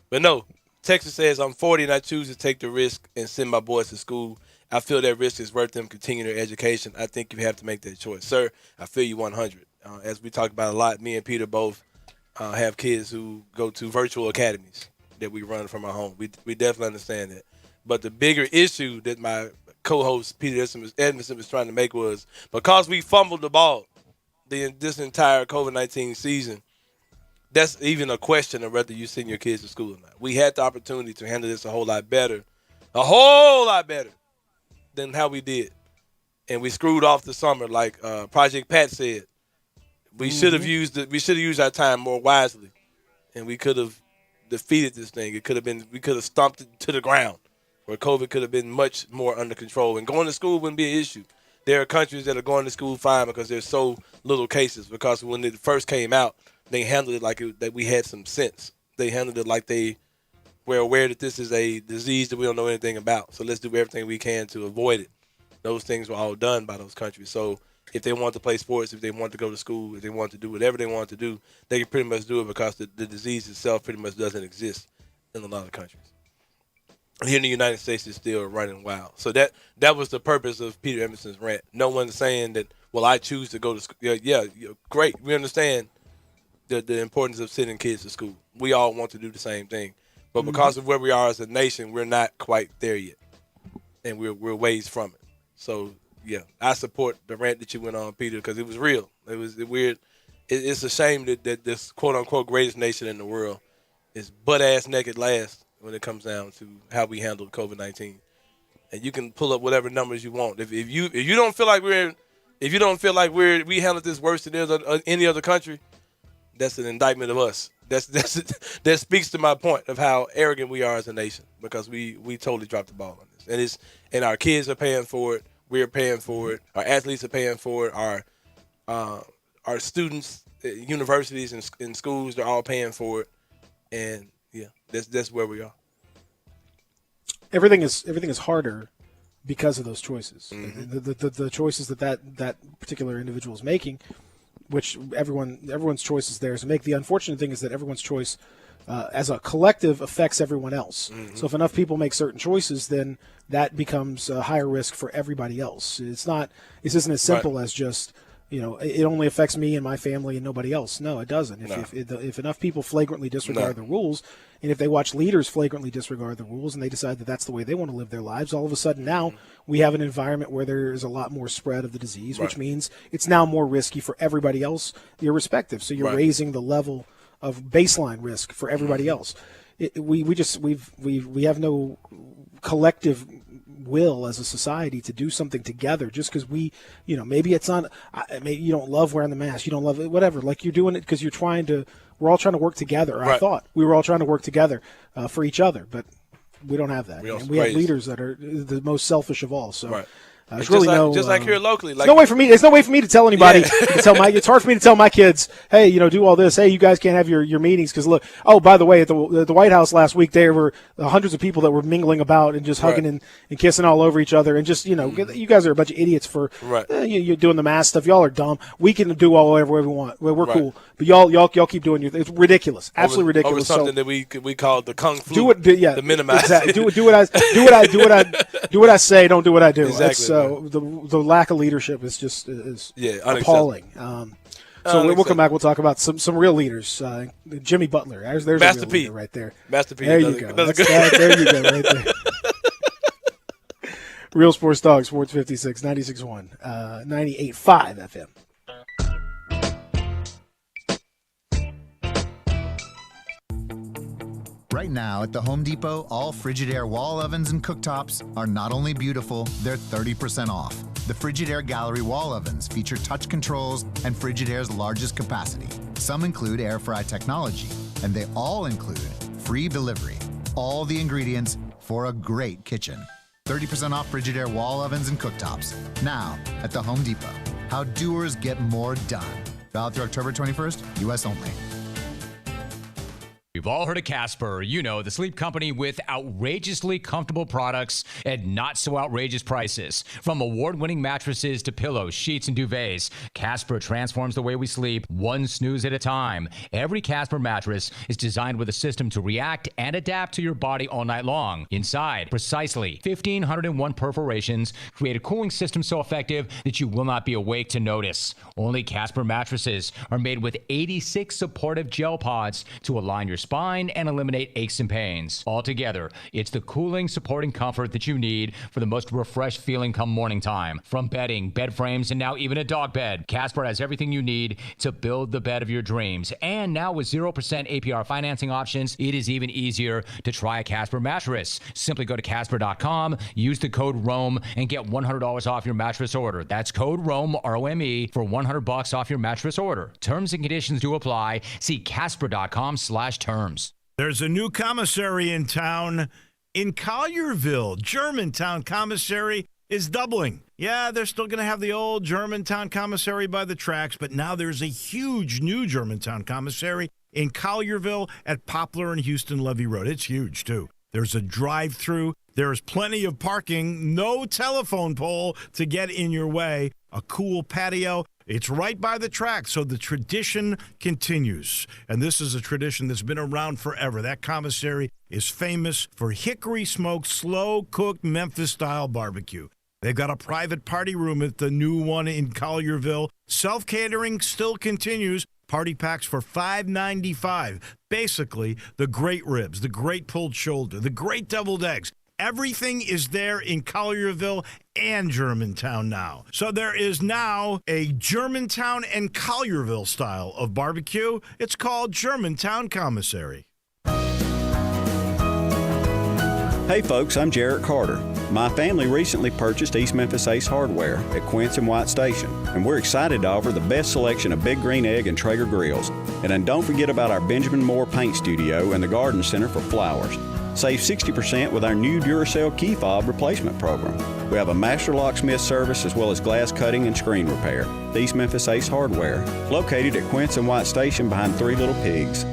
[SPEAKER 4] But no, Texas says, I'm 40 and I choose to take the risk and send my boys to school. I feel that risk is worth them continuing their education. I think you have to make that choice. Sir, I feel you 100. As we talk about a lot, me and Peter both have kids who go to virtual academies that we run from our home. We definitely understand that. But the bigger issue that my co-host Peter Edmondson was trying to make was because we fumbled the ball this entire COVID-19 season, that's even a question of whether you send your kids to school or not. We had the opportunity to handle this a whole lot better than how we did. And we screwed off the summer like Project Pat said. We should have used our time more wisely. And we could have defeated this thing. We could have stomped it to the ground. Where COVID could have been much more under control. And going to school wouldn't be an issue. There are countries that are going to school fine because there's so little cases. Because when it first came out, they handled it like that we had some sense. They handled it like they were aware that this is a disease that we don't know anything about. So let's do everything we can to avoid it. Those things were all done by those countries. So if they want to play sports, if they want to go to school, if they want to do whatever they want to do, they can pretty much do it because the disease itself pretty much doesn't exist in a lot of countries. Here in the United States, it's still running wild. So that was the purpose of Peter Emerson's rant. No one's saying that, well, I choose to go to school. Yeah, great. We understand the importance of sending kids to school. We all want to do the same thing. But because of where we are as a nation, we're not quite there yet. And we're ways from it. So, yeah, I support the rant that you went on, Peter, because it was real. It was weird. It's a shame that this quote-unquote greatest nation in the world is butt-ass naked last when it comes down to how we handled COVID-19. And you can pull up whatever numbers you want. If you don't feel like we handled this worse than any other country, that's an indictment of us. That speaks to my point of how arrogant we are as a nation because we totally dropped the ball on this. And our kids are paying for it. We're paying for it. Our athletes are paying for it. Our students, universities and schools, they're all paying for it. And yeah, that's where we are.
[SPEAKER 3] Everything is harder because of those choices.
[SPEAKER 4] Mm-hmm.
[SPEAKER 3] The choices that particular individual is making, which everyone's choice is theirs to make. The unfortunate thing is that everyone's choice as a collective affects everyone else. Mm-hmm. So if enough people make certain choices, then that becomes a higher risk for everybody else. This isn't as simple as just, it only affects me and my family and nobody else. No, it doesn't. If enough people flagrantly disregard the rules, and if they watch leaders flagrantly disregard the rules and they decide that that's the way they want to live their lives, all of a sudden now we have an environment where there is a lot more spread of the disease, which means it's now more risky for everybody else, irrespective. So you're raising the level of baseline risk for everybody else. We have no collective will as a society to do something together just because maybe it's not, maybe you don't love wearing the mask, you don't love it, whatever, like you're doing it because we're all trying to work together. I thought we were all trying to work together for each other, but we don't have that. We have leaders that are the most selfish of all. So There's really
[SPEAKER 4] just like here locally.
[SPEAKER 3] There's no way for me. There's no way for me to tell anybody. It's hard for me to tell my kids, hey, do all this. Hey, you guys can't have your meetings because look. Oh, by the way, at the White House last week, there were hundreds of people that were mingling about and just hugging and kissing all over each other. And just you guys are a bunch of idiots for you're doing the mask stuff. Y'all are dumb. We can do whatever we want. We're cool, but y'all keep doing it's ridiculous. Absolutely ridiculous.
[SPEAKER 4] Over something that we call the kung flu.
[SPEAKER 3] The
[SPEAKER 4] minimize.
[SPEAKER 3] Exactly. Do what I say. Don't do what I do.
[SPEAKER 4] Exactly.
[SPEAKER 3] The lack of leadership is just appalling. So we'll come back. We'll talk about some real leaders. Jimmy Butler. There's
[SPEAKER 4] Master
[SPEAKER 3] a real
[SPEAKER 4] P
[SPEAKER 3] leader right there.
[SPEAKER 4] Master P.
[SPEAKER 3] There you go. There you go. Right there. Real Sports Dog, Sports 56, 96.1, 98.5 FM.
[SPEAKER 1] Right now at the Home Depot, all Frigidaire wall ovens and cooktops are not only beautiful, they're 30% off. The Frigidaire Gallery wall ovens feature touch controls and Frigidaire's largest capacity. Some include air fry technology, and they all include free delivery. All the ingredients for a great kitchen. 30% off Frigidaire wall ovens and cooktops. Now at the Home Depot. How doers get more done. Valid through October 21st, U.S. only.
[SPEAKER 5] We've all heard of Casper, the sleep company with outrageously comfortable products at not so outrageous prices. From award-winning mattresses to pillows, sheets, and duvets, Casper transforms the way we sleep, one snooze at a time. Every Casper mattress is designed with a system to react and adapt to your body all night long. Inside, precisely 1,501 perforations create a cooling system so effective that you will not be awake to notice. Only Casper mattresses are made with 86 supportive gel pods to align your spine and eliminate aches and pains. Altogether, it's the cooling, supporting comfort that you need for the most refreshed feeling come morning time. From bedding, bed frames, and now even a dog bed, Casper has everything you need to build the bed of your dreams. And now with 0% APR financing options, it is even easier to try a Casper mattress. Simply go to Casper.com, use the code ROAM, and get $100 off your mattress order. That's code ROAM, R-O-M-E, for $100 off your mattress order. Terms and conditions do apply. See Casper.com/terms.
[SPEAKER 7] There's a new commissary in town in Collierville. Germantown Commissary is doubling. Yeah, they're still going to have the old Germantown Commissary by the tracks, but now there's a huge new Germantown Commissary in Collierville at Poplar and Houston Levee Road. It's huge, too. There's a drive-through. There's plenty of parking, no telephone pole to get in your way, a cool patio. It's right by the track, so the tradition continues. And this is a tradition that's been around forever. That commissary is famous for hickory-smoked, slow-cooked Memphis-style barbecue. They've got a private party room at the new one in Collierville. Self-catering still continues. Party packs for $5.95. Basically, the great ribs, the great pulled shoulder, the great deviled eggs. Everything is there in Collierville and Germantown now. So there is now a Germantown and Collierville style of barbecue. It's called Germantown Commissary.
[SPEAKER 8] Hey folks, I'm Jarrett Carter. My family recently purchased East Memphis Ace Hardware at Quince and White Station, and we're excited to offer the best selection of Big Green Egg and Traeger grills. And then don't forget about our Benjamin Moore Paint Studio and the Garden Center for flowers. Save 60% with our new Duracell key fob replacement program. We have a master locksmith service as well as glass cutting and screen repair. The East Memphis Ace Hardware, located at Quince and White Station behind Three Little Pigs.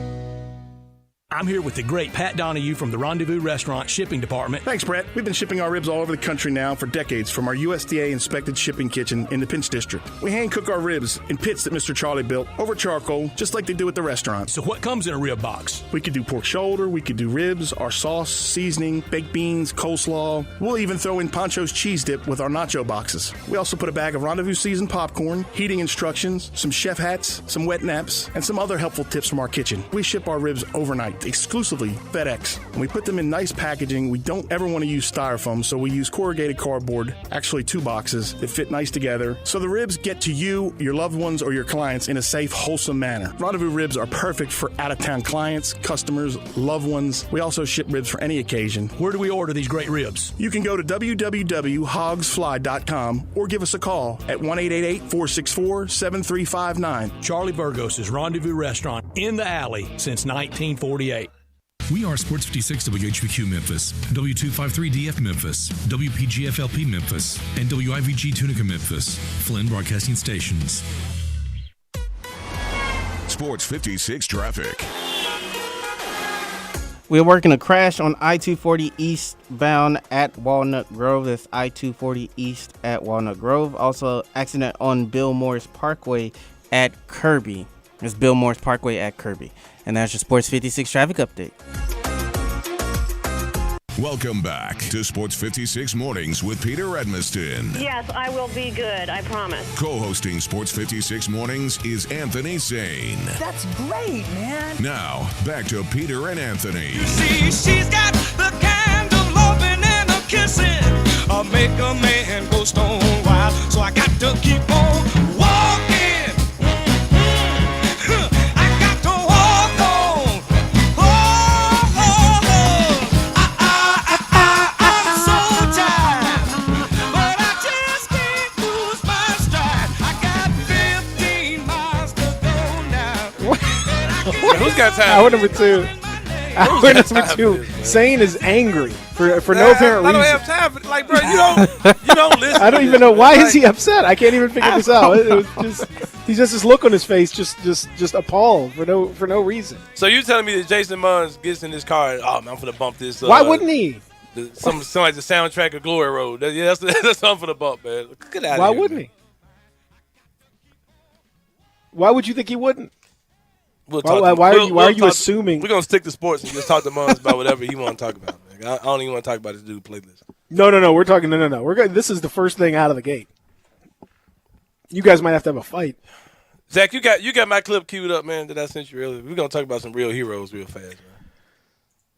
[SPEAKER 10] I'm here with the great Pat Donahue from the Rendezvous Restaurant Shipping Department.
[SPEAKER 25] Thanks, Brett. We've been shipping our ribs all over the country now for decades from our USDA-inspected shipping kitchen in the Pinch District. We hand-cook our ribs in pits that Mr. Charlie built over charcoal, just like they do at the restaurant.
[SPEAKER 10] So what comes in a rib box?
[SPEAKER 25] We could do pork shoulder, we could do ribs, our sauce, seasoning, baked beans, coleslaw. We'll even throw in Pancho's cheese dip with our nacho boxes. We also put a bag of Rendezvous seasoned popcorn, heating instructions, some chef hats, some wet naps, and some other helpful tips from our kitchen. We ship our ribs overnight, exclusively FedEx. And we put them in nice packaging. We don't ever want to use styrofoam, so we use corrugated cardboard, actually 2 boxes that fit nice together. So the ribs get to you, your loved ones, or your clients in a safe, wholesome manner. Rendezvous ribs are perfect for out-of-town clients, customers, loved ones. We also ship ribs for any occasion.
[SPEAKER 10] Where do we order these great ribs?
[SPEAKER 25] You can go to www.hogsfly.com or give us a call at 1-888-464-7359.
[SPEAKER 10] Charlie Burgos' Rendezvous Restaurant in the alley since 1948.
[SPEAKER 17] We are Sports 56 WHBQ Memphis, W253DF Memphis, WPGFLP Memphis, and WIVG Tunica Memphis, Flynn Broadcasting Stations.
[SPEAKER 2] Sports 56 traffic.
[SPEAKER 6] We're working a crash on I-240 eastbound at Walnut Grove. That's I-240 east at Walnut Grove. Also, accident on Bill Morris Parkway at Kirby. It's Bill Morris Parkway at Kirby. And that's your Sports 56 traffic update.
[SPEAKER 2] Welcome back to Sports 56 Mornings with Peter Edmiston.
[SPEAKER 18] Yes, I will be good. I promise.
[SPEAKER 2] Co-hosting Sports 56 Mornings is Anthony Sane.
[SPEAKER 13] That's great, man.
[SPEAKER 2] Now, back to Peter and Anthony.
[SPEAKER 13] See, she's got the kind of loving and a kissing. Make a man go stone wild. So I got to keep on walking. I got to walk on. I'm so tired, but I just can't lose my stride. I got 15 miles to go now.
[SPEAKER 4] Who's got time?
[SPEAKER 3] Hour number 2. Hour number 2. Sane is angry for no apparent
[SPEAKER 4] I don't
[SPEAKER 3] reason.
[SPEAKER 4] have time for like, bro. You don't listen.
[SPEAKER 3] I don't even know why is he upset. I can't even figure this out. It was just he's just this look on his face, just appalled for no reason.
[SPEAKER 4] So you telling me that Jason Munz gets in his car and I'm gonna bump this?
[SPEAKER 3] Why wouldn't he?
[SPEAKER 4] Some like the soundtrack of Glory Road. That's something for the bump, man. Get out of
[SPEAKER 3] Why
[SPEAKER 4] here,
[SPEAKER 3] wouldn't
[SPEAKER 4] man.
[SPEAKER 3] he? Why would you think he wouldn't?
[SPEAKER 4] We'll
[SPEAKER 3] Why-
[SPEAKER 4] talk
[SPEAKER 3] why
[SPEAKER 4] to-
[SPEAKER 3] are you- why are you
[SPEAKER 4] talk-
[SPEAKER 3] assuming-
[SPEAKER 4] We're gonna stick to sports and just talk to Munz about whatever he want to talk about. Man. I don't even want to talk about his dude playlist.
[SPEAKER 3] No. We're talking. No. We're going. This is the first thing out of the gate. You guys might have to have a fight.
[SPEAKER 4] Zach, you got my clip queued up, man. That I sent you earlier. We're gonna talk about some real heroes real fast,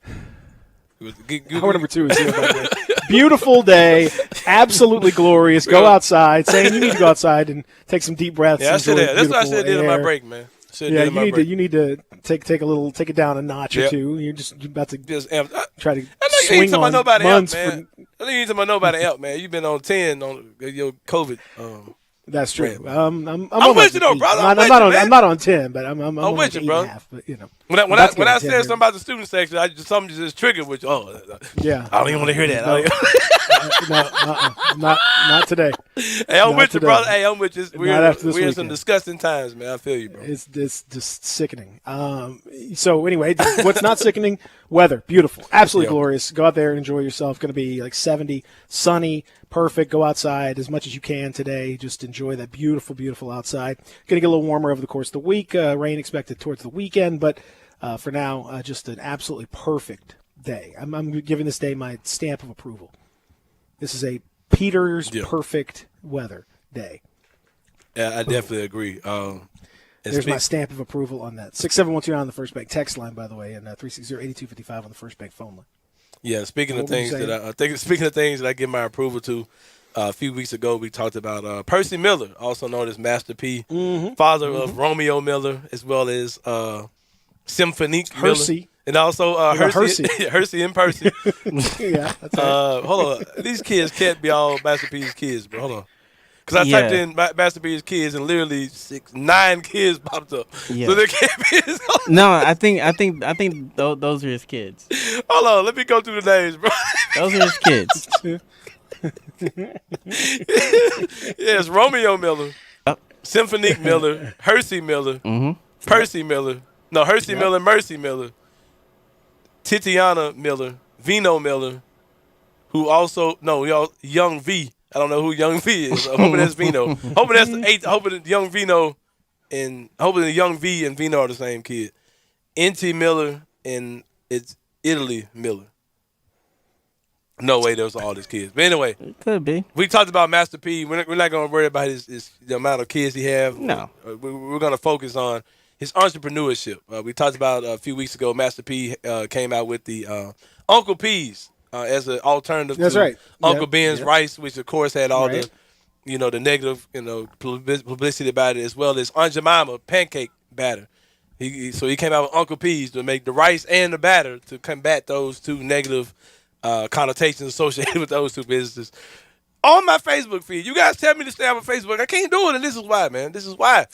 [SPEAKER 4] man.
[SPEAKER 3] Hour number 2 is here. By the way. Beautiful day, absolutely glorious. Go outside. Saying you need to go outside and take some deep breaths.
[SPEAKER 4] Yeah, I should
[SPEAKER 3] enjoy
[SPEAKER 4] have. That's what I
[SPEAKER 3] beautiful
[SPEAKER 4] should have did in my
[SPEAKER 3] air.
[SPEAKER 4] break, man.
[SPEAKER 3] Yeah, you need to take it down a notch or
[SPEAKER 4] Yep.
[SPEAKER 3] two. You're about to try to
[SPEAKER 4] I know you
[SPEAKER 3] swing
[SPEAKER 4] ain't talking about
[SPEAKER 3] on
[SPEAKER 4] nobody else,
[SPEAKER 3] months
[SPEAKER 4] man.
[SPEAKER 3] for.
[SPEAKER 4] I know you ain't talking about nobody else, man. You've been on 10 on your COVID.
[SPEAKER 3] That's true.
[SPEAKER 4] Right.
[SPEAKER 3] I'm
[SPEAKER 4] I'm with you though, brother. I'm
[SPEAKER 3] not on 10, but I'm
[SPEAKER 4] I'm
[SPEAKER 3] on
[SPEAKER 4] with
[SPEAKER 3] like
[SPEAKER 4] you, bro.
[SPEAKER 3] 8.5, but, you know.
[SPEAKER 4] When I
[SPEAKER 3] That's
[SPEAKER 4] said
[SPEAKER 3] getting 10
[SPEAKER 4] something about the student section, something just triggered. Which
[SPEAKER 3] yeah,
[SPEAKER 4] I don't even want to hear that.
[SPEAKER 3] Not today.
[SPEAKER 4] Hey, I'm
[SPEAKER 3] Not
[SPEAKER 4] with you,
[SPEAKER 3] today.
[SPEAKER 4] brother. Hey, I'm with you.
[SPEAKER 3] Not after this
[SPEAKER 4] We're in some
[SPEAKER 3] weekend.
[SPEAKER 4] disgusting times, man. I feel you, bro.
[SPEAKER 3] It's just sickening. So anyway, what's not sickening? Weather, beautiful, absolutely
[SPEAKER 4] Yeah.
[SPEAKER 3] glorious. Go out there and enjoy yourself. Going to be like 70, sunny, perfect. Go outside as much as you can today. Just enjoy that beautiful, beautiful outside. Going to get a little warmer over the course of the week. Rain expected towards the weekend, but for now, just an absolutely perfect day. I'm giving this day my stamp of approval. This is a Peter's perfect weather day.
[SPEAKER 4] Yeah, I definitely agree.
[SPEAKER 3] There's my stamp of approval on that. 67129 on the First Bank text line, by the way, and 360-8255 on the First Bank phone line.
[SPEAKER 4] Yeah, speaking of
[SPEAKER 3] What were you
[SPEAKER 4] things
[SPEAKER 3] saying?
[SPEAKER 4] speaking of things that I give my approval to, a few weeks ago we talked about Percy Miller, also known as Master P, father of Romeo Miller, as well as Symphonique
[SPEAKER 3] Hersey.
[SPEAKER 4] Miller, and also
[SPEAKER 3] Hersey.
[SPEAKER 4] Hersey and Percy.
[SPEAKER 3] Yeah, that's right.
[SPEAKER 4] Hold on, these kids can't be all Master P's kids, bro. Hold on. Because I
[SPEAKER 6] Yeah.
[SPEAKER 4] typed in Master P's kids and literally 9 kids popped up.
[SPEAKER 6] Yeah.
[SPEAKER 4] So they can't be his own.
[SPEAKER 6] No, I think those are his kids.
[SPEAKER 4] Hold on, let me go through the names, bro.
[SPEAKER 6] Those are his kids.
[SPEAKER 4] Yes, Romeo Miller, Symphonique Miller, Hersey Miller, Percy Miller. No, Hersey Miller, Mercy Miller, Titiana Miller, Vino Miller, who also Young V. I don't know who Young V is. I'm hoping that's Vino. Hoping that's the 8. Hoping that Young Vino and hoping the Young V and Vino are the same kid. N.T. Miller and it's Italy Miller. No way, those are all his kids. But anyway,
[SPEAKER 6] It could be.
[SPEAKER 4] we talked about Master P. We're not going to worry about the amount of kids he have.
[SPEAKER 6] No.
[SPEAKER 4] We're going to focus on his entrepreneurship. We talked about a few weeks ago, Master P came out with the Uncle P's as an alternative
[SPEAKER 3] That's
[SPEAKER 4] to
[SPEAKER 3] right.
[SPEAKER 4] Uncle
[SPEAKER 3] Yep.
[SPEAKER 4] Ben's
[SPEAKER 3] Yep.
[SPEAKER 4] rice, which of course had all
[SPEAKER 3] Right.
[SPEAKER 4] the negative, publicity about it, as well as Aunt Jemima pancake batter. So he came out with Uncle P's to make the rice and the batter to combat those two negative connotations associated with those two businesses. On my Facebook feed, you guys tell me to stay off of Facebook. I can't do it, and this is why, man. This is why.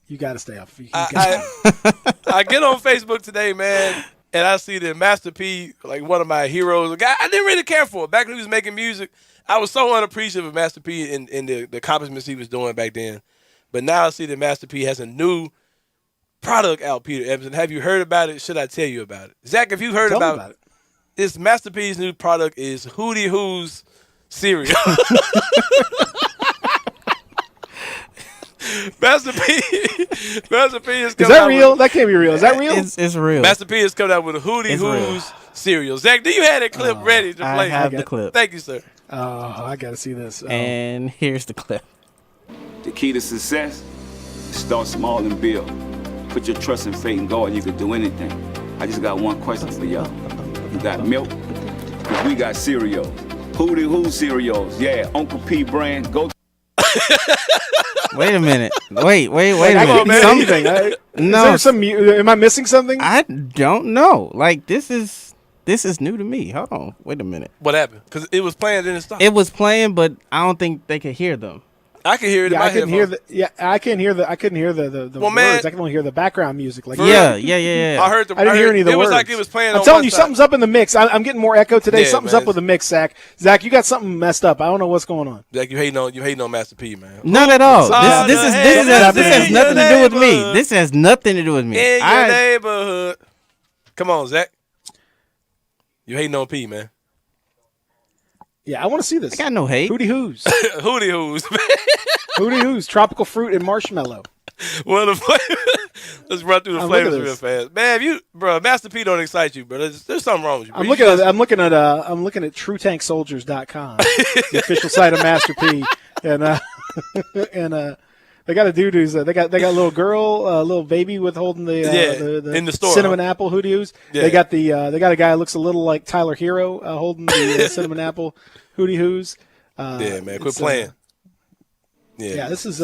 [SPEAKER 3] You got to stay off.
[SPEAKER 4] I get on Facebook today, man, and I see that Master P, like one of my heroes, a guy I didn't really care for. Back when he was making music, I was so unappreciative of Master P and the accomplishments he was doing back then. But now I see that Master P has a new product out, Peter Evans. Have you heard about it? Should I tell you about it? Zach, if you've heard
[SPEAKER 3] Tell me
[SPEAKER 4] about
[SPEAKER 3] it.
[SPEAKER 4] This Master P's new product is Hootie Who's cereal. Master P is
[SPEAKER 3] that real? That can't be real. Is that real?
[SPEAKER 6] It's real.
[SPEAKER 4] Master P is coming out with a Hootie Who's cereal. Zach, do you have that clip ready to play?
[SPEAKER 6] I have the clip.
[SPEAKER 4] Thank you, sir.
[SPEAKER 3] Oh, I got to see this.
[SPEAKER 6] And here's the clip.
[SPEAKER 9] The key to success is start small and build. Put your trust and faith in God and you can do anything. I just got one question for y'all. You got milk? Because we got cereals. Hootie Who cereals. Yeah, Uncle P brand. Go
[SPEAKER 6] Wait a minute. Wait a
[SPEAKER 3] Come
[SPEAKER 6] minute.
[SPEAKER 3] on, man.
[SPEAKER 6] No.
[SPEAKER 3] Is there am I missing something?
[SPEAKER 6] I don't know. Like this is new to me. Hold on. Wait a minute.
[SPEAKER 4] What happened? Because it was playing, then it stopped.
[SPEAKER 6] It was playing, but I don't think they could hear them.
[SPEAKER 4] I can hear it.
[SPEAKER 3] Yeah,
[SPEAKER 4] in my
[SPEAKER 3] I couldn't hear
[SPEAKER 4] headphones.
[SPEAKER 3] I couldn't hear the
[SPEAKER 4] Well,
[SPEAKER 3] words.
[SPEAKER 4] man.
[SPEAKER 3] I can only hear the background music. Like
[SPEAKER 6] Yeah.
[SPEAKER 4] I heard the.
[SPEAKER 3] I didn't hear any of the
[SPEAKER 4] it
[SPEAKER 3] words.
[SPEAKER 4] was like it was playing.
[SPEAKER 3] I'm
[SPEAKER 4] on
[SPEAKER 3] telling
[SPEAKER 4] one
[SPEAKER 3] you,
[SPEAKER 4] side.
[SPEAKER 3] something's up in the mix. I'm getting more echo today.
[SPEAKER 4] Yeah,
[SPEAKER 3] Something's
[SPEAKER 4] man.
[SPEAKER 3] up with the mix, Zach. Zach, you got something messed up. I don't know what's going on.
[SPEAKER 4] Zach, you hating on Master P, man.
[SPEAKER 6] Not at all. This has
[SPEAKER 4] in
[SPEAKER 6] nothing to do with me.
[SPEAKER 4] neighborhood.
[SPEAKER 6] This has nothing to do with me.
[SPEAKER 4] In your neighborhood. Come on, Zach. You hating on P, man.
[SPEAKER 3] Yeah, I want to see this.
[SPEAKER 6] I got no hate.
[SPEAKER 3] Hootie Who's.
[SPEAKER 4] Hootie Who's.
[SPEAKER 3] Hootie Who's. Tropical fruit and marshmallow.
[SPEAKER 4] Well, the flavor. Let's run through the
[SPEAKER 3] Look
[SPEAKER 4] flavors
[SPEAKER 3] at
[SPEAKER 4] real
[SPEAKER 3] this.
[SPEAKER 4] fast, man. Bro, Master P don't excite you, bro. There's something wrong with you. Bro.
[SPEAKER 3] I'm looking at TrueTankSoldiers.com, the official site of Master P, and they got a dude who's they got a little girl, a little baby with holding the
[SPEAKER 4] in the store,
[SPEAKER 3] cinnamon apple Hootie Who's.
[SPEAKER 4] Yeah.
[SPEAKER 3] They got a guy who looks a little like Tyler Hero holding the cinnamon apple Hootie Who's.
[SPEAKER 4] Yeah, man, quit playing.
[SPEAKER 3] Yeah, this is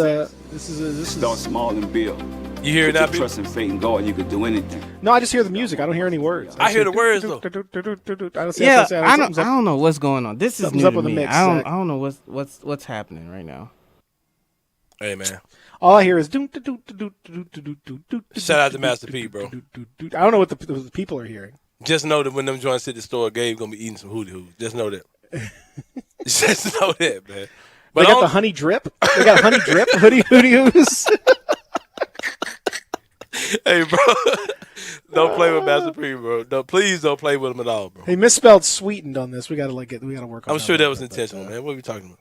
[SPEAKER 9] start small and build.
[SPEAKER 4] You hear it now,
[SPEAKER 9] Put your trust and faith in God and you can do anything.
[SPEAKER 3] No, I just hear the music. I don't hear any words.
[SPEAKER 4] I hear the words though.
[SPEAKER 6] I don't know what's going on. This is
[SPEAKER 3] Something's
[SPEAKER 6] new
[SPEAKER 3] up
[SPEAKER 6] to
[SPEAKER 3] with the
[SPEAKER 6] me.
[SPEAKER 3] mix,
[SPEAKER 6] I
[SPEAKER 3] Zach.
[SPEAKER 6] don't know what's happening right now.
[SPEAKER 4] Hey, man.
[SPEAKER 3] All I hear is
[SPEAKER 4] Shout out to Master P, bro.
[SPEAKER 3] I don't know what the people are hearing.
[SPEAKER 4] Just know that when them joints hit the store, Gabe gonna be eating some Hootie Who's. Just know that. Just know that, man.
[SPEAKER 3] They got the honey drip. They got honey drip Hootie Who's.
[SPEAKER 4] Hey, bro. Don't play with Master P, bro. Please don't play with him at all, bro.
[SPEAKER 3] He misspelled sweetened on this. We gotta work on.
[SPEAKER 4] I'm sure that was intentional, man. What are we talking about?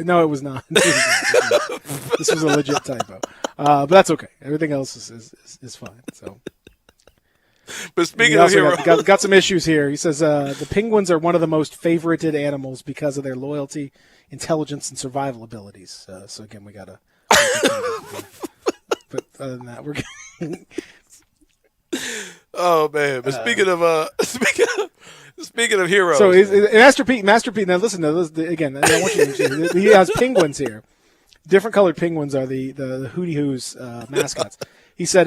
[SPEAKER 3] No, it was not. This was a legit typo. But that's okay. Everything else is fine. So.
[SPEAKER 4] But speaking of heroes,
[SPEAKER 3] got some issues here. He says the penguins are one of the most favorited animals because of their loyalty, intelligence, and survival abilities. So again, we gotta. But other than that, we're.
[SPEAKER 4] Oh man! But speaking of heroes,
[SPEAKER 3] so Master P. Now listen to this again. I want you to he has penguins here. Different colored penguins are the Hootie Who's mascots. He said,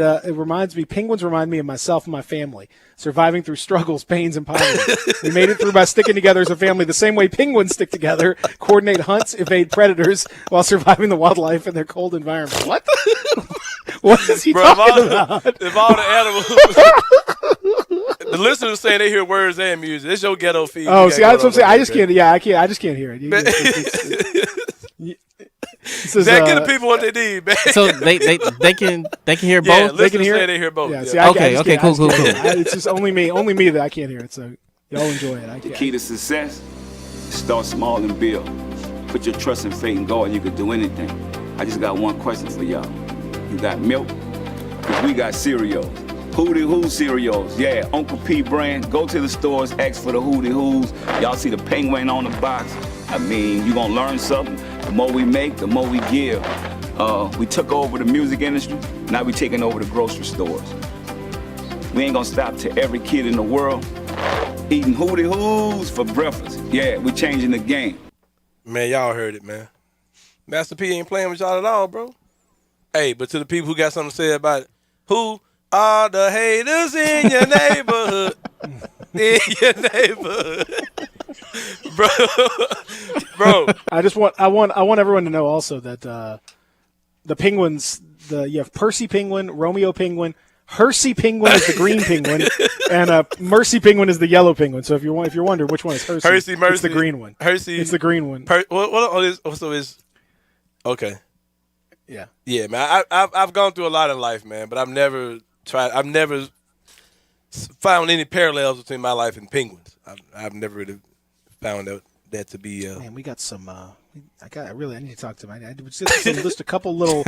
[SPEAKER 3] penguins remind me of myself and my family, surviving through struggles, pains, and poverty. We made it through by sticking together as a family the same way penguins stick together, coordinate hunts, evade predators, while surviving the wildlife in their cold environment. What? What is he talking about?
[SPEAKER 4] If all the animals, the listeners saying they hear words and music, it's your ghetto feed.
[SPEAKER 3] Oh, see, that's what I'm saying. I just can't hear it. Says,
[SPEAKER 4] Zach, get the people what they need, man.
[SPEAKER 6] So they can hear both.
[SPEAKER 4] Yeah,
[SPEAKER 3] They can hear
[SPEAKER 4] they hear both.
[SPEAKER 3] Yeah,
[SPEAKER 4] Yeah.
[SPEAKER 3] see, I
[SPEAKER 6] Okay, cool.
[SPEAKER 3] It's just only me that I can't hear it. So y'all enjoy it.
[SPEAKER 9] The key to success is start small and build. Put your trust and faith in God and you can do anything. I just got one question for y'all. You got milk? Because we got cereals. Hootie Who cereals. Yeah, Uncle P brand. Go to the stores, ask for the Hootie Who's. Y'all see the penguin on the box. I mean, you gonna learn something. The more we make, the more we give. We took over the music industry. Now we taking over the grocery stores. We ain't gonna stop till every kid in the world eating Hootie Who's for breakfast. Yeah, we changing the game.
[SPEAKER 4] Man, y'all heard it, man. Master P ain't playing with y'all at all, bro. Hey, but to the people who got something to say about it, who are the haters in your neighborhood? In your neighborhood. Bro.
[SPEAKER 3] I want everyone to know also that the penguins, you have Percy Penguin, Romeo Penguin, Hersey Penguin is the green penguin, and Mercy Penguin is the yellow penguin. So if you're wondering which one is Hersey,
[SPEAKER 4] Mercy,
[SPEAKER 3] it's the green one.
[SPEAKER 4] Hersey,
[SPEAKER 3] it's the green one.
[SPEAKER 4] Okay.
[SPEAKER 3] Yeah.
[SPEAKER 4] Yeah, man. I've gone through a lot in life, man, but I've never found any parallels between my life and penguins. I've never really found that to be.
[SPEAKER 3] Man, we got some. I need to talk to him. I just a couple little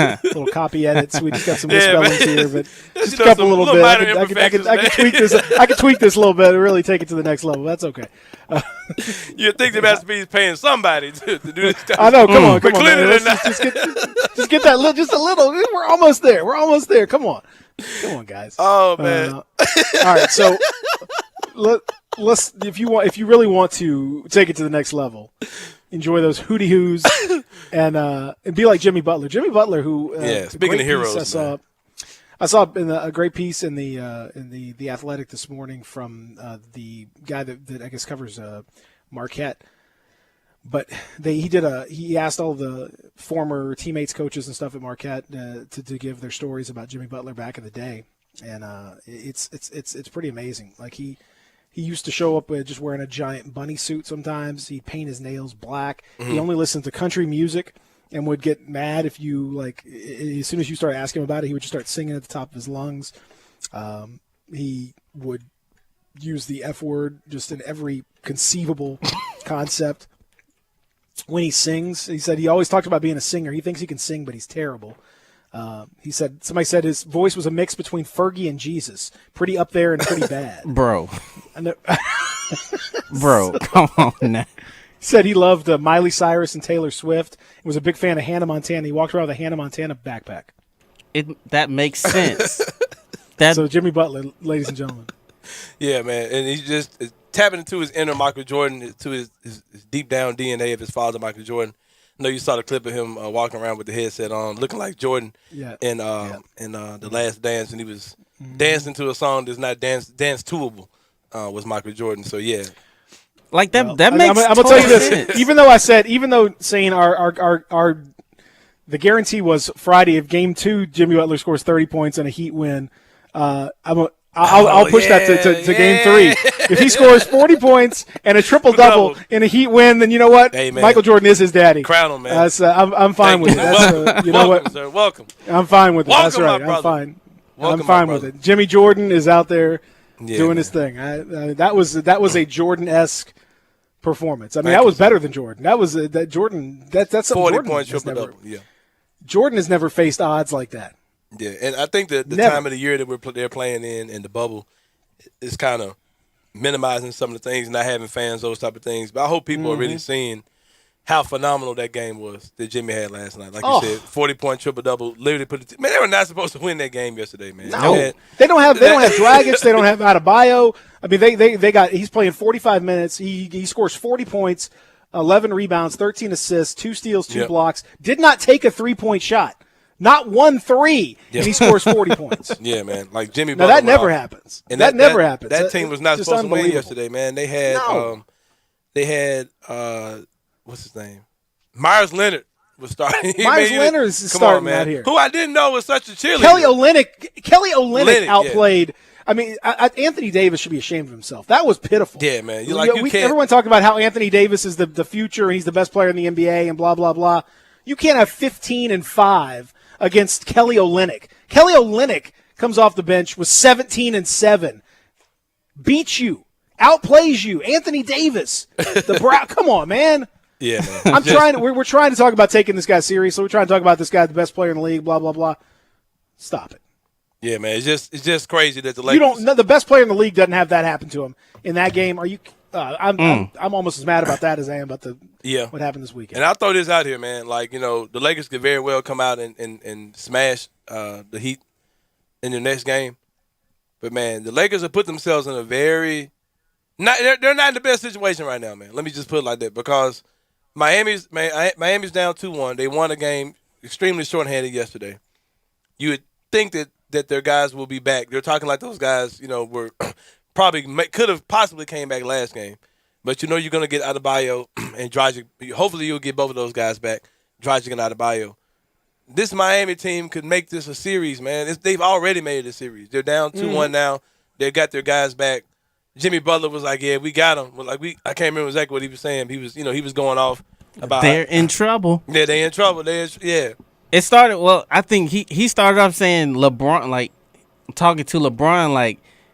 [SPEAKER 3] copy edits. We just got some misspellings here, but just a couple little bit. I can tweak this. I can tweak this a little bit and really take it to the next level. That's okay.
[SPEAKER 4] You think the Master P is paying somebody to do this stuff?
[SPEAKER 3] I know. Come on.
[SPEAKER 4] Man.
[SPEAKER 3] Just get that just a little. We're almost there. Come on, guys.
[SPEAKER 4] Oh man.
[SPEAKER 3] All right, so let's if you really want to take it to the next level. Enjoy those hootie hoos and be like Jimmy Butler. Jimmy Butler, who
[SPEAKER 4] speaking of heroes,
[SPEAKER 3] I saw in a great piece in the Athletic this morning from the guy that I guess covers Marquette. But he asked all the former teammates, coaches, and stuff at Marquette to give their stories about Jimmy Butler back in the day, and it's pretty amazing. Like he used to show up just wearing a giant bunny suit sometimes. He'd paint his nails black. Mm-hmm. He only listened to country music and would get mad if you, as soon as you started asking him about it, he would just start singing at the top of his lungs. He would use the F word just in every conceivable concept. When he sings, he said he always talked about being a singer. He thinks he can sing, but he's terrible. He said somebody said his voice was a mix between Fergie and Jesus, pretty up there and pretty bad.
[SPEAKER 6] Bro, come on now.
[SPEAKER 3] He said he loved Miley Cyrus and Taylor Swift. He was a big fan of Hannah Montana. He walked around with a Hannah Montana backpack.
[SPEAKER 6] That makes sense.
[SPEAKER 3] So Jimmy Butler, ladies and gentlemen.
[SPEAKER 4] Yeah, man, and he's just tapping into his inner Michael Jordan, to his deep down DNA of his father, Michael Jordan. I know you saw the clip of him walking around with the headset on, looking like Jordan in The Last Dance, and he was dancing to a song that's not dance toable. Was Michael Jordan. So yeah,
[SPEAKER 6] like that. That makes.
[SPEAKER 3] I'm gonna tell you this. Even though saying our the guarantee was Friday if Game 2 Jimmy Butler scores 30 points and a Heat win, I'll push that to Game 3. If he scores 40 points and a triple-double in a Heat win, then you know what?
[SPEAKER 4] Hey,
[SPEAKER 3] Michael Jordan is his daddy.
[SPEAKER 4] Crown him, man.
[SPEAKER 3] I'm fine with it. That's, you know
[SPEAKER 4] welcome, sir. Welcome.
[SPEAKER 3] I'm fine with it.
[SPEAKER 4] Welcome,
[SPEAKER 3] That's right.
[SPEAKER 4] my
[SPEAKER 3] I'm fine.
[SPEAKER 4] Welcome,
[SPEAKER 3] I'm fine
[SPEAKER 4] my
[SPEAKER 3] with
[SPEAKER 4] brother.
[SPEAKER 3] it. Jimmy Jordan is out there doing
[SPEAKER 4] man.
[SPEAKER 3] his thing. That was a Jordan-esque performance. I mean, that was better than Jordan. That's something
[SPEAKER 4] 40
[SPEAKER 3] Jordan
[SPEAKER 4] points,
[SPEAKER 3] has
[SPEAKER 4] triple-double. Yeah.
[SPEAKER 3] Jordan has never faced odds like that.
[SPEAKER 4] Yeah, and I think that the time of the year that they're playing in the bubble is kind of minimizing some of the things, not having fans, those type of things. But I hope people are really seeing how phenomenal that game was that Jimmy had last night. Like you said, 40-point triple-double. Literally man, they were not supposed to win that game yesterday, man.
[SPEAKER 3] No, they don't have Dragic. They don't have Adebayo. I mean, he's playing 45 minutes. He scores 40 points, 11 rebounds, 13 assists, 2 steals, 2 blocks. Did not take a 3-point shot. Not 1 3, and he scores 40 points.
[SPEAKER 4] Yeah, man. Like Jimmy
[SPEAKER 3] Now,
[SPEAKER 4] Butler.
[SPEAKER 3] that never happens.
[SPEAKER 4] And
[SPEAKER 3] that never happens.
[SPEAKER 4] That team was not
[SPEAKER 3] Just
[SPEAKER 4] supposed to win
[SPEAKER 3] unbelievable.
[SPEAKER 4] yesterday, man. They had what's his name? Myers Leonard was starting.
[SPEAKER 3] Myers Leonard is starting out here.
[SPEAKER 4] Who I didn't know was such a cheerleader.
[SPEAKER 3] Kelly Olynyk outplayed.
[SPEAKER 4] Yeah.
[SPEAKER 3] I mean, Anthony Davis should be ashamed of himself. That was pitiful.
[SPEAKER 4] Yeah, man.
[SPEAKER 3] Everyone talking about how Anthony Davis is the future and he's the best player in the NBA and blah, blah, blah. You can't have 15 and 5 against Kelly Olynyk. Kelly Olynyk comes off the bench with 17 and 7. Beats you. Outplays you. Anthony Davis. Come on, man.
[SPEAKER 4] Yeah, man.
[SPEAKER 3] We're trying to talk about taking this guy seriously. We're trying to talk about this guy, the best player in the league, blah, blah, blah. Stop it.
[SPEAKER 4] Yeah, man. It's just crazy that the Lakers.
[SPEAKER 3] The best player in the league doesn't have that happen to him in that game. Are you? I'm almost as mad about that as I am about what happened this weekend.
[SPEAKER 4] And I'll throw this out here, man. Like, the Lakers could very well come out and smash the Heat in the next game. But, man, the Lakers have put themselves in a they're not in the best situation right now, man. Let me just put it like that, because Miami's down 2-1. They won a game extremely shorthanded yesterday. You would think that their guys will be back. They're talking like those guys, were probably could have possibly came back last game. But you're going to get Adebayo and Dragic. Hopefully you'll get both of those guys back, Dragic and Adebayo. this Miami team could make this a series, man. They've already made it a series. They're down 2-1 now. They got their guys back. Jimmy Butler was like, "Yeah, we got him." Well, like I can't remember exactly what he was saying. He was going off about
[SPEAKER 6] they're in trouble.
[SPEAKER 4] Yeah, they're in trouble.
[SPEAKER 6] It started. Well, I think he started off saying LeBron, like talking to LeBron,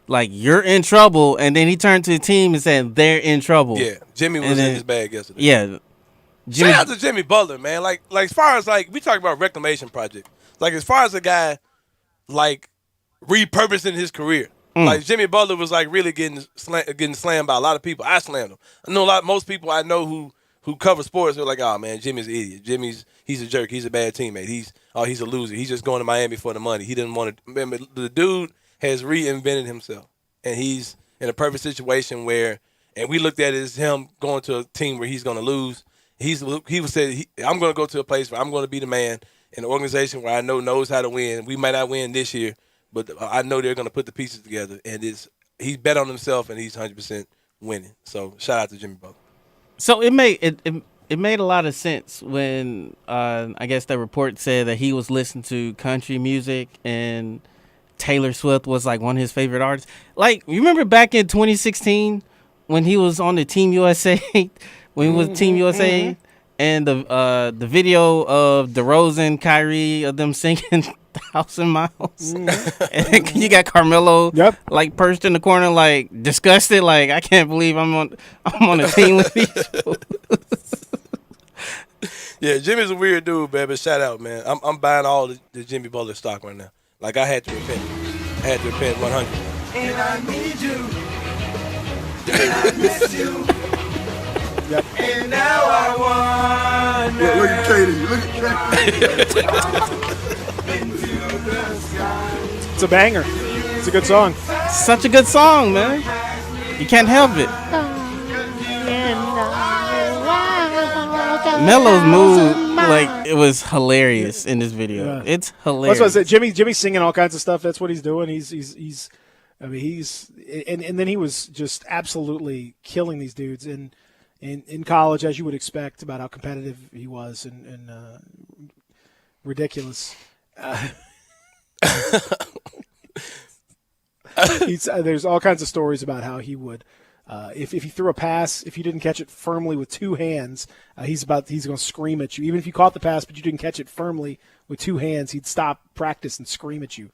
[SPEAKER 6] like you're in trouble, and then he turned to the team and said they're in trouble.
[SPEAKER 4] Yeah, Jimmy was in his bag yesterday.
[SPEAKER 6] Yeah.
[SPEAKER 4] Shout out to Jimmy Butler, man. Like as far as we talk about reclamation project. Like as far as a guy like repurposing his career. Like Jimmy Butler was like really getting slammed by a lot of people. I slammed him. I know most people I know who cover sports. They're like, oh man, Jimmy's an idiot. He's a jerk. He's a bad teammate. He's a loser. He's just going to Miami for the money. He didn't want to. Remember, the dude has reinvented himself, and he's in a perfect situation where. And we looked at it as him going to a team where he's going to lose. He said, I'm going to go to a place where I'm going to be the man in an organization where I know knows how to win. We might not win this year, but I know they're going to put the pieces together. And he's bet on himself, and he's 100% winning. So shout out to Jimmy Butler.
[SPEAKER 6] So it made a lot of sense when I guess the report said that he was listening to country music and Taylor Swift was like one of his favorite artists. Like, you remember back in 2016 when he was on the Team USA, when he was Team USA, and the video of DeRozan, Kyrie, of them singing 1,000 Miles, and you got Carmelo like perched in the corner, like disgusted, like I can't believe I'm on a team with these people.
[SPEAKER 4] Yeah, Jimmy's a weird dude, man. But shout out, man. I'm buying all the Jimmy Butler stock right now. Like I had to repent. 100.
[SPEAKER 13] And I need you. And I miss you. And now I want.
[SPEAKER 11] Look at Katie. Look at
[SPEAKER 13] Katie.
[SPEAKER 3] It's a banger. It's a good song.
[SPEAKER 6] Such a good song, man. You can't help it. Melo's mood, like, it was hilarious in this video. Yeah. It's hilarious.
[SPEAKER 3] That's what I said. Jimmy's singing all kinds of stuff. That's what he's doing. He's and then he was just absolutely killing these dudes in college, as you would expect, about how competitive he was and ridiculous. There's all kinds of stories about how he would. If he threw a pass, if you didn't catch it firmly with two hands, he's going to scream at you. Even if you caught the pass but you didn't catch it firmly with two hands, he'd stop practice and scream at you.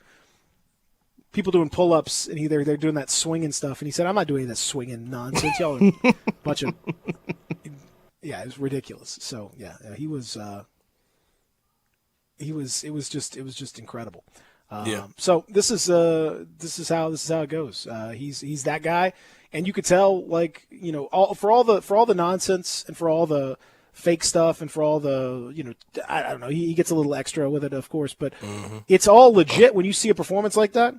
[SPEAKER 3] People doing pull-ups, and they're doing that swinging stuff, and he said, "I'm not doing that swinging nonsense. Y'all are a bunch of." Yeah, it was ridiculous. So yeah, he was. It was just incredible. So this is how it goes. He's that guy. And you could tell, like, you know, for all the nonsense and for all the fake stuff and for all the, you know, I don't know, he gets a little extra with it, of course, but it's all legit. When you see a performance like that,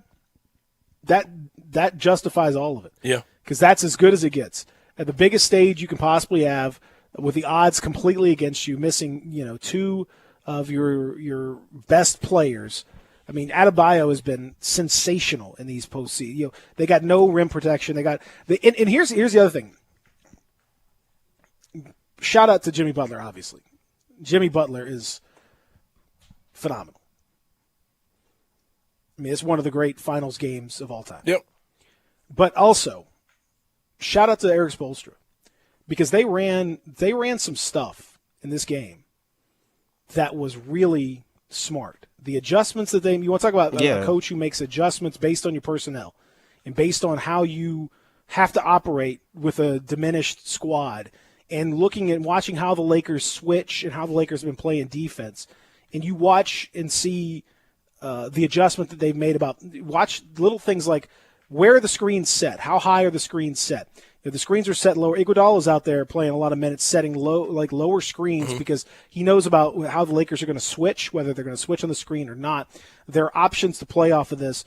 [SPEAKER 3] that justifies all of it.
[SPEAKER 4] Yeah,
[SPEAKER 3] because that's as good as it gets at the biggest stage you can possibly have, with the odds completely against you, missing, you know, two of your best players. I mean, Adebayo has been sensational in these postseason. You know, they got no rim protection. And here's the other thing. Shout out to Jimmy Butler, obviously. Jimmy Butler is phenomenal. I mean, it's one of the great finals games of all time.
[SPEAKER 4] Yep.
[SPEAKER 3] But also, shout out to Erik Spoelstra, because they ran some stuff in this game that was really smart. The adjustments that you want to talk about a coach who makes adjustments based on your personnel and based on how you have to operate with a diminished squad, and looking and watching how the Lakers switch and how the Lakers have been playing defense. And you watch and see the adjustment that they've made watch little things like where are the screens set? How high are the screens set? If the screens are set lower, Iguodala's out there playing a lot of minutes, setting lower screens because he knows about how the Lakers are going to switch, whether they're going to switch on the screen or not. There are options to play off of this.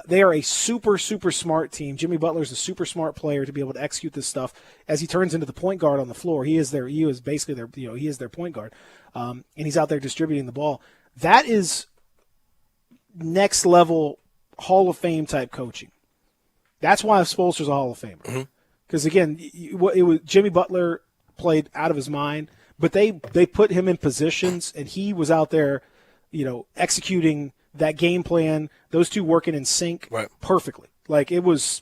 [SPEAKER 3] They are a super, super smart team. Jimmy Butler is a super smart player to be able to execute this stuff as he turns into the point guard on the floor. He is basically their point guard, and he's out there distributing the ball. That is next level Hall of Fame type coaching. That's why Spoelstra's a Hall of Famer. Because, again, Jimmy Butler played out of his mind, but they put him in positions, and he was out there executing that game plan, those two working in sync perfectly. Like it was.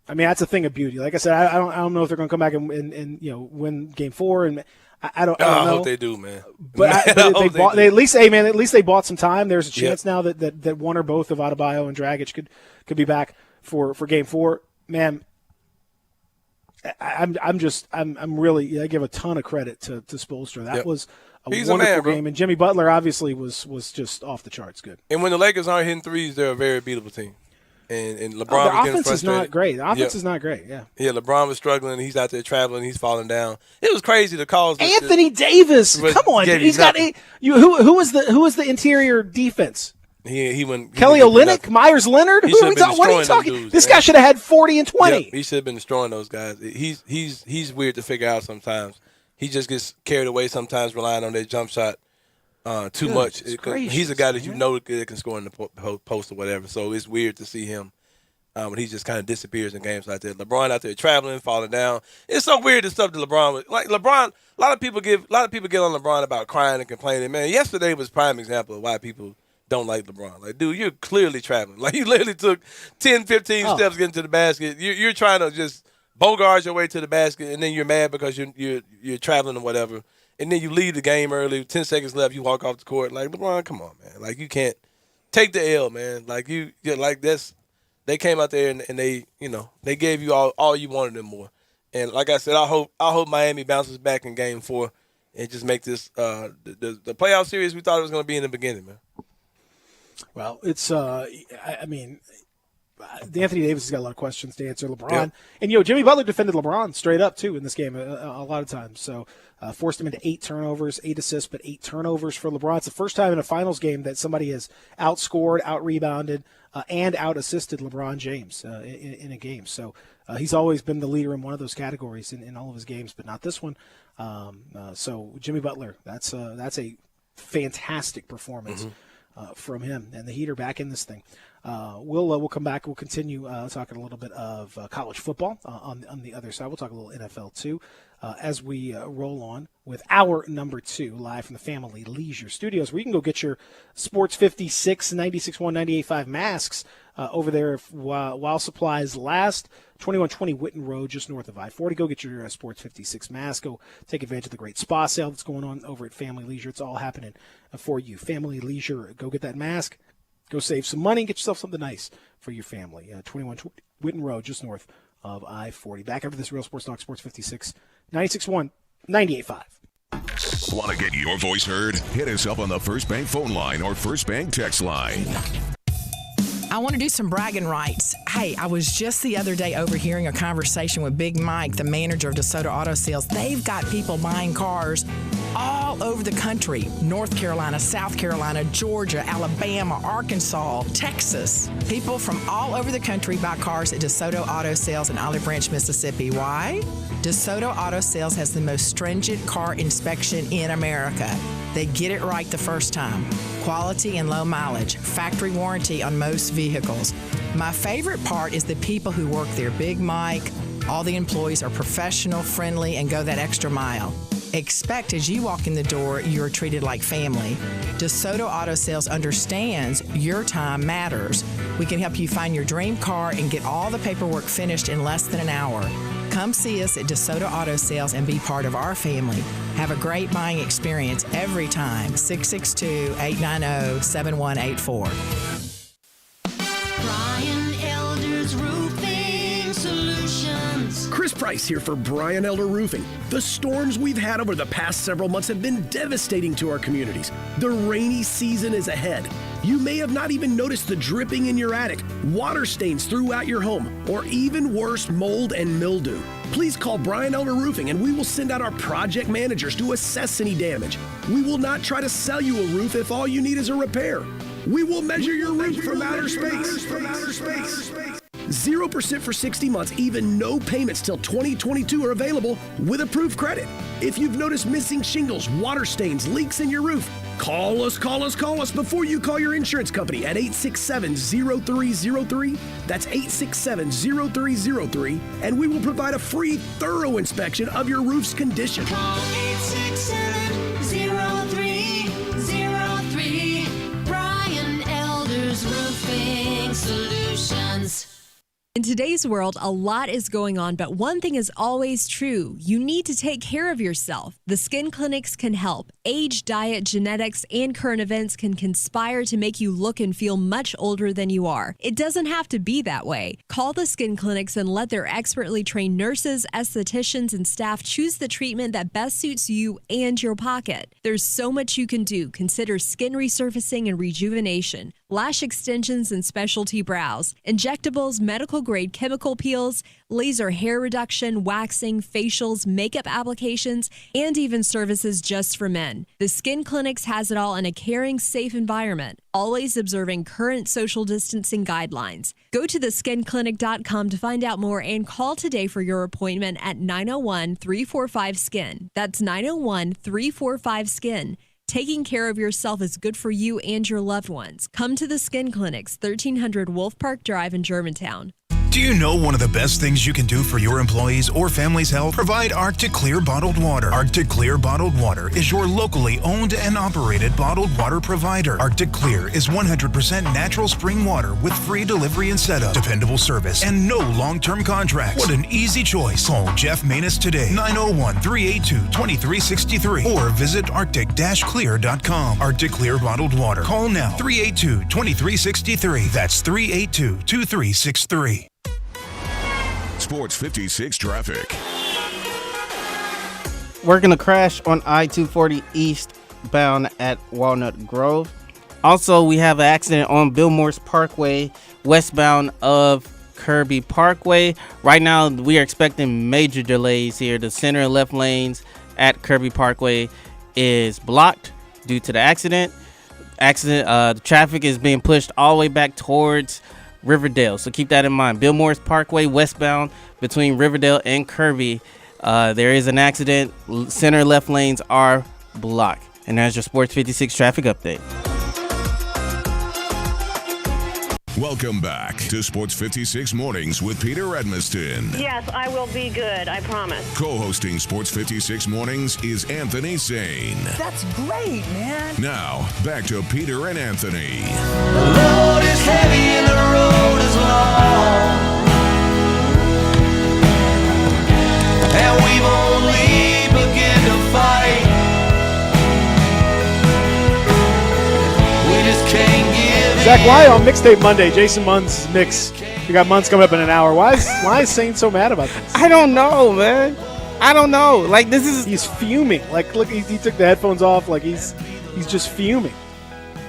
[SPEAKER 3] I mean, that's a thing of beauty. Like I said, I don't know if they're going to come back and win Game 4, and I don't know.
[SPEAKER 4] I hope they do, man.
[SPEAKER 3] But at least they bought some time. There's a chance now that one or both of Adebayo and Dragic could be back for Game 4. Man, I'm really, I give a ton of credit to Spoelstra. That was a wonderful game, and Jimmy Butler obviously was just off the charts good.
[SPEAKER 4] And when the Lakers aren't hitting threes, they're a very beatable team. And LeBron
[SPEAKER 3] the offense is not great. The offense is not great. Yeah.
[SPEAKER 4] LeBron was struggling. He's out there traveling. He's falling down. It was crazy. The calls.
[SPEAKER 3] Anthony Davis, come on, dude. He's got who was the interior defense?
[SPEAKER 4] He went.
[SPEAKER 3] Kelly Olynyk, Myers Leonard. What are you talking?
[SPEAKER 4] Dudes,
[SPEAKER 3] this guy should have had 40 and 20.
[SPEAKER 4] Yep, he should have been destroying those guys. He's weird to figure out sometimes. He just gets carried away sometimes, relying on their jump shot too much. He's a guy that that can score in the post or whatever. So it's weird to see him when he just kind of disappears in games like that. LeBron out there traveling, falling down. It's so weird the stuff that LeBron. Like LeBron, a lot of people get on LeBron about crying and complaining. Man, yesterday was a prime example of why people don't like LeBron. Like, dude, you're clearly traveling. Like, you literally took 10, 15 steps getting to the basket. You're trying to just bogart your way to the basket, and then you're mad because you're traveling or whatever. And then you leave the game early. 10 seconds left, you walk off the court. Like, LeBron, come on, man. Like, you can't take the L, man. Like, they came out there and they, they gave you all you wanted and more. And like I said, I hope Miami bounces back in Game 4 and just make this the playoff series we thought it was going to be in the beginning, man.
[SPEAKER 3] Well, it's Anthony Davis has got a lot of questions to answer. LeBron and Jimmy Butler defended LeBron straight up too in this game a lot of times. So forced him into 8 turnovers, 8 assists, but 8 turnovers for LeBron. It's the first time in a finals game that somebody has outscored, out-rebounded, and out-assisted LeBron James in a game. So he's always been the leader in one of those categories in all of his games, but not this one. So Jimmy Butler, that's a fantastic performance. From him, and the Heat are back in this thing. We'll come back. We'll continue talking a little bit of college football on the other side. We'll talk a little NFL too as we roll on with our number 2 live from the Family Leisure Studios, where you can go get your Sports 56, 96.1, 98.5 masks over there while supplies last. 2120 Whitten Road, just north of I-40. Go get your Sports 56 mask. Go take advantage of the great spa sale that's going on over at Family Leisure. It's all happening for you. Family Leisure, go get that mask. Go save some money and get yourself something nice for your family. 2120 Whitten Road, just north of I-40. Back after this Real Sports Talk, Sports 56, 96.1, 98.5.
[SPEAKER 2] Want to get your voice heard? Hit us up on the First Bank phone line or First Bank text line.
[SPEAKER 12] I want to do some bragging rights. Hey, I was just the other day overhearing a conversation with Big Mike, the manager of DeSoto Auto Sales. They've got people buying cars all over the country. North Carolina, South Carolina, Georgia, Alabama, Arkansas, Texas. People from all over the country buy cars at DeSoto Auto Sales in Olive Branch, Mississippi. Why? DeSoto Auto Sales has the most stringent car inspection in America. They get it right the first time. Quality and low mileage. Factory warranty on most vehicles. My favorite part is the people who work there. Big Mike, all the employees are professional, friendly, and go that extra mile. Expect as you walk in the door, you're treated like family. DeSoto Auto Sales understands your time matters. We can help you find your dream car and get all the paperwork finished in less than an hour. Come see us at DeSoto Auto Sales and be part of our family. Have a great buying experience every time. 662-890-7184.
[SPEAKER 13] Brian Elder's Roofing Solutions.
[SPEAKER 10] Chris Price here for Brian Elder Roofing. The storms we've had over the past several months have been devastating to our communities. The rainy season is ahead. You may have not even noticed the dripping in your attic, water stains throughout your home, or even worse, mold and mildew. Please call Brian Elder Roofing and we will send out our project managers to assess any damage. We will not try to sell you a roof if all you need is a repair. We will measure your roof from outer space. 0% for 60 months, even no payments till 2022 are available with approved credit. If you've noticed missing shingles, water stains, leaks in your roof, call us before you call your insurance company at 867-0303. That's 867-0303, and we will provide a free, thorough inspection of your roof's condition.
[SPEAKER 13] Call 867-0303.
[SPEAKER 14] today's world, a lot is going on, but one thing is always true. You need to take care of yourself. The skin clinics can help. Age, diet, genetics, and current events can conspire to make you look and feel much older than you are. It doesn't have to be that way. Call the skin clinics and let their expertly trained nurses, estheticians, and staff choose the treatment that best suits you and your pocket. There's so much you can do. Consider skin resurfacing and rejuvenation, lash extensions and specialty brows, injectables, medical-grade chemical peels, laser hair reduction, waxing, facials, makeup applications, and even services just for men. The Skin Clinics has it all in a caring, safe environment, always observing current social distancing guidelines. Go to theskinclinic.com to find out more and call today for your appointment at 901-345-SKIN. That's 901-345-SKIN. Taking care of yourself is good for you and your loved ones. Come to the Skin Clinics, 1300 Wolf Park Drive in Germantown.
[SPEAKER 15] Do you know one of the best things you can do for your employees or family's health? Provide Arctic Clear bottled water. Arctic Clear bottled water is your locally owned and operated bottled water provider. Arctic Clear is 100% natural spring water with free delivery and setup, dependable service, and no long-term contracts. What an easy choice. Call Jeff Manus today, 901-382-2363, or visit arctic-clear.com. Arctic Clear bottled water. Call now, 382-2363. That's 382-2363.
[SPEAKER 2] Sports 56 traffic.
[SPEAKER 6] We're going to crash on I-240 eastbound at Walnut Grove. Also, we have an accident on Bill Morse Parkway westbound of Kirby Parkway. Right now, we are expecting major delays here. The center and left lanes at Kirby Parkway is blocked due to the accident. The traffic is being pushed all the way back towards Riverdale, so keep that in mind. Bill Morris Parkway westbound between Riverdale and Kirby, there is an accident. Center and left lanes are blocked. And that's your Sports 56 traffic update.
[SPEAKER 2] Welcome back to Sports 56 Mornings with Peter Edmiston.
[SPEAKER 18] Yes, I will be good, I promise.
[SPEAKER 2] Co-hosting Sports 56 Mornings is Anthony Sane.
[SPEAKER 13] That's great, man.
[SPEAKER 2] Now, back to Peter and Anthony.
[SPEAKER 13] The load is heavy and the road is long, and we've only begun to fight. We just can't give
[SPEAKER 3] Zach, why on Mixtape Monday, Jason Munn's mix? We got Munn's coming up in an hour. Why is Sane so mad about this?
[SPEAKER 6] I don't know, man. I don't know. Like, this is...
[SPEAKER 3] He's fuming. Like, look, he took the headphones off. Like, he's just fuming.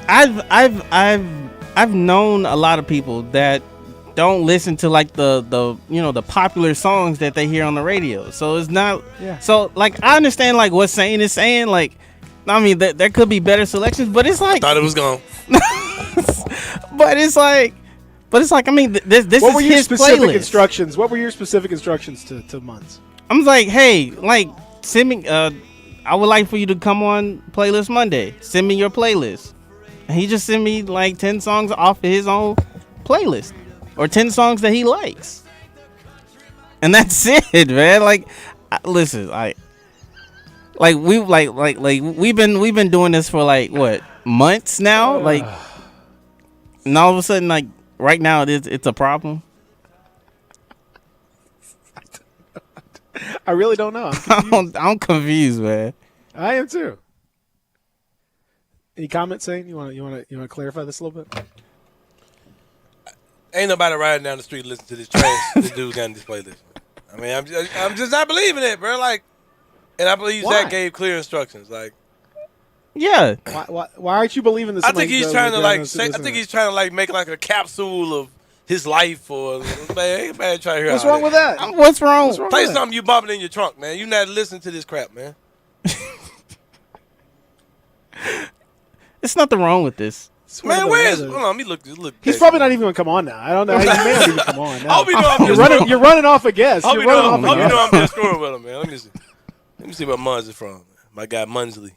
[SPEAKER 6] I've known a lot of people that don't listen to like the popular songs that they hear on the radio. So it's not.
[SPEAKER 3] Yeah.
[SPEAKER 6] So like I understand like what Sane is saying. Like, I mean there could be better selections, but it's like
[SPEAKER 4] Thought it was gone.
[SPEAKER 6] But it's like I mean this
[SPEAKER 3] What
[SPEAKER 6] is
[SPEAKER 3] were your
[SPEAKER 6] his
[SPEAKER 3] specific
[SPEAKER 6] playlist.
[SPEAKER 3] instructions? What were your specific instructions to Munn's?
[SPEAKER 6] I'm like, hey, like send me. I would like for you to come on Playlist Monday. Send me your playlist. And he just sent me like 10 songs off of his own playlist, or 10 songs that he likes, and that's it, man. Like, listen, we've been doing this for like what, months now, like, and all of a sudden, like right now, it's a problem.
[SPEAKER 3] I really don't know.
[SPEAKER 6] I'm confused, man.
[SPEAKER 3] I am too. Any comments, Sane? You want to clarify this a little bit?
[SPEAKER 4] Ain't nobody riding down the street listening to this trash this dude got in this playlist. I mean, I'm just not believing it, bro. Like, and I believe Zach gave clear instructions. Like,
[SPEAKER 6] yeah.
[SPEAKER 3] Why aren't you believing this?
[SPEAKER 4] I think he's trying to like. I think he's trying to like make like a capsule of his life, or man, try to hear.
[SPEAKER 3] What's wrong with that?
[SPEAKER 6] What's wrong?
[SPEAKER 4] Play something you bumping in your trunk, man. You not listening to this crap, man.
[SPEAKER 6] There's nothing wrong with this.
[SPEAKER 4] Man, where's? Hold on, let me look.
[SPEAKER 3] He's probably not even going to come on now. I don't know. He may not even come on now.
[SPEAKER 4] I hope you know I'm just
[SPEAKER 3] You're running off a guess.
[SPEAKER 4] I hope you know I'm just screwing with him, man. Let me see where Munz is from. My guy Munsley.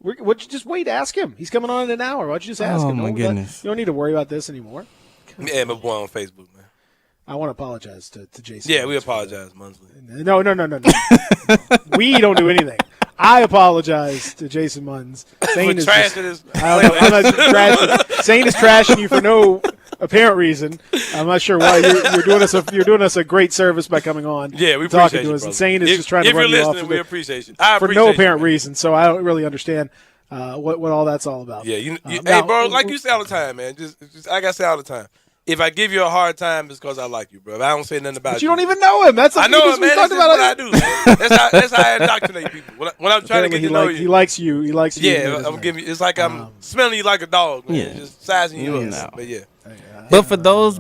[SPEAKER 3] Would you just wait? Ask him. He's coming on in an hour. Why don't you just ask him?
[SPEAKER 6] Oh my goodness!
[SPEAKER 3] You don't need to worry about this anymore.
[SPEAKER 4] Yeah, my boy on Facebook, man.
[SPEAKER 3] I want to apologize to Jason.
[SPEAKER 4] Yeah, we apologize, Munsley.
[SPEAKER 3] No. We don't do anything. I apologize to Jason Munz. Sane is
[SPEAKER 4] trashing
[SPEAKER 3] I'm not trashing. Sane is trashing you for no apparent reason. I'm not sure why you're doing us a great service by coming on.
[SPEAKER 4] Yeah, we
[SPEAKER 3] talking
[SPEAKER 4] appreciate
[SPEAKER 3] to
[SPEAKER 4] you,
[SPEAKER 3] us.
[SPEAKER 4] brother.
[SPEAKER 3] Insane is just trying to run you off.
[SPEAKER 4] If you're listening, we appreciate you. I
[SPEAKER 3] for
[SPEAKER 4] appreciate
[SPEAKER 3] no
[SPEAKER 4] you,
[SPEAKER 3] apparent
[SPEAKER 4] man.
[SPEAKER 3] reason. So I don't really understand what all that's all about.
[SPEAKER 4] Yeah, hey,
[SPEAKER 3] now,
[SPEAKER 4] bro, like you say all the time, man. Just like I say all the time. If I give you a hard time, it's because I like you, bro. If I don't say nothing about
[SPEAKER 3] But you don't even know him. That's
[SPEAKER 4] I know it, man. That's
[SPEAKER 3] about
[SPEAKER 4] what I do. Man. That's how I indoctrinate people. When I'm trying to get to know you.
[SPEAKER 3] He likes you. He likes you.
[SPEAKER 4] Yeah, I'm giving you. It's like I'm smelling you like a dog, man.
[SPEAKER 6] Yeah.
[SPEAKER 4] Just sizing you up.
[SPEAKER 6] No.
[SPEAKER 4] But yeah.
[SPEAKER 6] But for those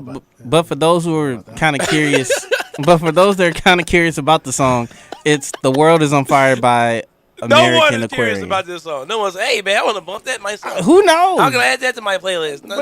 [SPEAKER 6] who are kind of curious, but for those that are kind of curious about the song, it's "The World Is on Fire" by American
[SPEAKER 4] No one is
[SPEAKER 6] Aquarium.
[SPEAKER 4] curious about this song. No one's, hey man, I want to bump that myself.
[SPEAKER 6] Who knows?
[SPEAKER 4] I'm gonna add that to my playlist. No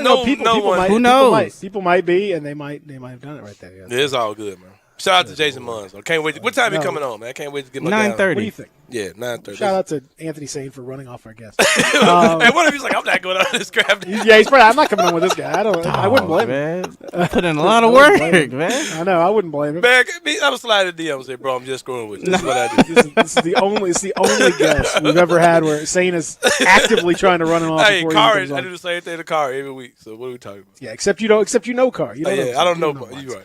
[SPEAKER 4] one.
[SPEAKER 3] Might,
[SPEAKER 6] who knows?
[SPEAKER 3] People might be, and they might have done it right there. Yes.
[SPEAKER 4] Yeah, it's all good, man. Shout out to Jason Munz. I can't wait. What time you coming on, man? I can't wait to get my
[SPEAKER 6] 9:30.
[SPEAKER 3] What do you think?
[SPEAKER 4] Yeah, 9:30.
[SPEAKER 3] Shout out to Anthony Sane for running off our guest.
[SPEAKER 4] Hey, what if he's like, I'm not going on this crap?
[SPEAKER 3] Yeah, he's probably. I'm not coming on with this guy. I wouldn't blame
[SPEAKER 6] man.
[SPEAKER 3] him.
[SPEAKER 6] Put in a lot of work, man.
[SPEAKER 3] I know. I wouldn't blame him.
[SPEAKER 4] Man, I was sliding the DM and say, bro, I'm just screwing with you. This is what I do.
[SPEAKER 3] This is the only guest we've ever had where Sane is actively trying to run him off.
[SPEAKER 4] Hey,
[SPEAKER 3] before
[SPEAKER 4] Car,
[SPEAKER 3] he comes
[SPEAKER 4] I
[SPEAKER 3] on.
[SPEAKER 4] do the same thing to Car every week. So what are we talking about?
[SPEAKER 3] Yeah, except you know Car. You don't know.
[SPEAKER 4] I don't know,
[SPEAKER 3] but
[SPEAKER 4] you're right.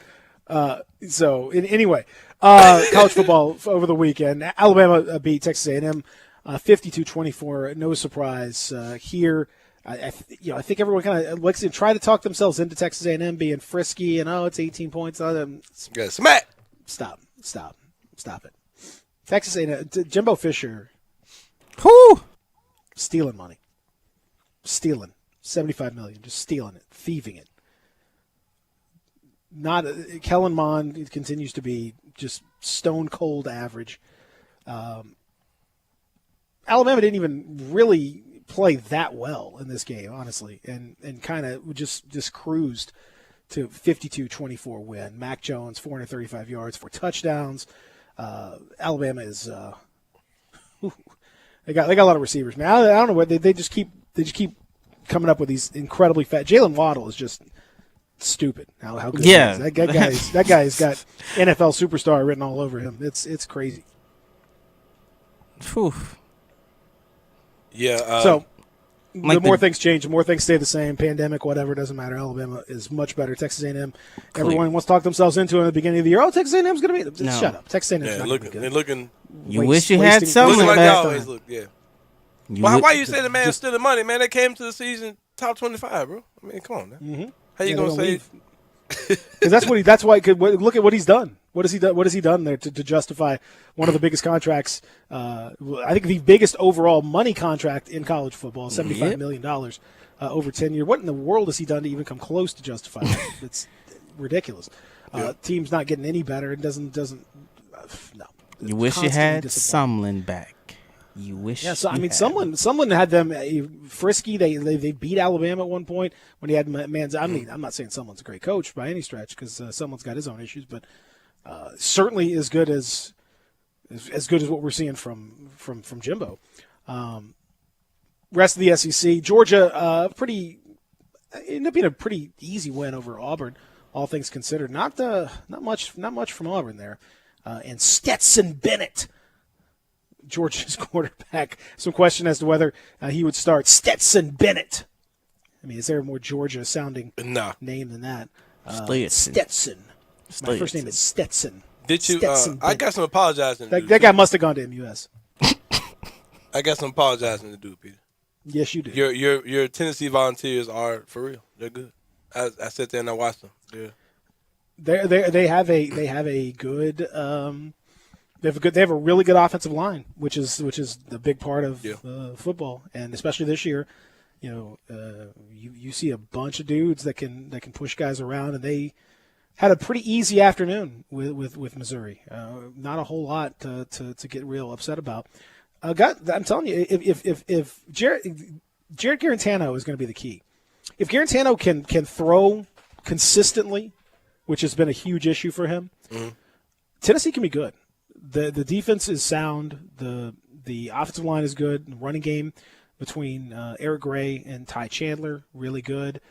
[SPEAKER 3] Anyway, college football over the weekend. Alabama beat Texas A&M 52-24. No surprise here. I think everyone kind of likes to try to talk themselves into Texas A&M being frisky and it's 18 points.
[SPEAKER 4] Yeah, smack.
[SPEAKER 3] Stop it. Texas A&M, Jimbo Fisher.
[SPEAKER 6] Who?
[SPEAKER 3] Stealing money. Stealing. $75 million. Just stealing it. Thieving it. Kellen Mond continues to be just stone cold average. Alabama didn't even really play that well in this game, honestly, and kind of just cruised to 52-24 win. Mac Jones 435 yards, 4 touchdowns. Alabama is they got a lot of receivers, man. I don't know what they just keep coming up with these incredibly fat. Jalen Waddle is just stupid. How good he is. That guy's got NFL superstar written all over him. It's crazy.
[SPEAKER 6] Whew.
[SPEAKER 4] Yeah.
[SPEAKER 3] So the more things change, the more things stay the same. Pandemic, whatever, doesn't matter. Alabama is much better. Texas A&M, everyone wants to talk themselves into it at the beginning of the year. Oh, Texas A&M's going to be.
[SPEAKER 6] No.
[SPEAKER 3] Shut up. Texas A&M's not going to be good.
[SPEAKER 4] They're looking.
[SPEAKER 6] You wish you had something
[SPEAKER 4] looking like
[SPEAKER 6] back.
[SPEAKER 4] they always look. Yeah. Why you say the man stealing money, man? They came to the season top 25, bro. I mean, come on, man.
[SPEAKER 3] Mm-hmm.
[SPEAKER 4] How you gonna say?
[SPEAKER 3] Because that's what he. That's why. Look at what he's done. What has he done? What has he done there to justify one of the biggest contracts? I think the biggest overall money contract in college football, $75 million over 10 years. What in the world has he done to even come close to justify that? It's ridiculous. Team's not getting any better. It doesn't. No.
[SPEAKER 6] You wish you had Sumlin back. You wish.
[SPEAKER 3] Yeah, so I
[SPEAKER 6] you
[SPEAKER 3] mean,
[SPEAKER 6] had.
[SPEAKER 3] someone had them frisky. They beat Alabama at one point when he had Manziel. I mean, I'm not saying someone's a great coach by any stretch because someone's got his own issues, but certainly as good as what we're seeing from Jimbo. Rest of the SEC, Georgia, ended up being a pretty easy win over Auburn, all things considered. Not much from Auburn there, and Stetson Bennett, Georgia's quarterback. Some question as to whether he would start. Stetson Bennett. I mean, is there a more Georgia-sounding name than that? Stetson. My first name is Stetson.
[SPEAKER 4] Did you? I got some apologizing to do.
[SPEAKER 3] That guy must have gone to MUS.
[SPEAKER 4] I got some apologizing to do, Peter.
[SPEAKER 3] Yes, you do.
[SPEAKER 4] Your Tennessee Volunteers are for real. They're good. I sat there and I watched them.
[SPEAKER 3] They have a good. They have a really good offensive line, which is the big part of football, and especially this year, you see a bunch of dudes that can push guys around, and they had a pretty easy afternoon with Missouri. Not a whole lot to get real upset about. I'm telling you, if Jared Garantano is going to be the key. If Garantano can throw consistently, which has been a huge issue for him, Tennessee can be good. The defense is sound. The offensive line is good. The running game between Eric Gray and Ty Chandler, really good.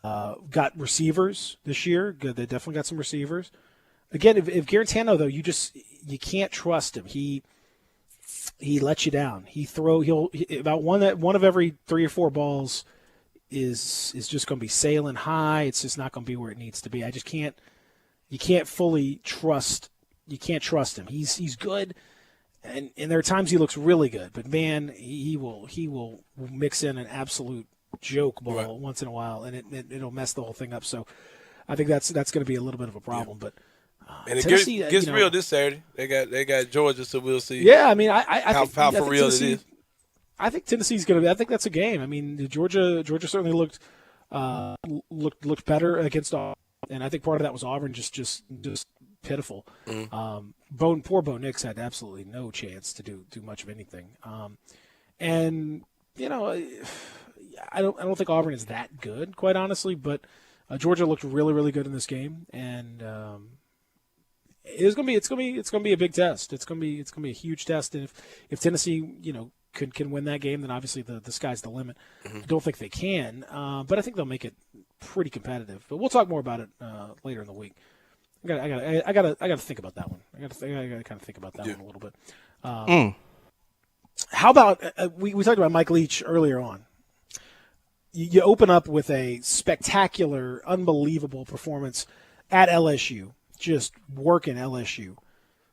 [SPEAKER 3] Got receivers this year. Good. They definitely got some receivers. Again, if Garantano, though, you can't trust him. He lets you down. He'll about one of every 3 or 4 balls is just going to be sailing high. It's just not going to be where it needs to be. I just can't. You can't fully trust. You can't trust him. He's good, and there are times he looks really good. But man, he will mix in an absolute joke ball once in a while, and it'll mess the whole thing up. So I think that's going to be a little bit of a problem. But
[SPEAKER 4] and it gets real this Saturday. They got Georgia, so we'll see.
[SPEAKER 3] Yeah, I mean, I
[SPEAKER 4] how
[SPEAKER 3] think
[SPEAKER 4] for real it is.
[SPEAKER 3] I think Tennessee's going to be. I think that's a game. I mean, Georgia certainly looked better against Auburn, and I think part of that was Auburn just pitiful. Poor Bo Nix had absolutely no chance to do much of anything. And you know, I don't think Auburn is that good, quite honestly. But Georgia looked really, really good in this game, and it's gonna be a big test. It's gonna be a huge test. And if Tennessee, can win that game, then obviously the sky's the limit. I don't think they can, but I think they'll make it pretty competitive. But we'll talk more about it later in the week. I gotta think about that one. I gotta kind of think about that one a little bit. How about we talked about Mike Leach earlier on. You open up with a spectacular, unbelievable performance at LSU, just working LSU.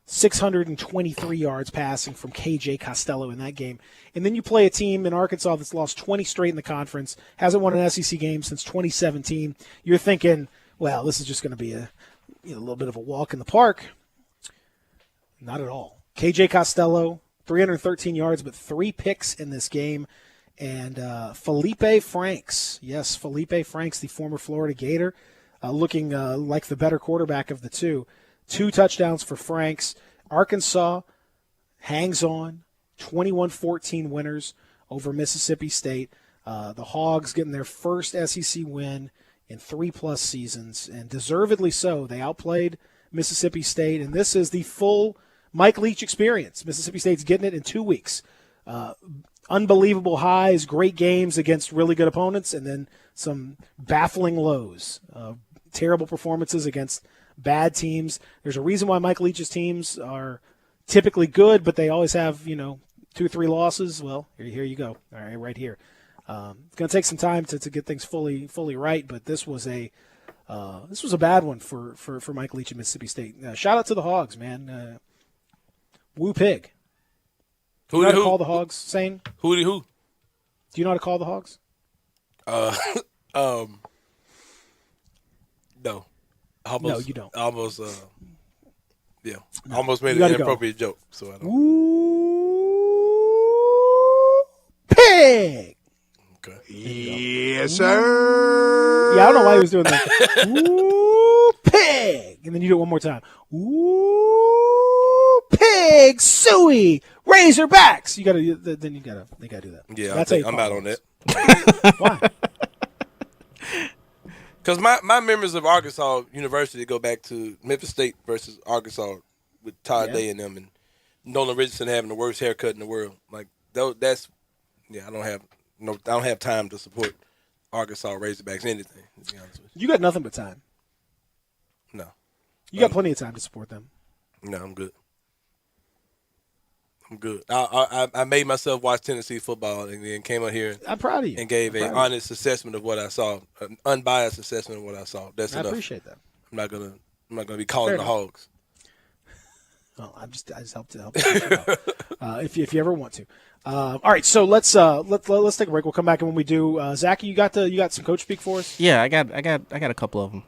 [SPEAKER 3] 623 yards passing from KJ Costello in that game. And then you play a team in Arkansas that's lost 20 straight in the conference, hasn't won an SEC game since 2017. You're thinking, well, this is just going to be a little bit of a walk in the park. Not at all. KJ Costello, 313 yards, but 3 picks in this game. And Felipe Franks, the former Florida Gator, looking like the better quarterback of the two. 2 touchdowns for Franks. Arkansas hangs on, 21-14 winners over Mississippi State. The Hogs getting their first SEC win in 3+ seasons, and deservedly so. They outplayed Mississippi State, and this is the full Mike Leach experience. Mississippi State's getting it in 2 weeks. Unbelievable highs, great games against really good opponents, and then some baffling lows. Terrible performances against bad teams. There's a reason why Mike Leach's teams are typically good, but they always have 2 or 3 losses. Well, here you go. All right, right here. It's going to take some time to get things fully right, but this was a bad one for Mike Leach and Mississippi State. Shout out to the Hogs, man. Woo pig. Do you know how to call the Hogs, Sane?
[SPEAKER 4] Who?
[SPEAKER 3] Do you know how to call the Hogs?
[SPEAKER 4] No. Almost,
[SPEAKER 3] no, you don't.
[SPEAKER 4] Almost, almost made an inappropriate joke. So I don't.
[SPEAKER 3] Ooh, pig.
[SPEAKER 4] Okay.
[SPEAKER 11] Yes, sir.
[SPEAKER 3] Yeah, I don't know why he was doing that. Ooh, pig, and then you do it one more time. Ooh, pig, suey, Razorbacks. They gotta do that.
[SPEAKER 4] Yeah, I'm out on that.
[SPEAKER 3] Why?
[SPEAKER 4] Because my memories of Arkansas University go back to Memphis State versus Arkansas with Todd Day and them, and Nolan Richardson having the worst haircut in the world. Like that's I don't have time to support Arkansas Razorbacks anything. To be honest with you.
[SPEAKER 3] You got nothing but time.
[SPEAKER 4] No,
[SPEAKER 3] you got plenty of time to support them.
[SPEAKER 4] No, I'm good. I made myself watch Tennessee football and then came out here.
[SPEAKER 3] I'm proud of you.
[SPEAKER 4] And gave an honest assessment of what I saw, an unbiased assessment of what I saw. That's enough.
[SPEAKER 3] I appreciate that.
[SPEAKER 4] I'm not gonna be calling the Hogs.
[SPEAKER 3] Well, I just help to help. If you ever want to. All right, so let's take a break. We'll come back, and when we do, Zach, you got some coach speak for us?
[SPEAKER 6] Yeah, I got a couple of them.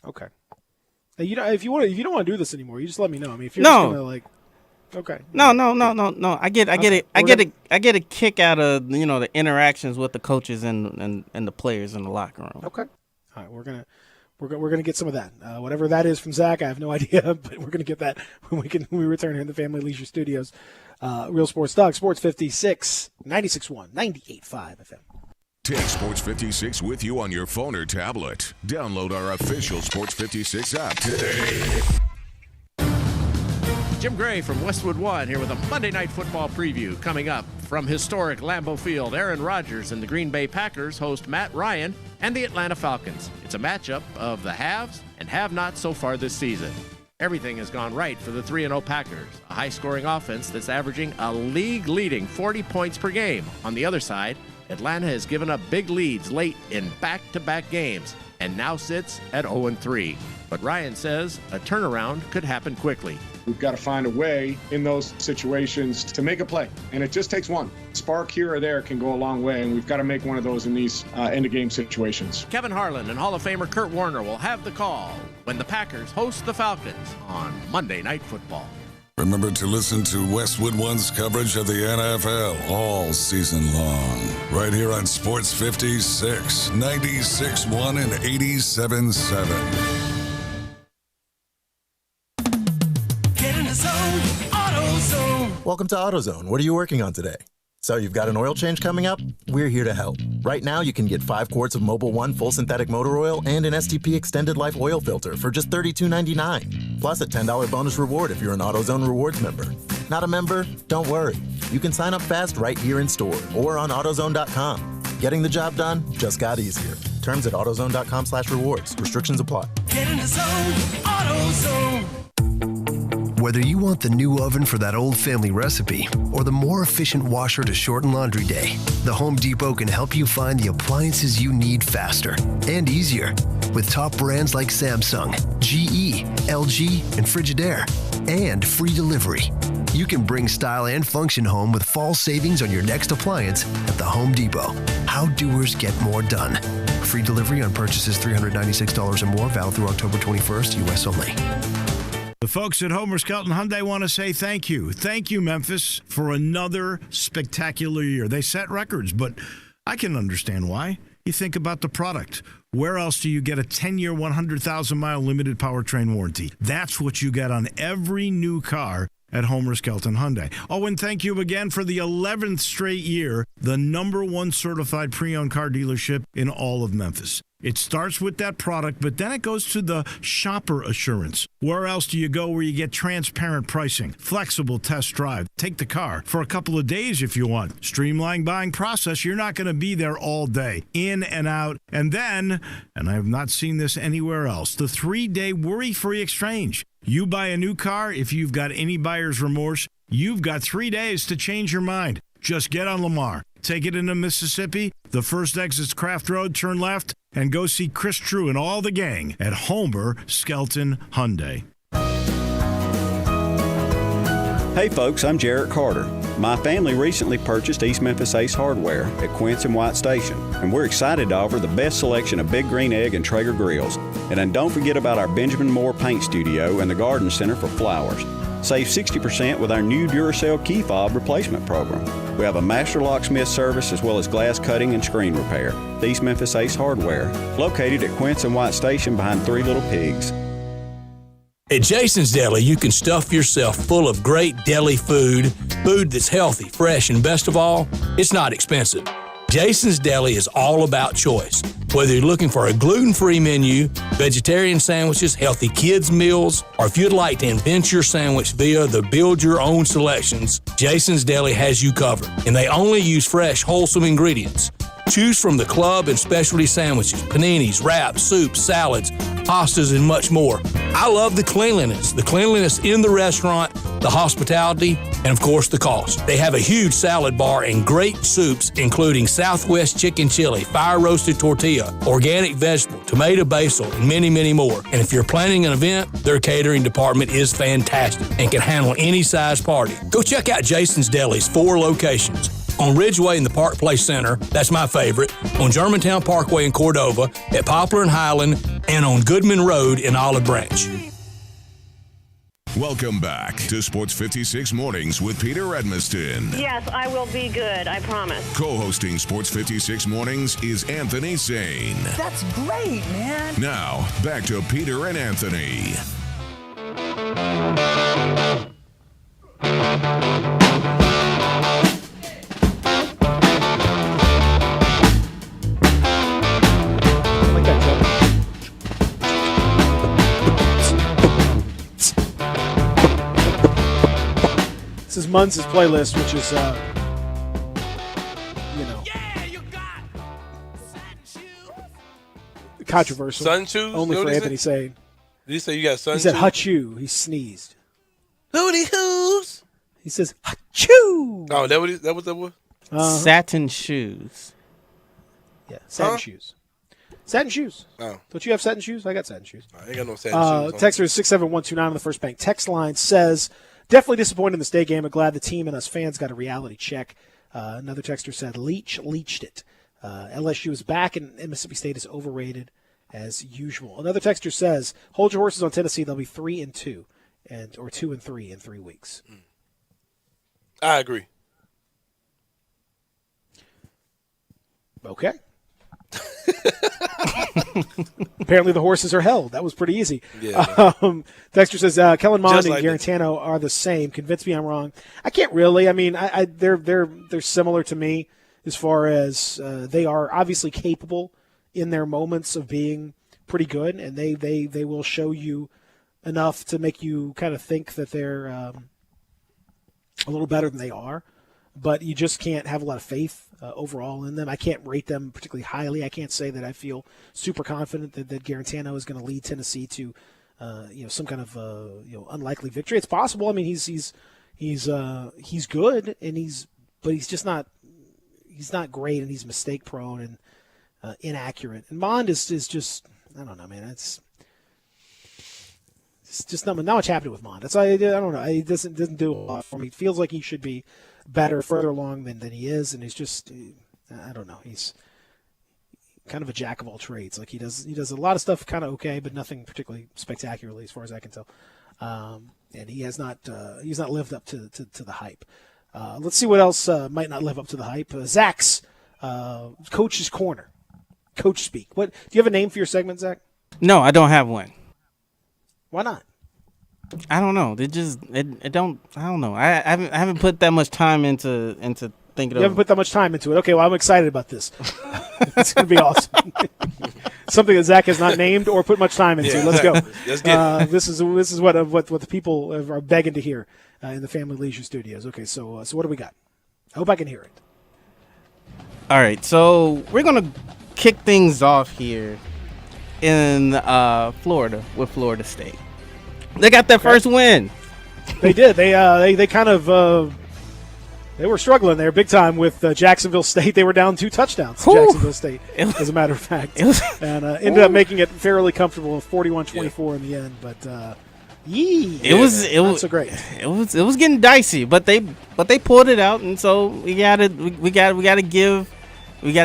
[SPEAKER 3] Okay. Hey, if you don't want to do this anymore, you just let me know. I mean, if you're just gonna okay.
[SPEAKER 6] No. I get a kick out of the interactions with the coaches and the players in the locker room.
[SPEAKER 3] Okay. All right, we're gonna get some of that. Whatever that is from Zach, I have no idea, but we're gonna get that when we return here in the Family Leisure Studios. Real Sports Talk, Sports 56, 96.1, 98.5 FM.
[SPEAKER 2] Take Sports 56 with you on your phone or tablet. Download our official Sports 56 app today.
[SPEAKER 16] Jim Gray from Westwood One here with a Monday Night Football preview coming up from historic Lambeau Field. Aaron Rodgers and the Green Bay Packers host Matt Ryan and the Atlanta Falcons. It's a matchup of the haves and have-nots so far this season. Everything has gone right for the 3-0 Packers, a high-scoring offense that's averaging a league-leading 40 points per game. On the other side, Atlanta has given up big leads late in back-to-back games and now sits at 0-3. But Ryan says a turnaround could happen quickly.
[SPEAKER 19] We've got to find a way in those situations to make a play, and it just takes one. Spark here or there can go a long way, and we've got to make one of those in these end-of-game situations.
[SPEAKER 16] Kevin Harlan and Hall of Famer Kurt Warner will have the call when the Packers host the Falcons on Monday Night Football.
[SPEAKER 20] Remember to listen to Westwood One's coverage of the NFL all season long. Right here on Sports 56, 96.1 and 87.7.
[SPEAKER 13] Get in the zone, AutoZone.
[SPEAKER 21] Welcome to AutoZone. What are you working on today? So you've got an oil change coming up? We're here to help. Right now, you can get 5 quarts of Mobil 1 full synthetic motor oil and an STP extended life oil filter for just $32.99. Plus a $10 bonus reward if you're an AutoZone Rewards member. Not a member? Don't worry. You can sign up fast right here in store or on AutoZone.com. Getting the job done just got easier. Terms at AutoZone.com/rewards. Restrictions apply.
[SPEAKER 13] Get in the zone, AutoZone.
[SPEAKER 22] Whether you want the new oven for that old family recipe or the more efficient washer to shorten laundry day, the Home Depot can help you find the appliances you need faster and easier. With top brands like Samsung, GE, LG, and Frigidaire, and free delivery. You can bring style and function home with fall savings on your next appliance at the Home Depot. How doers get more done. Free delivery on purchases $396 or more, valid through October 21st, U.S. only.
[SPEAKER 7] The folks at Homer Skelton Hyundai want to say thank you. Thank you, Memphis, for another spectacular year. They set records, but I can understand why. You think about the product. Where else do you get a 10-year, 100,000-mile limited powertrain warranty? That's what you get on every new car at Homer Skelton Hyundai. Oh, and thank you again for the 11th straight year, the #1 certified pre-owned car dealership in all of Memphis. It starts with that product, but then it goes to the shopper assurance. Where else do you go where you get transparent pricing, flexible test drive, take the car for a couple of days if you want, streamlined buying process? You're not going to be there all day, in and out. And then, and I have not seen this anywhere else, the 3-day worry-free exchange. You buy a new car, if you've got any buyer's remorse, you've got 3 days to change your mind. Just get on Lamar, take it into Mississippi, the first exit's Craft Road, turn left, and go see Chris True and all the gang at Homer Skelton Hyundai.
[SPEAKER 8] Hey folks, I'm Jarrett Carter. My family recently purchased East Memphis Ace Hardware at Quince and White Station, and we're excited to offer the best selection of Big Green Egg and Traeger grills. And then don't forget about our Benjamin Moore Paint Studio and the Garden Center for flowers. Save 60% with our new Duracell key fob replacement program. We have a master locksmith service as well as glass cutting and screen repair. The East Memphis Ace Hardware, located at Quince and White Station behind Three Little Pigs.
[SPEAKER 23] At Jason's Deli, you can stuff yourself full of great deli food that's healthy, fresh, and best of all, it's not expensive. Jason's Deli is all about choice. Whether you're looking for a gluten-free menu, vegetarian sandwiches, healthy kids' meals, or if you'd like to invent your sandwich via the build-your-own selections, Jason's Deli has you covered. And they only use fresh, wholesome ingredients. Choose from the club and specialty sandwiches, paninis, wraps, soups, salads, pastas, and much more. I love the cleanliness in the restaurant, the hospitality, and of course the cost. They have a huge salad bar and great soups, including Southwest chicken chili, fire roasted tortilla, organic vegetable, tomato basil, and many, many more. And if you're planning an event, their catering department is fantastic and can handle any size party. Go check out Jason's Deli's 4 locations. On Ridgeway in the Park Place Center, that's my favorite, on Germantown Parkway in Cordova, at Poplar and Highland, and on Goodman Road in Olive Branch.
[SPEAKER 2] Welcome back to Sports 56 Mornings with Peter Edmiston.
[SPEAKER 18] Yes, I will be good, I promise.
[SPEAKER 2] Co-hosting Sports 56 Mornings is Anthony Sane.
[SPEAKER 13] That's great, man.
[SPEAKER 2] Now, back to Peter and Anthony.
[SPEAKER 3] This is Munz's playlist, which is, controversial.
[SPEAKER 4] Sun shoes?
[SPEAKER 3] Only for Anthony Sane.
[SPEAKER 4] Did you say you got sun shoes?
[SPEAKER 3] He said "hachoo." He sneezed.
[SPEAKER 4] Hootie hoos.
[SPEAKER 3] He says "hachoo."
[SPEAKER 4] Oh, that was?
[SPEAKER 6] Satin shoes.
[SPEAKER 3] Yeah, satin shoes. Satin shoes.
[SPEAKER 4] Oh.
[SPEAKER 3] Don't you have satin shoes? I got satin shoes.
[SPEAKER 4] I ain't got no satin shoes on.
[SPEAKER 3] Texter is 67129 on the First Bank text line says, definitely disappointed in the state game, but glad the team and us fans got a reality check. Another texter said, leached it. LSU is back, and Mississippi State is overrated as usual. Another texter says, hold your horses on Tennessee. They'll be 3-2 or 2-3 in 3 weeks.
[SPEAKER 4] I agree.
[SPEAKER 3] Okay. Apparently the horses are held. That was pretty easy.
[SPEAKER 4] Yeah.
[SPEAKER 3] Texter says Kellen Mond
[SPEAKER 4] Just
[SPEAKER 3] and
[SPEAKER 4] like
[SPEAKER 3] Garantano are the same. Convince me I'm wrong. I can't really. I mean, they're similar to me as far as they are obviously capable in their moments of being pretty good, and they will show you enough to make you kind of think that they're a little better than they are. But you just can't have a lot of faith overall in them. I can't rate them particularly highly. I can't say that I feel super confident that Garantano is going to lead Tennessee to some kind of unlikely victory. It's possible. I mean, he's good, and he's just not great, and he's mistake prone and inaccurate. And Mond is just, I don't know, man. It's just not much happening with Mond. That's why I don't know. He doesn't do a lot for me. It feels like he should be better, further along than he is, and he's just, I don't know. He's kind of a jack of all trades. Like he does a lot of stuff kind of okay, but nothing particularly spectacularly as far as I can tell. And he has not he's not lived up to the hype. Let's see what else might not live up to the hype. Zach's Coach's Corner, Coach Speak. What do you have a name for your segment, Zach?
[SPEAKER 6] No, I don't have one.
[SPEAKER 3] Why not?
[SPEAKER 6] I don't know. I don't know. I haven't put that much time into thinking.
[SPEAKER 3] You haven't put that much time into it. Okay, well, I'm excited about this. It's going to be awesome. Something that Zach has not named or put much time into.
[SPEAKER 4] Yeah,
[SPEAKER 3] Let's go.
[SPEAKER 4] Let's get it.
[SPEAKER 3] This is what the people are begging to hear in the Family Leisure Studios. Okay, so what do we got? I hope I can hear it.
[SPEAKER 6] All right, so we're gonna kick things off here in Florida with Florida State. They got their first win.
[SPEAKER 3] They did. They kind of they were struggling there big time with Jacksonville State. They were down 2 touchdowns to Jacksonville State, as a matter of fact, and ended up making it fairly comfortable, 41-24 in the end. But it was not so great.
[SPEAKER 6] It was getting dicey, but they pulled it out, and so we gotta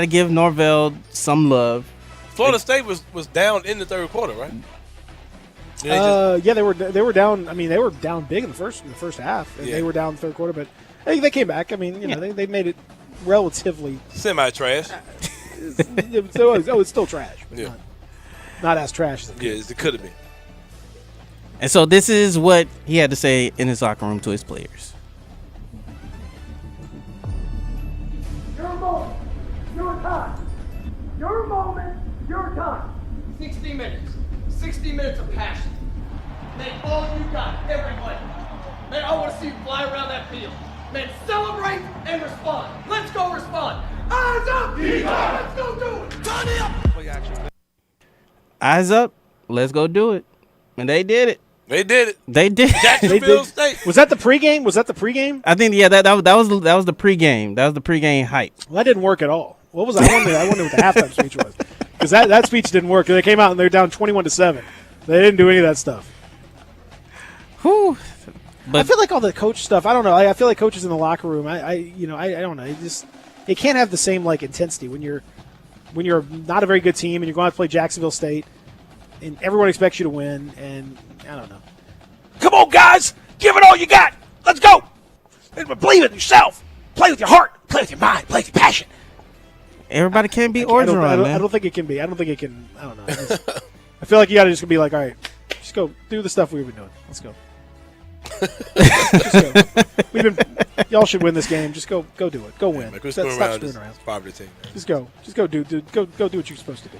[SPEAKER 6] give Norvell some love.
[SPEAKER 4] Florida State was down in the third quarter, right?
[SPEAKER 3] Yeah, they were down. I mean, they were down big in the first half, and they were down in the third quarter. But I think they came back. I mean, they made it relatively
[SPEAKER 4] semi-trash.
[SPEAKER 3] It's still trash. But
[SPEAKER 4] Yeah,
[SPEAKER 3] not as trash as
[SPEAKER 4] it could have been.
[SPEAKER 6] And so this is what he had to say in his locker room to his players.
[SPEAKER 13] Your moment, your time. Your moment, your time. 60 minutes. 60 minutes of passion. Man, all you got, everybody. Man, I want to see you fly around that field. Man, celebrate and respond. Let's go respond. Eyes up! Let's go do it! Turn it up!
[SPEAKER 6] Eyes up, let's go do it. And they did it.
[SPEAKER 4] They did it.
[SPEAKER 6] They did.
[SPEAKER 4] Jacksonville State.
[SPEAKER 3] Was that the pregame?
[SPEAKER 6] I think that was the pregame. That was the pregame hype.
[SPEAKER 3] Well, that didn't work at all. What was I wonder what the halftime speech was, because that speech didn't work. They came out and they're down 21-7. They didn't do any of that stuff.
[SPEAKER 6] Whew.
[SPEAKER 3] But I feel like all the coach stuff. I don't know. I feel like coaches in the locker room. I don't know. It can't have the same like intensity when you're not a very good team and you're going to play Jacksonville State, and everyone expects you to win. And I don't know.
[SPEAKER 11] Come on, guys. Give it all you got. Let's go. Believe in yourself. Play with your heart. Play with your mind. Play with your passion.
[SPEAKER 6] Everybody can't be
[SPEAKER 3] Orgeron,
[SPEAKER 6] man.
[SPEAKER 3] I don't think it can be. I don't think it can. I don't know. I feel like you got to just be like, all right, just go do the stuff we've been doing. Let's go. Just go. Y'all should win this game. Just go do it. Go win. Stop screwing around.
[SPEAKER 4] 5-10.
[SPEAKER 3] Just go do what you're supposed to do.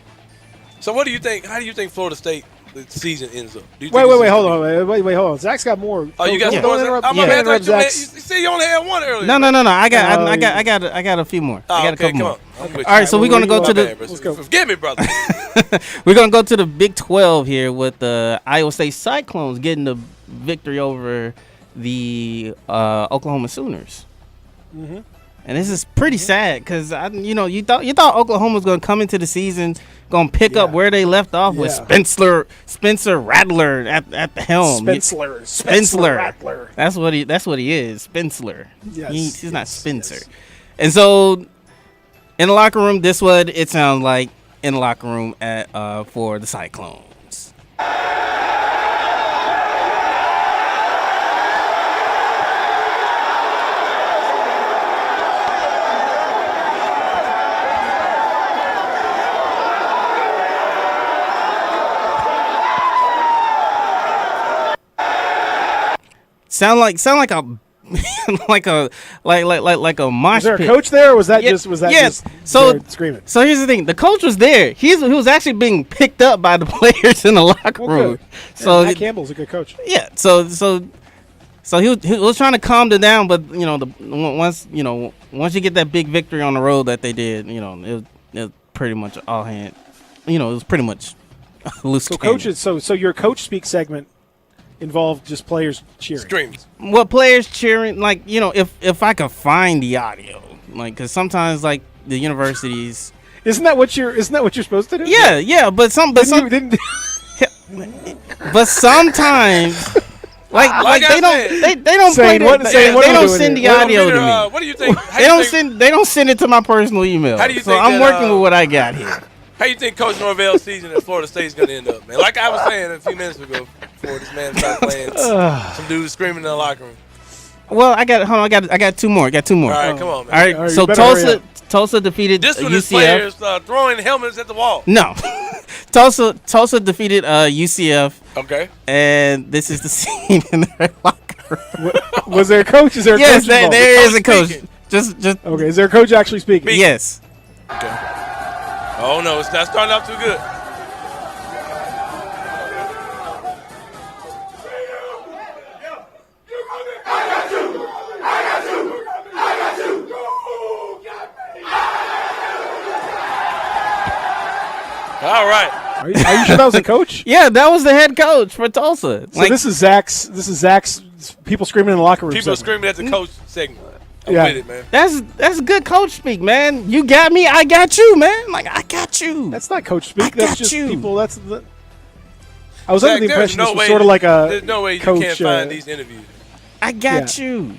[SPEAKER 4] So what do you think? How do you think Florida State the season ends up?
[SPEAKER 3] Wait, hold on. Zach's got more.
[SPEAKER 4] Oh, you got some more? I'm you see, you only had one earlier.
[SPEAKER 6] No. I got a few more. I got a couple more.
[SPEAKER 4] All
[SPEAKER 6] right, so we're gonna go to the.
[SPEAKER 4] Let's go. Forgive me, brother.
[SPEAKER 6] We're gonna go to the Big 12 here with the Iowa State Cyclones getting the victory over the Oklahoma Sooners.
[SPEAKER 3] Mm-hmm.
[SPEAKER 6] And this is pretty sad because you thought Oklahoma was going to come into the season, going to pick up where they left off with Spencer Rattler at the helm.
[SPEAKER 3] Spencer Rattler.
[SPEAKER 6] That's what he is, Spencer.
[SPEAKER 3] Yes,
[SPEAKER 6] He's not Spencer. And so in the locker room, this what it sounds like in the locker room for the Cyclones. Sound like a like a mosh
[SPEAKER 3] Was there a
[SPEAKER 6] pit.
[SPEAKER 3] coach there, or was that just
[SPEAKER 6] so
[SPEAKER 3] screaming?
[SPEAKER 6] So here's the thing: the coach was there. He was actually being picked up by the players in the locker room.
[SPEAKER 3] Good.
[SPEAKER 6] So
[SPEAKER 3] Matt Campbell's a good coach.
[SPEAKER 6] yeah, so he was trying to calm them down, but once you get that big victory on the road that they did, it was pretty much all hand. It was pretty much loose.
[SPEAKER 3] So
[SPEAKER 6] cannon.
[SPEAKER 3] coaches, so your coach speak segment involved just players cheering.
[SPEAKER 4] Streams.
[SPEAKER 6] Well, players cheering, if I could find the audio, because sometimes the universities.
[SPEAKER 3] Isn't that what you're supposed to do?
[SPEAKER 6] Yeah, but sometimes they don't
[SPEAKER 3] Saying
[SPEAKER 6] play
[SPEAKER 3] what-
[SPEAKER 6] that.
[SPEAKER 3] saying what
[SPEAKER 6] They
[SPEAKER 3] I'm
[SPEAKER 6] don't
[SPEAKER 3] doing
[SPEAKER 6] send the
[SPEAKER 3] here.
[SPEAKER 6] audio to me.
[SPEAKER 4] What do you think?
[SPEAKER 6] They don't send it to my personal email.
[SPEAKER 4] How do you
[SPEAKER 6] so
[SPEAKER 4] think
[SPEAKER 6] I'm
[SPEAKER 4] that,
[SPEAKER 6] working with what I got here.
[SPEAKER 4] How you think Coach Norvell's season at Florida State is going to end up, man? Like I was saying a few minutes ago, before this man started playing, some dudes screaming in the locker room.
[SPEAKER 6] Well, I got two more.
[SPEAKER 4] All right, come on, man.
[SPEAKER 6] All right,
[SPEAKER 3] All right,
[SPEAKER 6] so
[SPEAKER 3] you better hurry
[SPEAKER 6] Tulsa defeated
[SPEAKER 4] This one is
[SPEAKER 6] UCF.
[SPEAKER 4] players throwing helmets at the wall.
[SPEAKER 6] No, Tulsa defeated UCF.
[SPEAKER 4] Okay.
[SPEAKER 6] And this is the scene in their locker room.
[SPEAKER 3] Was there a coach? Is there a
[SPEAKER 6] yes,
[SPEAKER 3] coach involved?
[SPEAKER 6] there is a coach.
[SPEAKER 4] Speaking.
[SPEAKER 6] Just
[SPEAKER 3] Okay, is there a coach actually speaking?
[SPEAKER 6] yes.
[SPEAKER 4] Okay. Oh no, it's not starting off too good. All right.
[SPEAKER 3] Are you sure that was a coach?
[SPEAKER 6] Yeah, that was the head coach for Tulsa.
[SPEAKER 3] So this is Zach's people screaming in the locker room.
[SPEAKER 4] People
[SPEAKER 3] segment.
[SPEAKER 4] screaming at the coach segment. I'm
[SPEAKER 3] Yeah.
[SPEAKER 4] with it, man.
[SPEAKER 6] That's good coach speak, man. You got me, I got you, man. I got you.
[SPEAKER 3] That's not coach speak.
[SPEAKER 6] I
[SPEAKER 3] That's
[SPEAKER 6] got
[SPEAKER 3] just
[SPEAKER 6] you.
[SPEAKER 3] people. I was
[SPEAKER 4] Zach,
[SPEAKER 3] under the
[SPEAKER 4] there's
[SPEAKER 3] impression
[SPEAKER 4] no
[SPEAKER 3] this was
[SPEAKER 4] way
[SPEAKER 3] sort of like a
[SPEAKER 4] there's no way you
[SPEAKER 3] coach,
[SPEAKER 4] can't find these interviews.
[SPEAKER 6] I got you.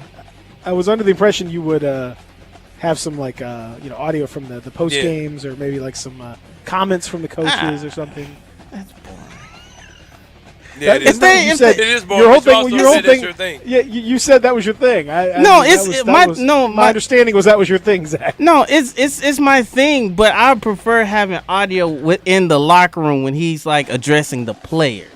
[SPEAKER 3] I was under the impression you would have some audio from the post games or maybe some comments from the coaches or something.
[SPEAKER 4] Yeah, it is.
[SPEAKER 3] You said
[SPEAKER 4] It is boring.
[SPEAKER 3] your whole
[SPEAKER 4] but you
[SPEAKER 3] thing.
[SPEAKER 4] also
[SPEAKER 3] Your whole
[SPEAKER 4] said that's
[SPEAKER 3] thing.
[SPEAKER 4] your thing.
[SPEAKER 3] Yeah, you said that was your thing. My understanding was that was your thing, Zach.
[SPEAKER 6] No, it's my thing, but I prefer having audio within the locker room when he's addressing the players.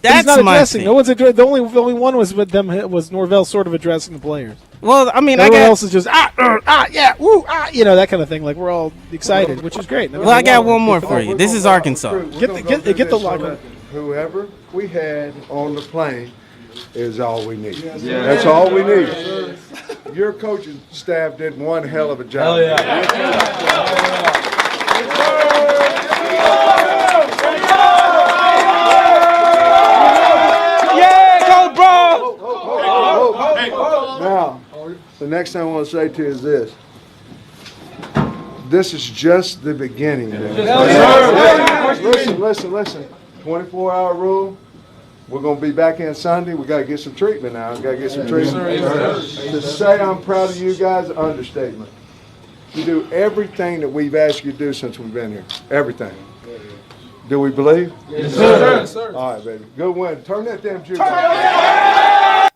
[SPEAKER 6] That's
[SPEAKER 3] He's not
[SPEAKER 6] my
[SPEAKER 3] addressing.
[SPEAKER 6] thing.
[SPEAKER 3] No one's addressing. The only one was with them was Norvell sort of addressing the players.
[SPEAKER 6] Well, I mean,
[SPEAKER 3] Everyone else is just yeah, woo, that kind of thing. We're all excited, which is great.
[SPEAKER 6] Well, I got one more for you. This is Arkansas.
[SPEAKER 3] Get the locker.
[SPEAKER 1] Whoever we had on the plane is all we need. That's all we need. Your coaching staff did one hell of a job. Now, the next thing I want to say to you is this. This is just the beginning. Listen. 24-hour rule. We're going to be back in Sunday. We got to get some treatment now. To say I'm proud of you guys, understatement. You do everything that we've asked you to do since we've been here. Everything. Do we believe?
[SPEAKER 13] Yes, sir. Yes, sir.
[SPEAKER 1] All right, baby. Good win. Turn that damn jukebox.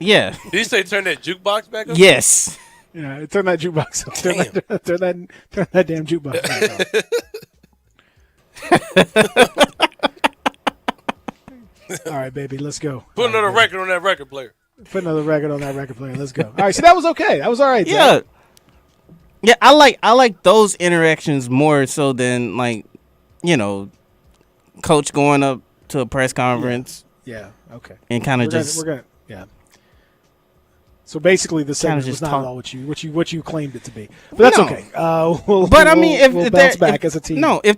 [SPEAKER 6] Yeah.
[SPEAKER 4] Did you say turn that jukebox back up?
[SPEAKER 6] Yes.
[SPEAKER 3] Yeah, turn that jukebox up. Turn that damn jukebox back up. All right, baby, let's go.
[SPEAKER 4] Put another record on that record player.
[SPEAKER 3] Put another record on that record player. Let's go. All right, so that was okay. That was all right.
[SPEAKER 6] Yeah.
[SPEAKER 3] Zach.
[SPEAKER 6] Yeah, I like those interactions more so than coach going up to a press conference.
[SPEAKER 3] Yeah. Okay.
[SPEAKER 6] And kind of
[SPEAKER 3] We're
[SPEAKER 6] just
[SPEAKER 3] gonna yeah. So basically, the segment
[SPEAKER 6] just
[SPEAKER 3] was not
[SPEAKER 6] talk.
[SPEAKER 3] at all what you claimed it to be, but that's
[SPEAKER 6] No.
[SPEAKER 3] okay.
[SPEAKER 6] But I mean, if
[SPEAKER 3] we'll
[SPEAKER 6] if
[SPEAKER 3] bounce
[SPEAKER 6] there-
[SPEAKER 3] back as a team.
[SPEAKER 6] No, if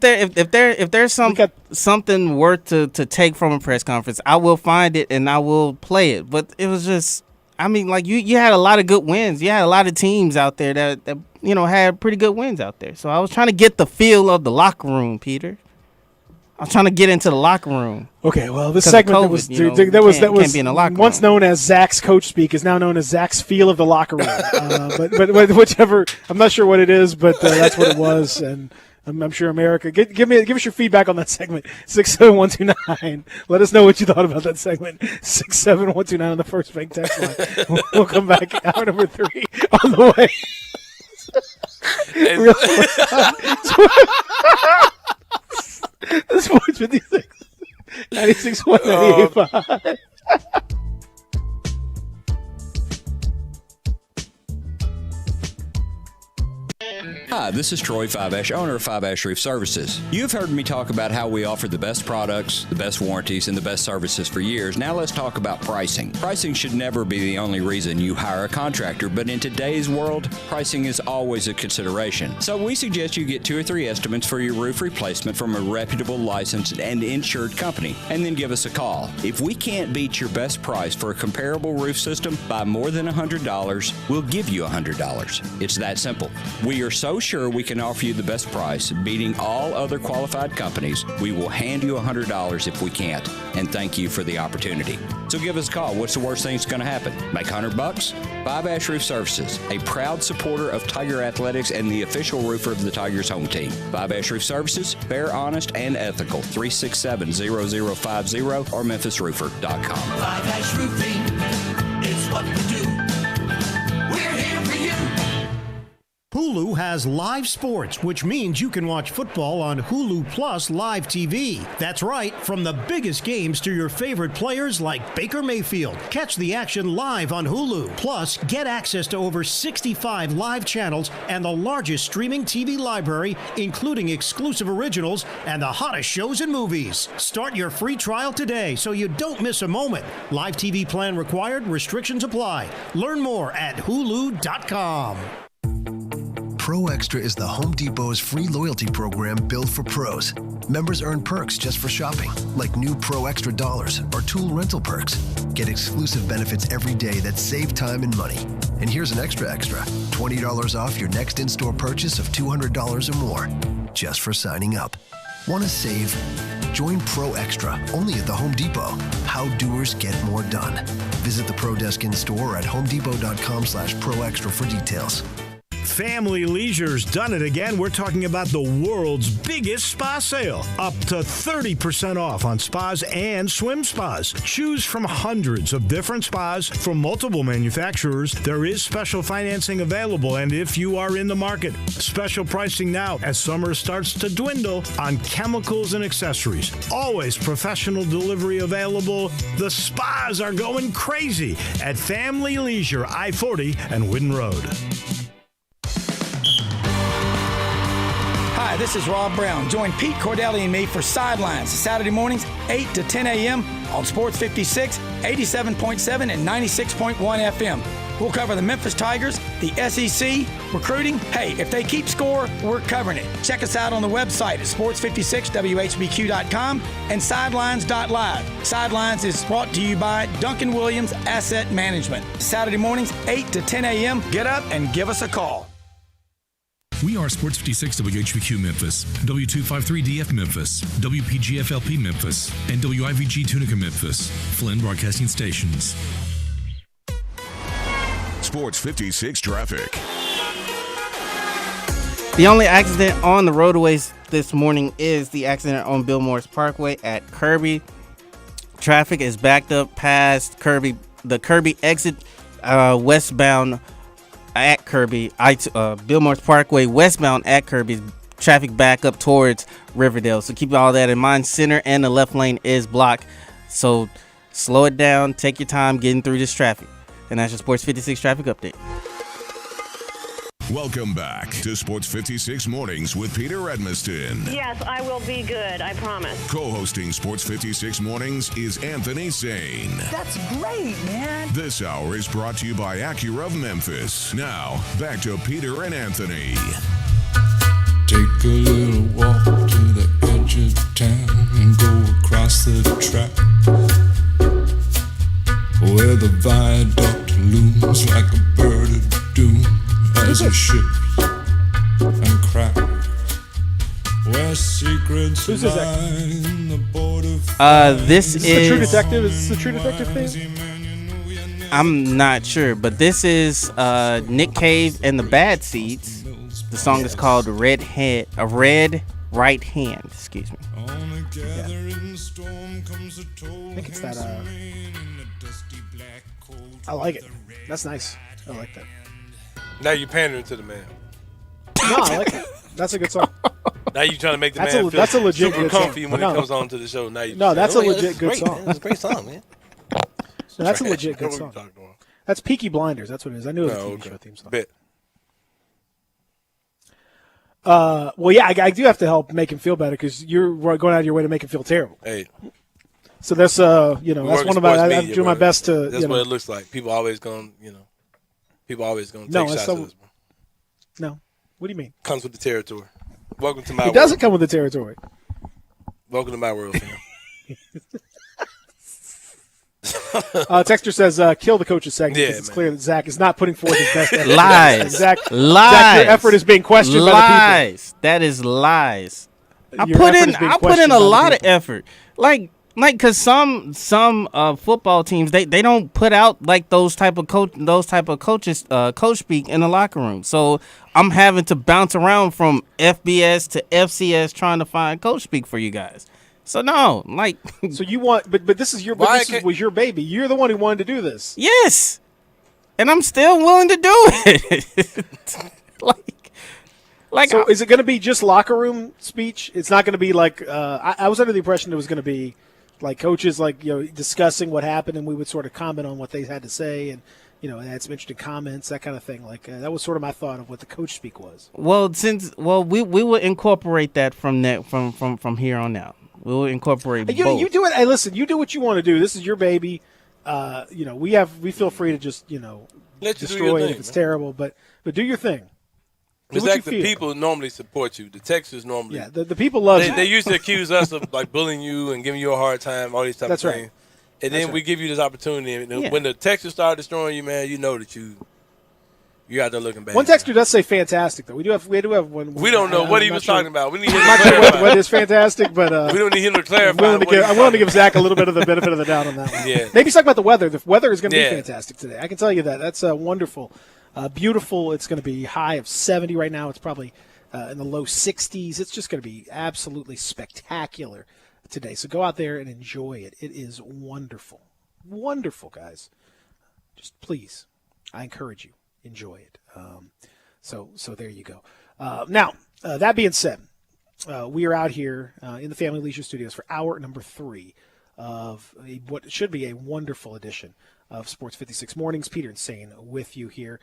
[SPEAKER 6] there's something worth to take from a press conference, I will find it and I will play it. But it was just I mean, like you had a lot of good wins. You had a lot of teams out there that had pretty good wins out there. So I was trying to get the feel of the locker room, Peter. I was trying to get into the locker room.
[SPEAKER 3] Okay, well, this segment
[SPEAKER 6] COVID,
[SPEAKER 3] that was
[SPEAKER 6] can't be in the locker
[SPEAKER 3] once
[SPEAKER 6] room.
[SPEAKER 3] known as Zach's coach speak is now known as Zach's feel of the locker room. But whichever, I'm not sure what it is, but that's what it was, and I'm sure America. Give us your feedback on that segment. 67129. Let us know what you thought about that segment. 67129 on the First Bank text line. We'll come back hour number 3 on the way. Sports 56, 96.1, 98.5.
[SPEAKER 8] Hi, this is Troy Five-Ash, owner of Five-Ash Roof Services. You've heard me talk about how we offer the best products, the best warranties, and the best services for years. Now let's talk about pricing. Pricing should never be the only reason you hire a contractor, but in today's world, pricing is always a consideration. So we suggest you get 2 or 3 estimates for your roof replacement from a reputable, licensed, and insured company, and then give us a call. If we can't beat your best price for a comparable roof system by more than $100, we'll give you $100. It's that simple. We are so sure we can offer you the best price, beating all other qualified companies. We will hand you $100 if we can't, and thank you for the opportunity. So give us a call. What's the worst thing that's going to happen? Make $100? Five-Ash Roof Services, a proud supporter of Tiger Athletics and the official roofer of the Tigers home team. Five-Ash Roof Services, fair, honest, and ethical. 367-0050 or memphisroofer.com.
[SPEAKER 13] Five-Ash Roofing, it's what we do. We're here for you.
[SPEAKER 7] Hulu has live sports, which means you can watch football on Hulu Plus Live TV. That's right, from the biggest games to your favorite players like Baker Mayfield. Catch the action live on Hulu. Plus, get access to over 65 live channels and the largest streaming TV library, including exclusive originals and the hottest shows and movies. Start your free trial today so you don't miss a moment. Live TV plan required, restrictions apply. Learn more at Hulu.com.
[SPEAKER 22] Pro Extra is the Home Depot's free loyalty program built for pros. Members earn perks just for shopping, like new Pro Extra dollars or tool rental perks. Get exclusive benefits every day that save time and money. And here's an extra, $20 off your next in-store purchase of $200 or more, just for signing up. Want to save? Join Pro Extra, only at the Home Depot. How doers get more done. Visit the Pro Desk in-store at homedepot.com/proextra for details.
[SPEAKER 7] Family Leisure's done it again. We're talking about the world's biggest spa sale. Up to 30% off on spas and swim spas. Choose from hundreds of different spas from multiple manufacturers. There is special financing available, and if you are in the market, special pricing now as summer starts to dwindle on chemicals and accessories. Always professional delivery available. The spas are going crazy at Family Leisure, I-40 and Whidden Road.
[SPEAKER 11] Hi, this is Rob Brown. Join Pete Cordelli and me for Sidelines, Saturday mornings, 8 to 10 a.m. on Sports 56, 87.7, and 96.1 FM. We'll cover the Memphis Tigers, the SEC, recruiting. Hey, if they keep score, we're covering it. Check us out on the website at sports56whbq.com and sidelines.live. Sidelines is brought to you by Duncan Williams Asset Management. Saturday mornings, 8 to 10 a.m. Get up and give us a call.
[SPEAKER 5] We are Sports 56 WHBQ Memphis, W253DF Memphis, WPGFLP Memphis, and WIVG Tunica Memphis, Flynn Broadcasting Stations.
[SPEAKER 2] Sports 56 traffic.
[SPEAKER 6] The only accident on the roadways this morning is the accident on Bill Morris Parkway at Kirby. Traffic is backed up past Kirby, the Kirby exit westbound at Kirby. Bill Morris Parkway westbound at Kirby. Traffic back up towards Riverdale. So keep all that in mind. Center and the left lane is blocked. So slow it down. Take your time getting through this traffic. And that's your Sports 56 traffic update.
[SPEAKER 2] Welcome back to Sports 56 Mornings with Peter Edmiston.
[SPEAKER 18] Yes, I will be good, I promise.
[SPEAKER 2] Co-hosting Sports 56 Mornings is Anthony Sane.
[SPEAKER 13] That's great, man.
[SPEAKER 2] This hour is brought to you by Acura of Memphis. Now, back to Peter and Anthony.
[SPEAKER 9] Take a little walk to the edge of town and go across the track where the viaduct looms like a bird of doom as it ships and cracks. Where secrets
[SPEAKER 3] Who's this
[SPEAKER 9] lie in the border.
[SPEAKER 6] This
[SPEAKER 3] Is
[SPEAKER 6] is
[SPEAKER 3] this the True Detective? Is this the True Detective thing?
[SPEAKER 6] I'm not sure, but this is Nick Cave and the Bad Seeds. The song is called Red Right Hand. Excuse me.
[SPEAKER 3] I think it's that. I like it. That's nice. I like that.
[SPEAKER 4] Now you pandering to the man.
[SPEAKER 3] No, I like it. That's a good song.
[SPEAKER 4] Now you trying to make the
[SPEAKER 3] That's
[SPEAKER 4] man
[SPEAKER 3] a-
[SPEAKER 4] feel
[SPEAKER 3] that's a legit
[SPEAKER 4] super
[SPEAKER 3] good
[SPEAKER 4] comfy
[SPEAKER 3] song.
[SPEAKER 4] when
[SPEAKER 3] No.
[SPEAKER 4] he comes on to the show. Now you
[SPEAKER 3] No, that's a legit
[SPEAKER 4] this is
[SPEAKER 3] good
[SPEAKER 4] great,
[SPEAKER 3] song.
[SPEAKER 4] man. It's a great song, man.
[SPEAKER 3] No, that's a
[SPEAKER 4] Trash.
[SPEAKER 3] legit good
[SPEAKER 4] What are
[SPEAKER 3] song.
[SPEAKER 4] we talking about?
[SPEAKER 3] That's Peaky Blinders. That's what it is. I knew it was a
[SPEAKER 4] No,
[SPEAKER 3] TV
[SPEAKER 4] okay.
[SPEAKER 3] show theme song.
[SPEAKER 4] Bet.
[SPEAKER 3] Well, yeah, I do have to help make him feel better because you're going out of your way to make him feel terrible.
[SPEAKER 4] Hey,
[SPEAKER 3] So that's
[SPEAKER 4] we
[SPEAKER 3] that's
[SPEAKER 4] work
[SPEAKER 3] one
[SPEAKER 4] in
[SPEAKER 3] of my.
[SPEAKER 4] sports
[SPEAKER 3] I'm
[SPEAKER 4] media,
[SPEAKER 3] doing my
[SPEAKER 4] bro.
[SPEAKER 3] best to.
[SPEAKER 4] That's what it looks like. People always gonna take
[SPEAKER 3] No,
[SPEAKER 4] shots
[SPEAKER 3] it's so-
[SPEAKER 4] at us. Bro.
[SPEAKER 3] No, what do you mean?
[SPEAKER 4] Comes with the territory. Welcome to my
[SPEAKER 3] It
[SPEAKER 4] world.
[SPEAKER 3] doesn't come with the territory.
[SPEAKER 4] Welcome to my world, fam.
[SPEAKER 3] Texter says, "Kill the coach's segment
[SPEAKER 4] Yeah,
[SPEAKER 3] because it's
[SPEAKER 4] man.
[SPEAKER 3] clear that Zach is not putting forth his best effort."
[SPEAKER 6] Lies.
[SPEAKER 3] Zach,
[SPEAKER 6] Lies.
[SPEAKER 3] your effort is being questioned by the
[SPEAKER 6] Lies. That is lies. I
[SPEAKER 3] Your
[SPEAKER 6] put
[SPEAKER 3] effort
[SPEAKER 6] in
[SPEAKER 3] is being
[SPEAKER 6] a
[SPEAKER 3] questioned by the
[SPEAKER 6] lot of
[SPEAKER 3] people.
[SPEAKER 6] effort. Like because some football teams they don't put out like those type of coaches coach speak in the locker room. So I'm having to bounce around from FBS to FCS trying to find coach speak for you guys. So no, like
[SPEAKER 3] So you want, but this is your, but this was your baby. You're the one who wanted to do this.
[SPEAKER 6] yes, and I'm still willing to do it. like
[SPEAKER 3] so is it going to be just locker room speech? It's not going to be like I was under the impression it was going to be like coaches discussing what happened, and we would sort of comment on what they had to say, and had some interesting comments, that kind of thing. Like that was sort of my thought of what the coach speak was.
[SPEAKER 6] Well, we will incorporate that from here on out. We will incorporate both.
[SPEAKER 3] You do it. Hey, listen, you do what you want to do. This is your baby. We feel free to just
[SPEAKER 4] Let you do
[SPEAKER 3] destroy
[SPEAKER 4] your
[SPEAKER 3] it
[SPEAKER 4] thing,
[SPEAKER 3] if it's
[SPEAKER 4] man.
[SPEAKER 3] terrible, but do your thing. Do
[SPEAKER 4] It's
[SPEAKER 3] what
[SPEAKER 4] like
[SPEAKER 3] you
[SPEAKER 4] the
[SPEAKER 3] feel.
[SPEAKER 4] people normally support you. The Texans normally.
[SPEAKER 3] Yeah, the people love you.
[SPEAKER 4] They used to accuse us of like bullying you and giving you a hard time, all these type
[SPEAKER 3] That's
[SPEAKER 4] of
[SPEAKER 3] right.
[SPEAKER 4] things. And
[SPEAKER 3] That's
[SPEAKER 4] then we
[SPEAKER 3] right.
[SPEAKER 4] give you this opportunity. And
[SPEAKER 3] Yeah.
[SPEAKER 4] when the Texans start destroying you, man, you know that you're out there looking bad.
[SPEAKER 3] One texter does say fantastic though. We do have one.
[SPEAKER 4] We don't know
[SPEAKER 3] I'm
[SPEAKER 4] what he
[SPEAKER 3] not
[SPEAKER 4] was
[SPEAKER 3] sure.
[SPEAKER 4] talking about. We need him
[SPEAKER 3] I'm not
[SPEAKER 4] to
[SPEAKER 3] sure
[SPEAKER 4] clarify.
[SPEAKER 3] what is fantastic, but
[SPEAKER 4] We don't need him to
[SPEAKER 3] I'm
[SPEAKER 4] clarify.
[SPEAKER 3] willing to
[SPEAKER 4] what
[SPEAKER 3] give,
[SPEAKER 4] he's
[SPEAKER 3] I'm willing to
[SPEAKER 4] talking
[SPEAKER 3] give Zach a little bit of the benefit of the doubt on that one.
[SPEAKER 4] Yeah.
[SPEAKER 3] Maybe he's talking about the weather. The weather is going to
[SPEAKER 4] Yeah.
[SPEAKER 3] be fantastic today. I can tell you that. That's wonderful, beautiful. It's going to be high of 70 right now. It's probably in the low 60s. It's just going to be absolutely spectacular today. So go out there and enjoy it. It is wonderful, wonderful, guys. Just please, I encourage you, enjoy it. So there you go. Now, that being said, we are out here in the Family Leisure Studios for hour number 3 of what should be a wonderful edition of Sports 56 Mornings. Peter and Sane with you here.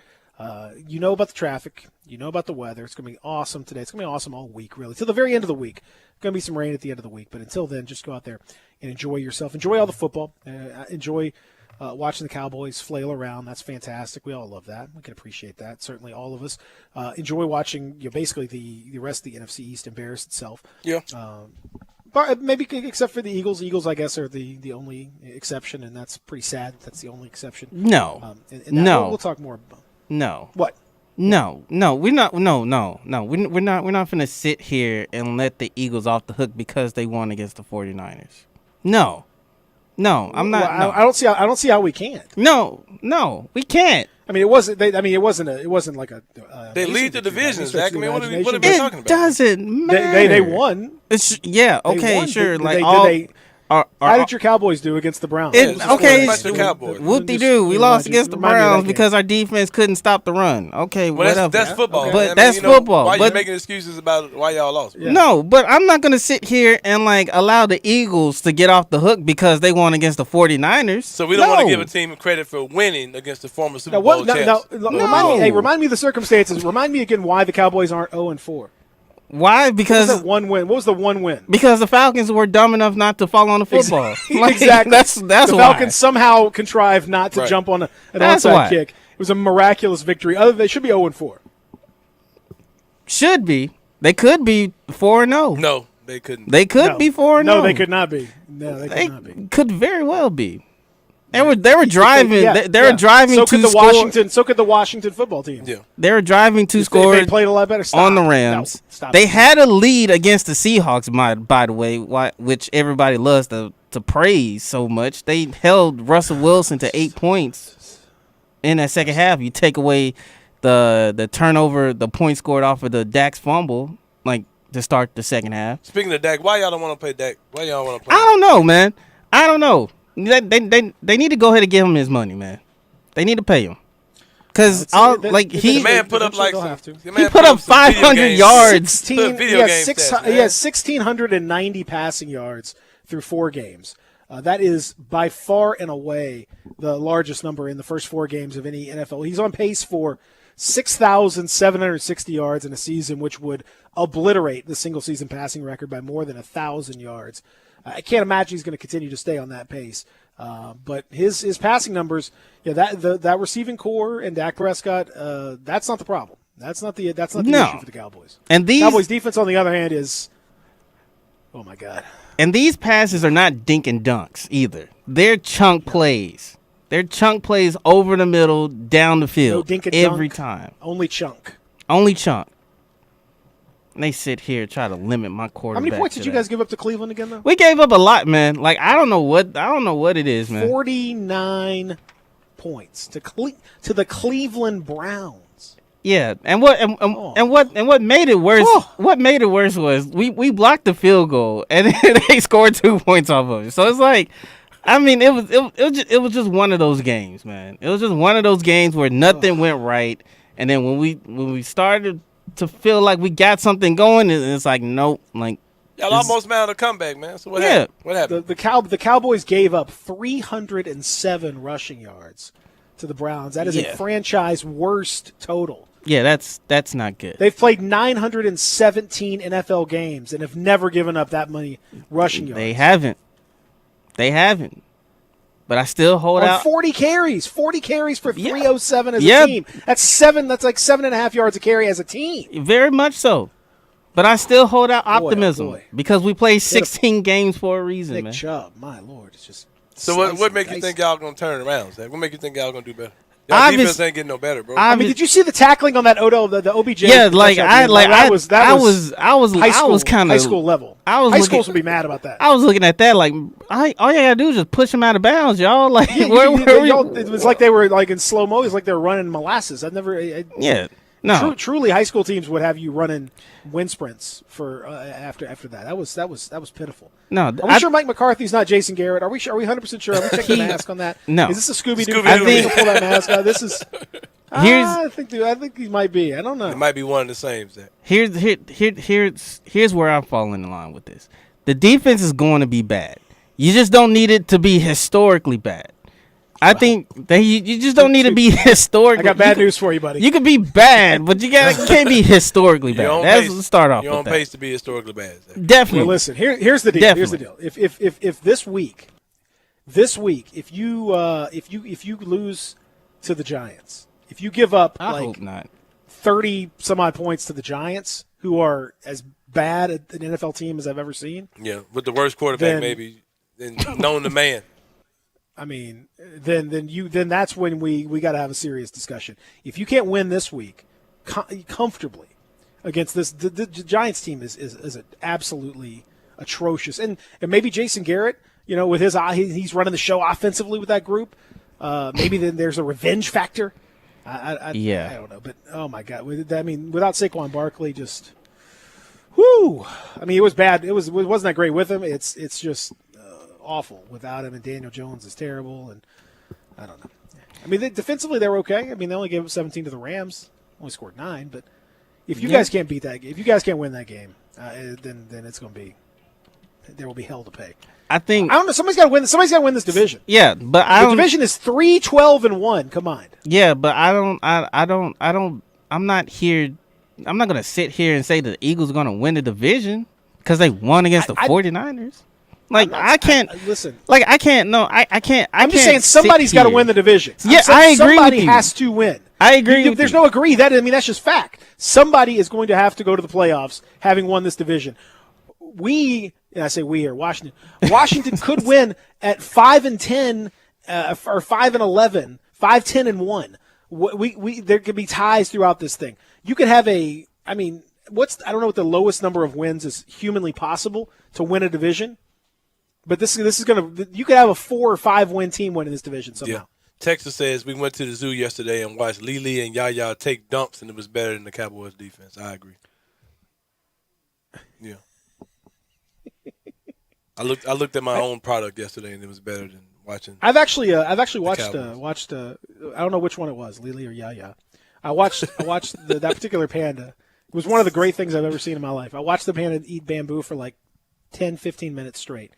[SPEAKER 3] You know about the traffic. You know about the weather. It's going to be awesome today. It's going to be awesome all week, really, till the very end of the week. Going to be some rain at the end of the week, but until then, just go out there and enjoy yourself. Enjoy all the football. Enjoy watching the Cowboys flail around. That's fantastic. We all love that. We can appreciate that. Certainly all of us. Enjoy watching basically the rest of the NFC East embarrass itself.
[SPEAKER 4] Yeah.
[SPEAKER 3] But maybe except for the Eagles. Eagles, I guess, are the only exception, and that's pretty sad. That's the only exception.
[SPEAKER 6] No.
[SPEAKER 3] And that-
[SPEAKER 6] No.
[SPEAKER 3] We'll talk more about.
[SPEAKER 6] No.
[SPEAKER 3] What?
[SPEAKER 6] No, we're not. No. We're not going to sit here and let the Eagles off the hook because they won against the 49ers. No, I'm not.
[SPEAKER 3] Well,
[SPEAKER 6] no.
[SPEAKER 3] I don't see how we can't.
[SPEAKER 6] No, we can't.
[SPEAKER 3] I mean, it wasn't like a.
[SPEAKER 4] They
[SPEAKER 3] amazing
[SPEAKER 4] lead the
[SPEAKER 3] victory by any
[SPEAKER 4] division,
[SPEAKER 3] stretch
[SPEAKER 4] Zach.
[SPEAKER 3] of
[SPEAKER 4] I
[SPEAKER 3] the
[SPEAKER 4] mean, what are we
[SPEAKER 3] imagination,
[SPEAKER 4] talking about?
[SPEAKER 6] It doesn't matter.
[SPEAKER 3] They won.
[SPEAKER 6] It's
[SPEAKER 3] They
[SPEAKER 6] okay,
[SPEAKER 3] won.
[SPEAKER 6] sure.
[SPEAKER 3] Did
[SPEAKER 6] like
[SPEAKER 3] they-
[SPEAKER 6] all.
[SPEAKER 3] did they- How did your Cowboys do against the Browns?
[SPEAKER 6] Okay,
[SPEAKER 4] Cowboys.
[SPEAKER 6] whoop-de-doo. We lost against the Browns because our defense couldn't stop the run. Okay,
[SPEAKER 4] Well,
[SPEAKER 6] whatever.
[SPEAKER 4] that's football.
[SPEAKER 6] But
[SPEAKER 4] man. I mean,
[SPEAKER 6] that's football.
[SPEAKER 4] Why are you
[SPEAKER 6] But
[SPEAKER 4] making excuses about why y'all lost? Bro?
[SPEAKER 6] no, but I'm not going to sit here and allow the Eagles to get off the hook because they won against the 49ers.
[SPEAKER 4] So we don't want to give a team credit for winning against the former Super
[SPEAKER 3] Now,
[SPEAKER 4] Bowl champs.
[SPEAKER 3] Remind me of the circumstances. Remind me again why the Cowboys aren't 0-4.
[SPEAKER 6] Why? Because
[SPEAKER 3] what was that one win? What was the one win?
[SPEAKER 6] Because the Falcons were dumb enough not to fall on the football.
[SPEAKER 3] Exactly.
[SPEAKER 6] That's
[SPEAKER 3] the
[SPEAKER 6] why.
[SPEAKER 3] Falcons somehow contrived not to
[SPEAKER 6] Right.
[SPEAKER 3] jump on an
[SPEAKER 6] That's
[SPEAKER 3] onside
[SPEAKER 6] why.
[SPEAKER 3] kick. It was a miraculous victory. They should be 0-4.
[SPEAKER 6] Should be. They could be 4-0.
[SPEAKER 4] No, they couldn't.
[SPEAKER 6] They could be 4-0.
[SPEAKER 3] No, they could not be. No, they could not be.
[SPEAKER 6] Could very well be. They were driving. They were driving.
[SPEAKER 3] So
[SPEAKER 6] to
[SPEAKER 3] could the
[SPEAKER 6] score.
[SPEAKER 3] Washington. So could the Washington football team.
[SPEAKER 4] Yeah.
[SPEAKER 6] They were driving to
[SPEAKER 3] They
[SPEAKER 6] score
[SPEAKER 3] played a lot better. Stop.
[SPEAKER 6] on the Rams.
[SPEAKER 3] No, stop
[SPEAKER 6] They
[SPEAKER 3] it.
[SPEAKER 6] had a lead against the Seahawks, by the way, which everybody loves to praise so much. They held Russell Wilson to 8 points in that second half. You take away the turnover, the point scored off of the Dak's fumble, like to start the second half.
[SPEAKER 4] Speaking of Dak, why y'all don't want to play Dak? Why y'all want to play?
[SPEAKER 6] I don't know, man. I don't know. They need to go ahead and give him his money, man. They need to pay him. Because
[SPEAKER 4] the man put up like
[SPEAKER 6] he put up 500 yards.
[SPEAKER 3] He has 1,690 passing yards through 4 games. That is by far and away the largest number in the first 4 games of any NFL. He's on pace for 6,760 yards in a season, which would obliterate the single-season passing record by more than 1,000 yards. I can't imagine he's going to continue to stay on that pace. But his passing numbers, that receiving core and Dak Prescott, that's not the problem. That's not the issue for the Cowboys.
[SPEAKER 6] And these
[SPEAKER 3] Cowboys defense, on the other hand, is, oh my God.
[SPEAKER 6] And these passes are not dink and dunks either. They're chunk plays. They're chunk plays over the middle, down the field,
[SPEAKER 3] No dink and
[SPEAKER 6] every
[SPEAKER 3] dunk,
[SPEAKER 6] time.
[SPEAKER 3] Only chunk.
[SPEAKER 6] Only chunk. And they sit here and try to limit my quarterback.
[SPEAKER 3] How many points did you
[SPEAKER 6] that.
[SPEAKER 3] guys give up to Cleveland again, though?
[SPEAKER 6] We gave up a lot, man. Like I don't know what it is, man.
[SPEAKER 3] 49 points to the Cleveland Browns.
[SPEAKER 6] Yeah, and what made it worse? What made it worse was we blocked the field goal and they scored 2 points off of it. So it's like, I mean, it was just one of those games, man. It was just one of those games where nothing went right, and then when we started to feel like we got something going, and it's like nope, like
[SPEAKER 4] y'all almost mounted a comeback, man. So what happened? What happened?
[SPEAKER 3] The Cowboys gave up 307 rushing yards to the Browns. That is a franchise worst total.
[SPEAKER 6] Yeah, that's not good.
[SPEAKER 3] They've played 917 NFL games and have never given up that many rushing yards.
[SPEAKER 6] They haven't. But I still hold out.
[SPEAKER 3] 40 carries for 307 as a team. That's like 7.5 yards a carry as a team.
[SPEAKER 6] Very much so. But I still hold out optimism because we played 16 games for a reason,
[SPEAKER 3] Nick
[SPEAKER 6] man.
[SPEAKER 3] Chubb, my Lord, it's just.
[SPEAKER 4] So what make you think y'all gonna turn it around, Zach? What make you think y'all gonna do better? Y'all defense ain't getting no better, bro.
[SPEAKER 3] I mean, did you see the tackling on that the OBJ?
[SPEAKER 6] Yeah, like I was kind of
[SPEAKER 3] high school level. High schools would be mad about that.
[SPEAKER 6] I was looking at that like, all you gotta do is just push him out of bounds, y'all. Like,
[SPEAKER 3] it was like they were like in slow mo. It was like they were running molasses. No. Truly, high school teams would have you running wind sprints for after that. That was pitiful.
[SPEAKER 6] No,
[SPEAKER 3] are we sure Mike McCarthy's not Jason Garrett? Are we 100% sure? Are we checking the mask on that?
[SPEAKER 6] No.
[SPEAKER 3] Is this a Scooby Doo?
[SPEAKER 6] I think
[SPEAKER 3] pull that mask out. This is. I think he might be. I don't know.
[SPEAKER 4] It might be one of the same, Zach.
[SPEAKER 6] Here's where I'm falling in line with this. The defense is going to be bad. You just don't need it to be historically bad. I think that you just don't need to be historically.
[SPEAKER 3] I got bad news for you, buddy.
[SPEAKER 6] You can be bad, but you can't be historically bad. Let's start off.
[SPEAKER 4] You're on pace to be historically bad. Zach.
[SPEAKER 6] Definitely.
[SPEAKER 3] Well, listen. Here's the deal.
[SPEAKER 6] Definitely.
[SPEAKER 3] Here's the deal. If this week, if you lose to the Giants, if you give up
[SPEAKER 6] I hope not
[SPEAKER 3] 30 some odd points to the Giants, who are as bad an NFL team as I've ever seen.
[SPEAKER 4] Yeah, with the worst quarterback maybe known to man.
[SPEAKER 3] I mean, then that's when we got to have a serious discussion. If you can't win this week comfortably against this, the Giants team is absolutely atrocious. And maybe Jason Garrett, with his he's running the show offensively with that group. Maybe then there's a revenge factor. I don't know, but oh my God, I mean, without Saquon Barkley, just whoo. I mean, it was bad. It wasn't that great with him. It's just. Awful without him, and Daniel Jones is terrible, and I don't know. I mean, defensively they were okay. I mean, they only gave up 17 to the Rams, only scored 9. But if you guys can't beat that, if you guys can't win that game, then it's going to be there will be hell to pay.
[SPEAKER 6] I think
[SPEAKER 3] I don't know. Somebody's got to win. Somebody's got to win this division.
[SPEAKER 6] Yeah, but
[SPEAKER 3] the division is 3-12-1 combined.
[SPEAKER 6] Yeah, but I'm not here. I'm not going to sit here and say the Eagles are going to win the division because they won against the 49ers. Like I can't
[SPEAKER 3] listen.
[SPEAKER 6] Like I can't. No, I can't.
[SPEAKER 3] I'm just saying somebody's got to win the division.
[SPEAKER 6] Yeah, I agree
[SPEAKER 3] somebody
[SPEAKER 6] with you.
[SPEAKER 3] has to win.
[SPEAKER 6] I agree.
[SPEAKER 3] There's no agree. That's just fact. Somebody is going to have to go to the playoffs having won this division. And I say we here, Washington. Washington could win at 5-10 or 5-11, 5-10-1. There could be ties throughout this thing. You could have I don't know what the lowest number of wins is humanly possible to win a division, but this is you could have a 4 or 5 win team winning this division somehow.
[SPEAKER 4] Yeah. Texas says we went to the zoo yesterday and watched Lily and Yaya take dumps, and it was better than the Cowboys defense. I agree. Yeah. I looked at my own product yesterday, and it was better than watching.
[SPEAKER 3] I've actually watched I don't know which one it was, Lily or Yaya. I watched that particular panda. It was one of the great things I've ever seen in my life. I watched the panda eat bamboo for like 10, 15 minutes straight.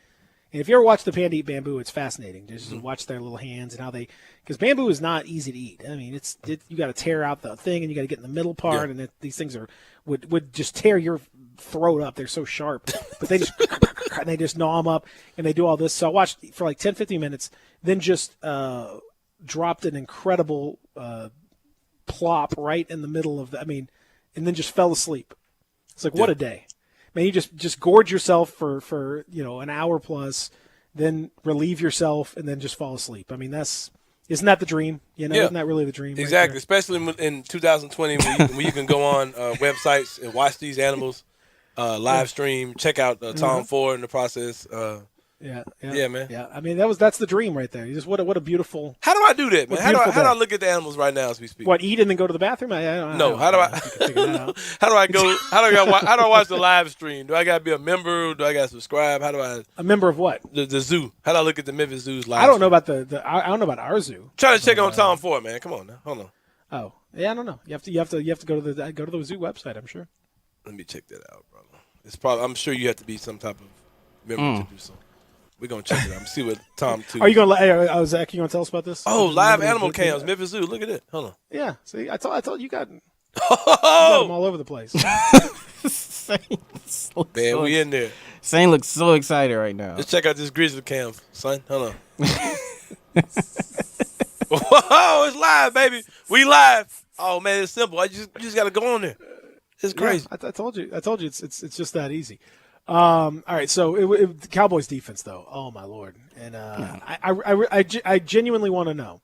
[SPEAKER 3] And if you ever watch the panda eat bamboo, it's fascinating. Just watch their little hands and how because bamboo is not easy to eat. I mean, you got to tear out the thing and you got to get in the middle part, and these things would just tear your throat up. They're so sharp, but they just gnaw them up and they do all this. So I watched for like 10, 15 minutes, then just dropped an incredible plop right in the middle of and then just fell asleep. It's like, what a day. Man, you just gorge yourself for an hour plus, then relieve yourself, and then just fall asleep. I mean, isn't that the dream? Isn't that really the dream?
[SPEAKER 4] Exactly, especially in 2020 when you can go on websites and watch these animals live stream, check out Tom Ford in the process.
[SPEAKER 3] Yeah,
[SPEAKER 4] man.
[SPEAKER 3] Yeah, I mean that's the dream right there. You just what a beautiful.
[SPEAKER 4] How do I do that, man? How do I look at the animals right now as we speak?
[SPEAKER 3] What, eat and then go to the bathroom?
[SPEAKER 4] How do I go? How do I watch the live stream? Do I got to be a member? Do I got to subscribe? How do I?
[SPEAKER 3] A member of what?
[SPEAKER 4] The zoo. How do I look at the Memphis Zoo's live?
[SPEAKER 3] I don't know about I don't know about our zoo.
[SPEAKER 4] Try to check on Tom Ford, man. Come on now. Hold on.
[SPEAKER 3] Oh, yeah, I don't know. You have to go to the zoo website, I'm sure.
[SPEAKER 4] Let me check that out, brother. It's probably, I'm sure you have to be some type of member to do so. We're going to check it out and see what Tom too.
[SPEAKER 3] Are you going to Zach, you going to tell us about this?
[SPEAKER 4] Oh, live animal cams, Memphis Zoo. Look at it. Hold on.
[SPEAKER 3] Yeah. See, I told you got them all over the place.
[SPEAKER 4] Man, we in there.
[SPEAKER 6] Sane looks so excited right now.
[SPEAKER 4] Let's check out this Grizzly cam, son. Hold on. Whoa, it's live, baby. We live. Oh, man, it's simple. You just got to go on there. It's crazy.
[SPEAKER 3] Yeah, I told you it's just that easy. All right, so the Cowboys defense though. Oh my Lord, and I genuinely want to know.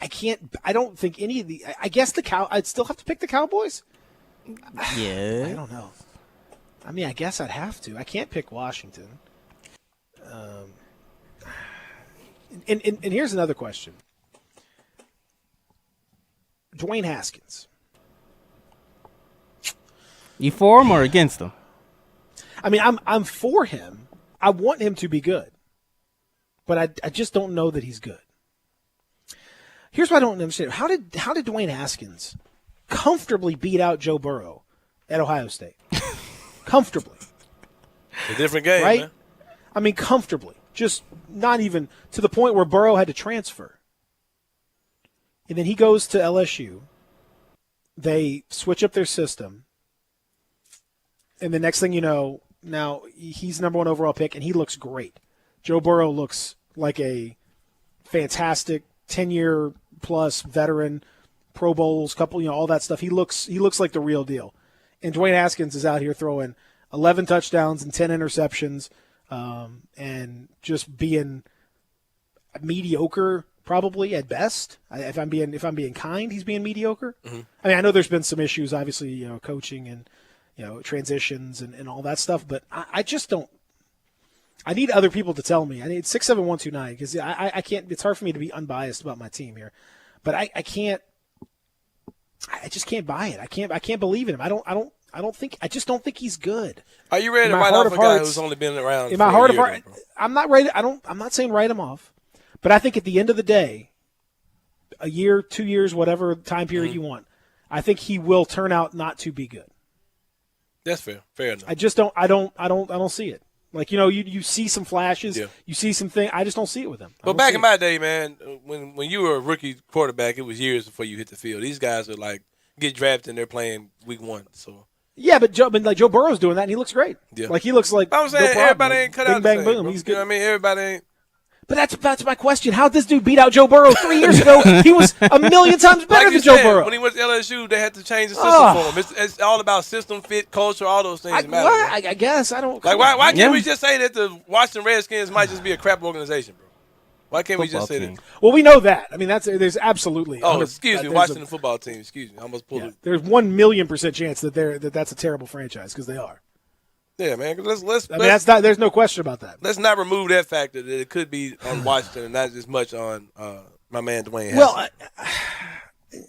[SPEAKER 3] I can't. I don't think any of the. I guess I'd still have to pick the Cowboys.
[SPEAKER 6] Yeah.
[SPEAKER 3] I don't know. I mean, I guess I'd have to. I can't pick Washington. And here's another question. Dwayne Haskins.
[SPEAKER 6] You for him or against him?
[SPEAKER 3] I mean, I'm for him. I want him to be good. But I just don't know that he's good. Here's what I don't understand. How did Dwayne Haskins comfortably beat out Joe Burrow at Ohio State? Comfortably.
[SPEAKER 4] It's a different game,
[SPEAKER 3] right?
[SPEAKER 4] Man.
[SPEAKER 3] I mean, comfortably. Just not even to the point where Burrow had to transfer. And then he goes to LSU. They switch up their system. And the next thing you know, now he's number 1 overall pick, and he looks great. Joe Burrow looks like a fantastic 10-year-plus veteran, Pro Bowls, couple, all that stuff. He looks like the real deal. And Dwayne Haskins is out here throwing 11 touchdowns and 10 interceptions, and just being mediocre, probably at best. If I'm being kind, he's being mediocre. Mm-hmm. I mean, I know there's been some issues, obviously, coaching and transitions and all that stuff, but I just don't. I need other people to tell me. I need 67129 because I can't. It's hard for me to be unbiased about my team here, but I can't. I just can't buy it. I can't believe in him. I just don't think he's good.
[SPEAKER 4] Are you ready to write off a guy who's only been around?
[SPEAKER 3] In my heart of hearts, I'm not ready. I'm not saying write him off, but I think at the end of the day, a year, 2 years, whatever time period you want, I think he will turn out not to be good.
[SPEAKER 4] That's fair. Fair enough.
[SPEAKER 3] I just don't. I don't see it. Like you see some flashes. Yeah. You see some things. I just don't see it with him.
[SPEAKER 4] But back in my day, man, when you were a rookie quarterback, it was years before you hit the field. These guys are like get drafted and they're playing week 1. So
[SPEAKER 3] yeah, but Joe Burrow's doing that and he looks great. Yeah. Like he looks like.
[SPEAKER 4] I'm saying everybody ain't cut out the
[SPEAKER 3] bang,
[SPEAKER 4] same,
[SPEAKER 3] boom.
[SPEAKER 4] Bro.
[SPEAKER 3] He's good.
[SPEAKER 4] You know what I mean? Everybody ain't.
[SPEAKER 3] But that's my question. How did this dude beat out Joe Burrow 3 years ago? He was a million times better than Joe Burrow.
[SPEAKER 4] When he went to LSU, they had to change the system for him. It's all about system, fit, culture, all those things that matter.
[SPEAKER 3] I guess I don't.
[SPEAKER 4] Like why can't we just say that the Washington Redskins might just be a crap organization, bro? Why can't we just say that?
[SPEAKER 3] Well, we know that. I mean, there's absolutely.
[SPEAKER 4] Oh, excuse me, Washington football team. Excuse me, I almost pulled it.
[SPEAKER 3] There's 1,000,000% chance that that's a terrible franchise because they are.
[SPEAKER 4] Yeah, man.
[SPEAKER 3] There's no question about that.
[SPEAKER 4] Let's not remove that factor that it could be on Washington and not as much on my man Dwayne Haskins.
[SPEAKER 3] Well,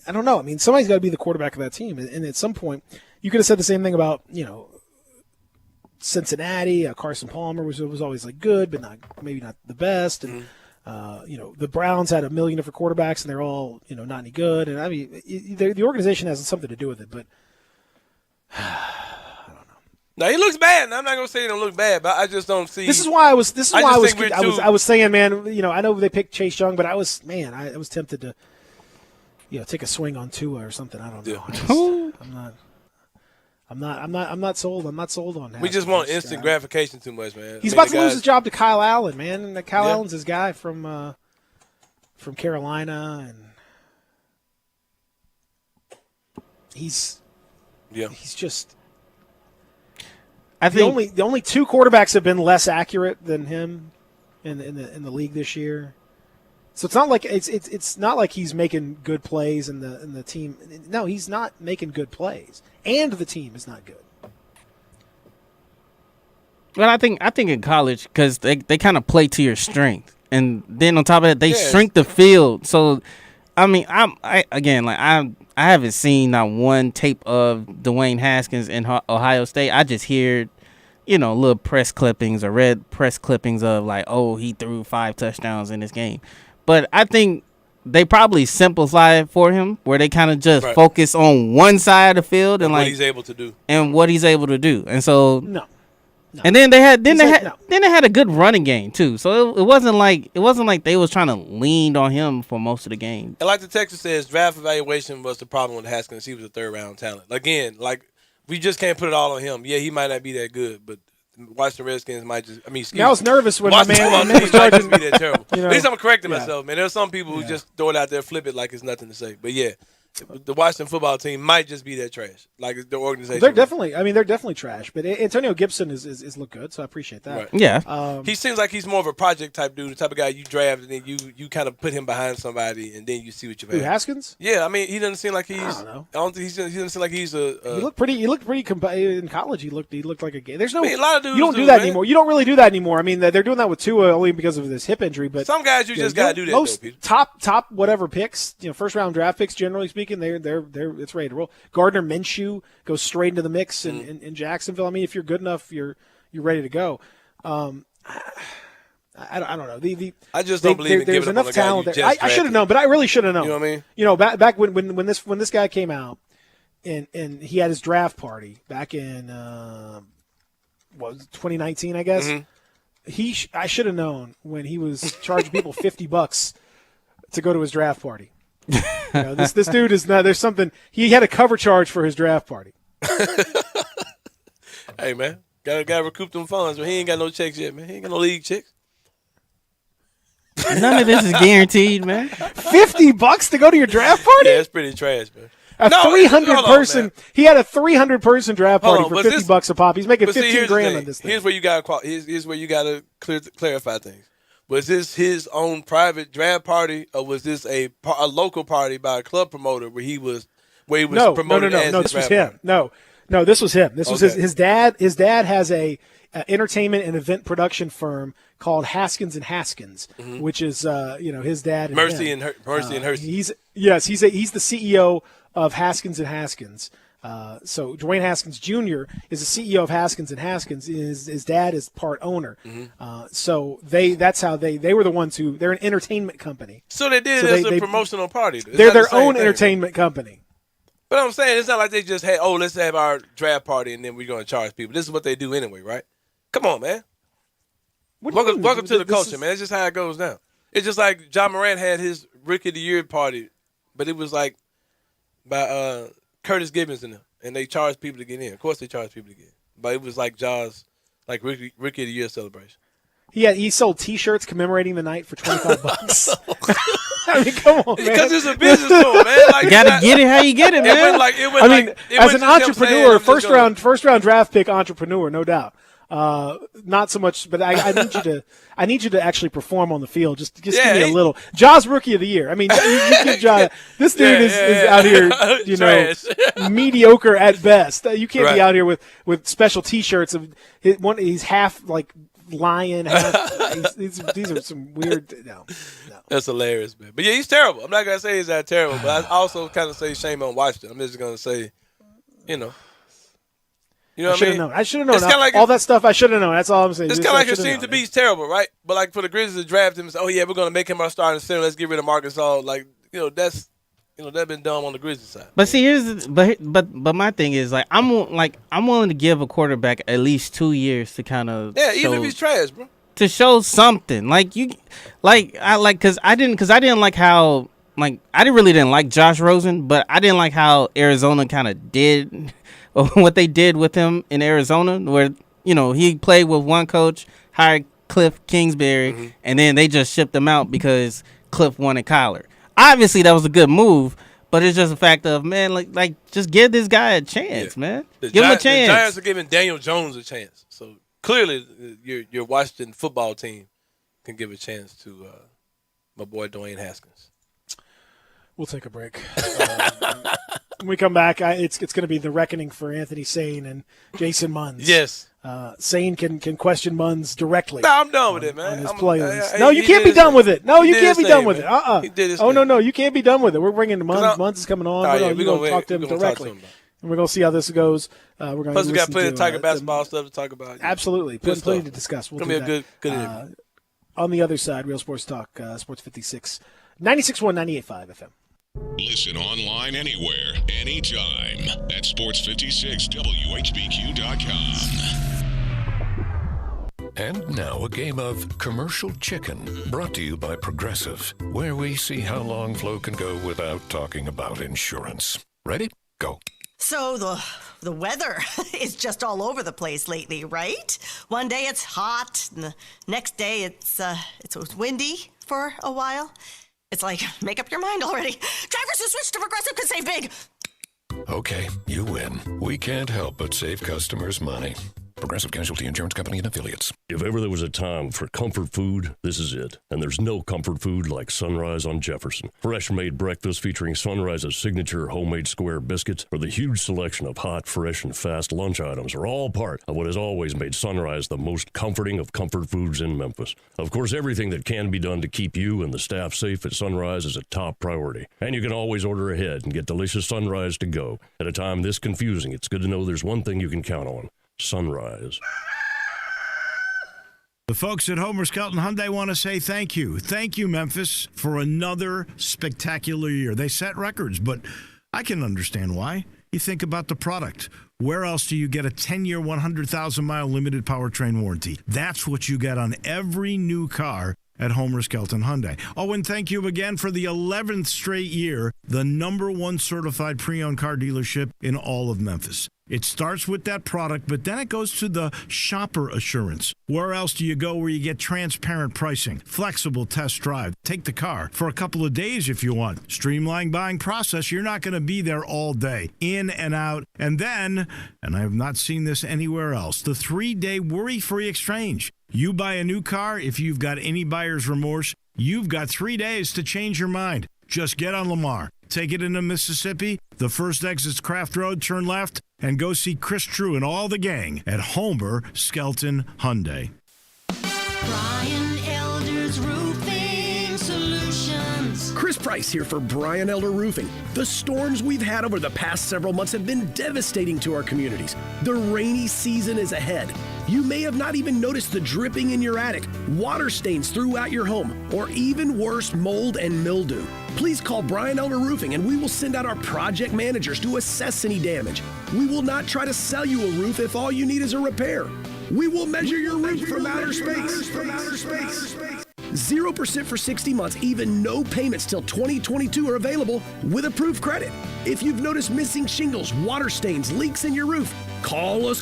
[SPEAKER 3] I don't know. I mean, somebody's got to be the quarterback of that team, and at some point, you could have said the same thing about Cincinnati. Carson Palmer was always like good, but maybe not the best, and the Browns had 1,000,000 different quarterbacks, and they're all not any good. And I mean, the organization has something to do with it, but.
[SPEAKER 4] No, he looks bad. And I'm not gonna say he don't look bad, but I just don't see.
[SPEAKER 3] This is why I was saying, man. I know they picked Chase Young, but I was tempted to, take a swing on Tua or something. I don't know. I'm not sold. I'm not sold on that.
[SPEAKER 4] We just want instant gratification too much, man.
[SPEAKER 3] He's about to lose his job to Kyle Allen, man. And Kyle Allen's his guy from Carolina, and he's just. I think the only two quarterbacks have been less accurate than him in the league this year. So it's not like it's not like he's making good plays and the team. No, he's not making good plays, and the team is not good.
[SPEAKER 6] Well, I think in college, because they kind of play to your strength, and then on top of that they shrink the field. So, I mean, I haven't seen not one tape of Dwayne Haskins in Ohio State. I just hear, little press clippings or read press clippings of like, oh, he threw 5 touchdowns in this game. But I think they probably simplify it for him, where they kind of just focus on one side of the field and
[SPEAKER 4] what he's able to do.
[SPEAKER 6] And so no. And then they had a good running game too. So it wasn't like they was trying to lean on him for most of the game.
[SPEAKER 4] And like the Texas says, draft evaluation was the problem with Haskins. He was a 3rd-round talent. Again, we just can't put it all on him. Yeah, he might not be that good, but Washington Redskins might just.
[SPEAKER 3] I was nervous when my man was
[SPEAKER 4] charging. Might just be that terrible. At least I'm correcting myself, man. There's some people who just throw it out there, flip it like it's nothing to say. But yeah, the Washington football team might just be that trash, like the organization.
[SPEAKER 3] They're definitely trash. But Antonio Gibson is look good, so I appreciate that.
[SPEAKER 4] Right.
[SPEAKER 6] Yeah,
[SPEAKER 4] he seems like he's more of a project type dude, the type of guy you draft and then you kind of put him behind somebody and then you see what you have.
[SPEAKER 3] Haskins?
[SPEAKER 4] Yeah, I mean he doesn't seem like he's. I don't think he doesn't seem like he's a.
[SPEAKER 3] He looked pretty in college. He looked like a game. There's no.
[SPEAKER 4] I mean, a lot of dudes
[SPEAKER 3] you don't do that anymore. You don't really do that anymore. I mean, they're doing that with Tua only because of this hip injury. But
[SPEAKER 4] some guys you just gotta do that.
[SPEAKER 3] Most
[SPEAKER 4] though, Peter.
[SPEAKER 3] top whatever picks, 1st-round draft picks, generally speaking, they're it's ready to roll. Gardner Minshew goes straight into the mix in Jacksonville. I mean, if you're good enough, you're ready to go. I don't know.
[SPEAKER 4] I just don't believe in
[SPEAKER 3] there's
[SPEAKER 4] giving
[SPEAKER 3] enough
[SPEAKER 4] up on
[SPEAKER 3] talent
[SPEAKER 4] a guy
[SPEAKER 3] there. I should have known, but I really should have known.
[SPEAKER 4] You know what I mean?
[SPEAKER 3] Back when this guy came out, and he had his draft party back in 2019, I guess. Mm-hmm. I should have known when he was charging people $50 to go to his draft party. This dude is not. There's something. He had a cover charge for his draft party.
[SPEAKER 4] Hey man, gotta recoup them funds, but he ain't got no checks yet, man. He ain't got no league checks.
[SPEAKER 6] None of this is guaranteed, man.
[SPEAKER 3] $50 to go to your draft party?
[SPEAKER 4] Yeah, it's pretty trash, man.
[SPEAKER 3] A 300 person. He had a 300 person draft party for $50 a pop. He's making $15,000 on this thing.
[SPEAKER 4] Here's where you gotta clarify things. Was this his own private draft party, or was this a local party by a club promoter where he was promoted?
[SPEAKER 3] No. This was him. No, this was him. This was his dad. His dad has a entertainment and event production firm called Haskins and Haskins, which is his dad. And
[SPEAKER 4] Mercy and Hersey.
[SPEAKER 3] He's the CEO of Haskins and Haskins. So Dwayne Haskins Jr. is the CEO of Haskins and Haskins. His dad is part owner. So that's how they were the ones who they're an entertainment company.
[SPEAKER 4] So they did it as a promotional party.
[SPEAKER 3] They're their own entertainment company.
[SPEAKER 4] But I'm saying it's not like they just had let's have our draft party and then we're going to charge people. This is what they do anyway, right? Come on, man. Welcome to the culture, man. It's just how it goes down. It's just like John Morant had his Rookie of the Year party, but it was like by Curtis Gibbons in them, and they charged people to get in. Of course, they charged people to get in, but it was like Jaws, like Rookie of the Year celebration.
[SPEAKER 3] He sold T-shirts commemorating the night for $25. I mean, come on, man.
[SPEAKER 4] Because it's a business tool, man. Like,
[SPEAKER 6] You gotta get it how you get it, man.
[SPEAKER 3] As an entrepreneur, first round draft pick entrepreneur, no doubt. Not so much, but I need you to actually perform on the field. Just give me a little. Jaws Rookie of the Year. I mean, you give Jaws. This dude is out here, mediocre at best. You can't be out here with special T-shirts. He's half like lion. Half. These are some weird. No.
[SPEAKER 4] That's hilarious, man. But yeah, he's terrible. I'm not gonna say he's that terrible, but I also kind of say shame on Washington. I'm just gonna say, You know what I mean?
[SPEAKER 3] I should have known. All that stuff I should have known. That's all I'm saying.
[SPEAKER 4] It's kind of like Hasheem Thabit's terrible, right? But like for the Grizzlies to draft him and say, oh yeah, we're going to make him our starting center. Let's get rid of Marcus All. Like, that's been dumb on the Grizzlies side.
[SPEAKER 6] But see, but my thing is I'm willing to give a quarterback at least 2 years to kind of
[SPEAKER 4] even if he's trash, bro.
[SPEAKER 6] To show something because I didn't like how I really didn't like Josh Rosen, but I didn't like how Arizona kind of did. What they did with him in Arizona, where he played with one coach, hired Cliff Kingsbury, and then they just shipped him out because Cliff wanted Kyler. Obviously, that was a good move, but it's just a fact of just give this guy a chance, man. Give him a chance.
[SPEAKER 4] The Giants are giving Daniel Jones a chance, so clearly your Washington football team can give a chance to my boy Dwayne Haskins.
[SPEAKER 3] We'll take a break. When we come back, it's going to be the reckoning for Anthony Sane and Jason Munz.
[SPEAKER 4] Yes.
[SPEAKER 3] Sane can question Munz directly.
[SPEAKER 4] No, I'm done with it, man.
[SPEAKER 3] On his playlist. No, you can't be done with it. No, you can't be done with it.
[SPEAKER 4] He did his
[SPEAKER 3] thing.
[SPEAKER 4] No,
[SPEAKER 3] you can't be done with it. We're bringing Munz. Munz is coming on. We're going to talk to him directly. And we're going to see how this goes.
[SPEAKER 4] Plus, we got plenty of Tiger basketball stuff to talk about.
[SPEAKER 3] Absolutely. Plenty to discuss.
[SPEAKER 4] It's going to be a good interview.
[SPEAKER 3] On the other side, Real Sports Talk, Sports 56, 96.1, 98.5 FM.
[SPEAKER 2] Listen online anywhere, anytime at sports56whbq.com.
[SPEAKER 10] And now a game of Commercial Chicken, brought to you by Progressive, where we see how long Flo can go without talking about insurance. Ready? Go.
[SPEAKER 12] So the weather is just all over the place lately, right? One day it's hot, and the next day it's windy for a while. It's like, make up your mind already. Drivers who switch to Progressive could save big.
[SPEAKER 10] Okay, you win. We can't help but save customers money. Progressive Casualty Insurance Company and Affiliates.
[SPEAKER 17] If ever there was a time for comfort food, this is it. And there's no comfort food like Sunrise on Jefferson. Fresh-made breakfast featuring Sunrise's signature homemade square biscuits or the huge selection of hot, fresh, and fast lunch items are all part of what has always made Sunrise the most comforting of comfort foods in Memphis. Of course, everything that can be done to keep you and the staff safe at Sunrise is a top priority. And you can always order ahead and get delicious Sunrise to go. At a time this confusing, it's good to know there's one thing you can count on. Sunrise.
[SPEAKER 7] The folks at Homer Skelton Hyundai want to say thank you. Thank you, Memphis, for another spectacular year. They set records, but I can understand why. You think about the product. Where else do you get a 10-year, 100,000-mile limited powertrain warranty? That's what you get on every new car at Homer Skelton Hyundai. Oh, and thank you again for the 11th straight year, the #1 certified pre-owned car dealership in all of Memphis. It starts with that product, but then it goes to the shopper assurance. Where else do you go where you get transparent pricing, flexible test drive, take the car for a couple of days if you want, streamlined buying process? You're not going to be there all day, in and out. And then, and I have not seen this anywhere else, the 3-day worry-free exchange. You buy a new car, if you've got any buyer's remorse, you've got 3 days to change your mind. Just get on Lamar, take it into Mississippi, the first exit's Craft Road, turn left, and go see Chris True and all the gang at Homer Skelton Hyundai.
[SPEAKER 24] Brian Elder's Roofing Solutions.
[SPEAKER 25] Chris Price here for Brian Elder Roofing. The storms we've had over the past several months have been devastating to our communities. The rainy season is ahead. You may have not even noticed the dripping in your attic, water stains throughout your home, or even worse, mold and mildew. Please call Brian Elder Roofing and we will send out our project managers to assess any damage. We will not try to sell you a roof if all you need is a repair. We will measure your roof from outer space. 0% for 60 months, even no payments till 2022 are available with approved credit. If you've noticed missing shingles, water stains, leaks in your roof, Call us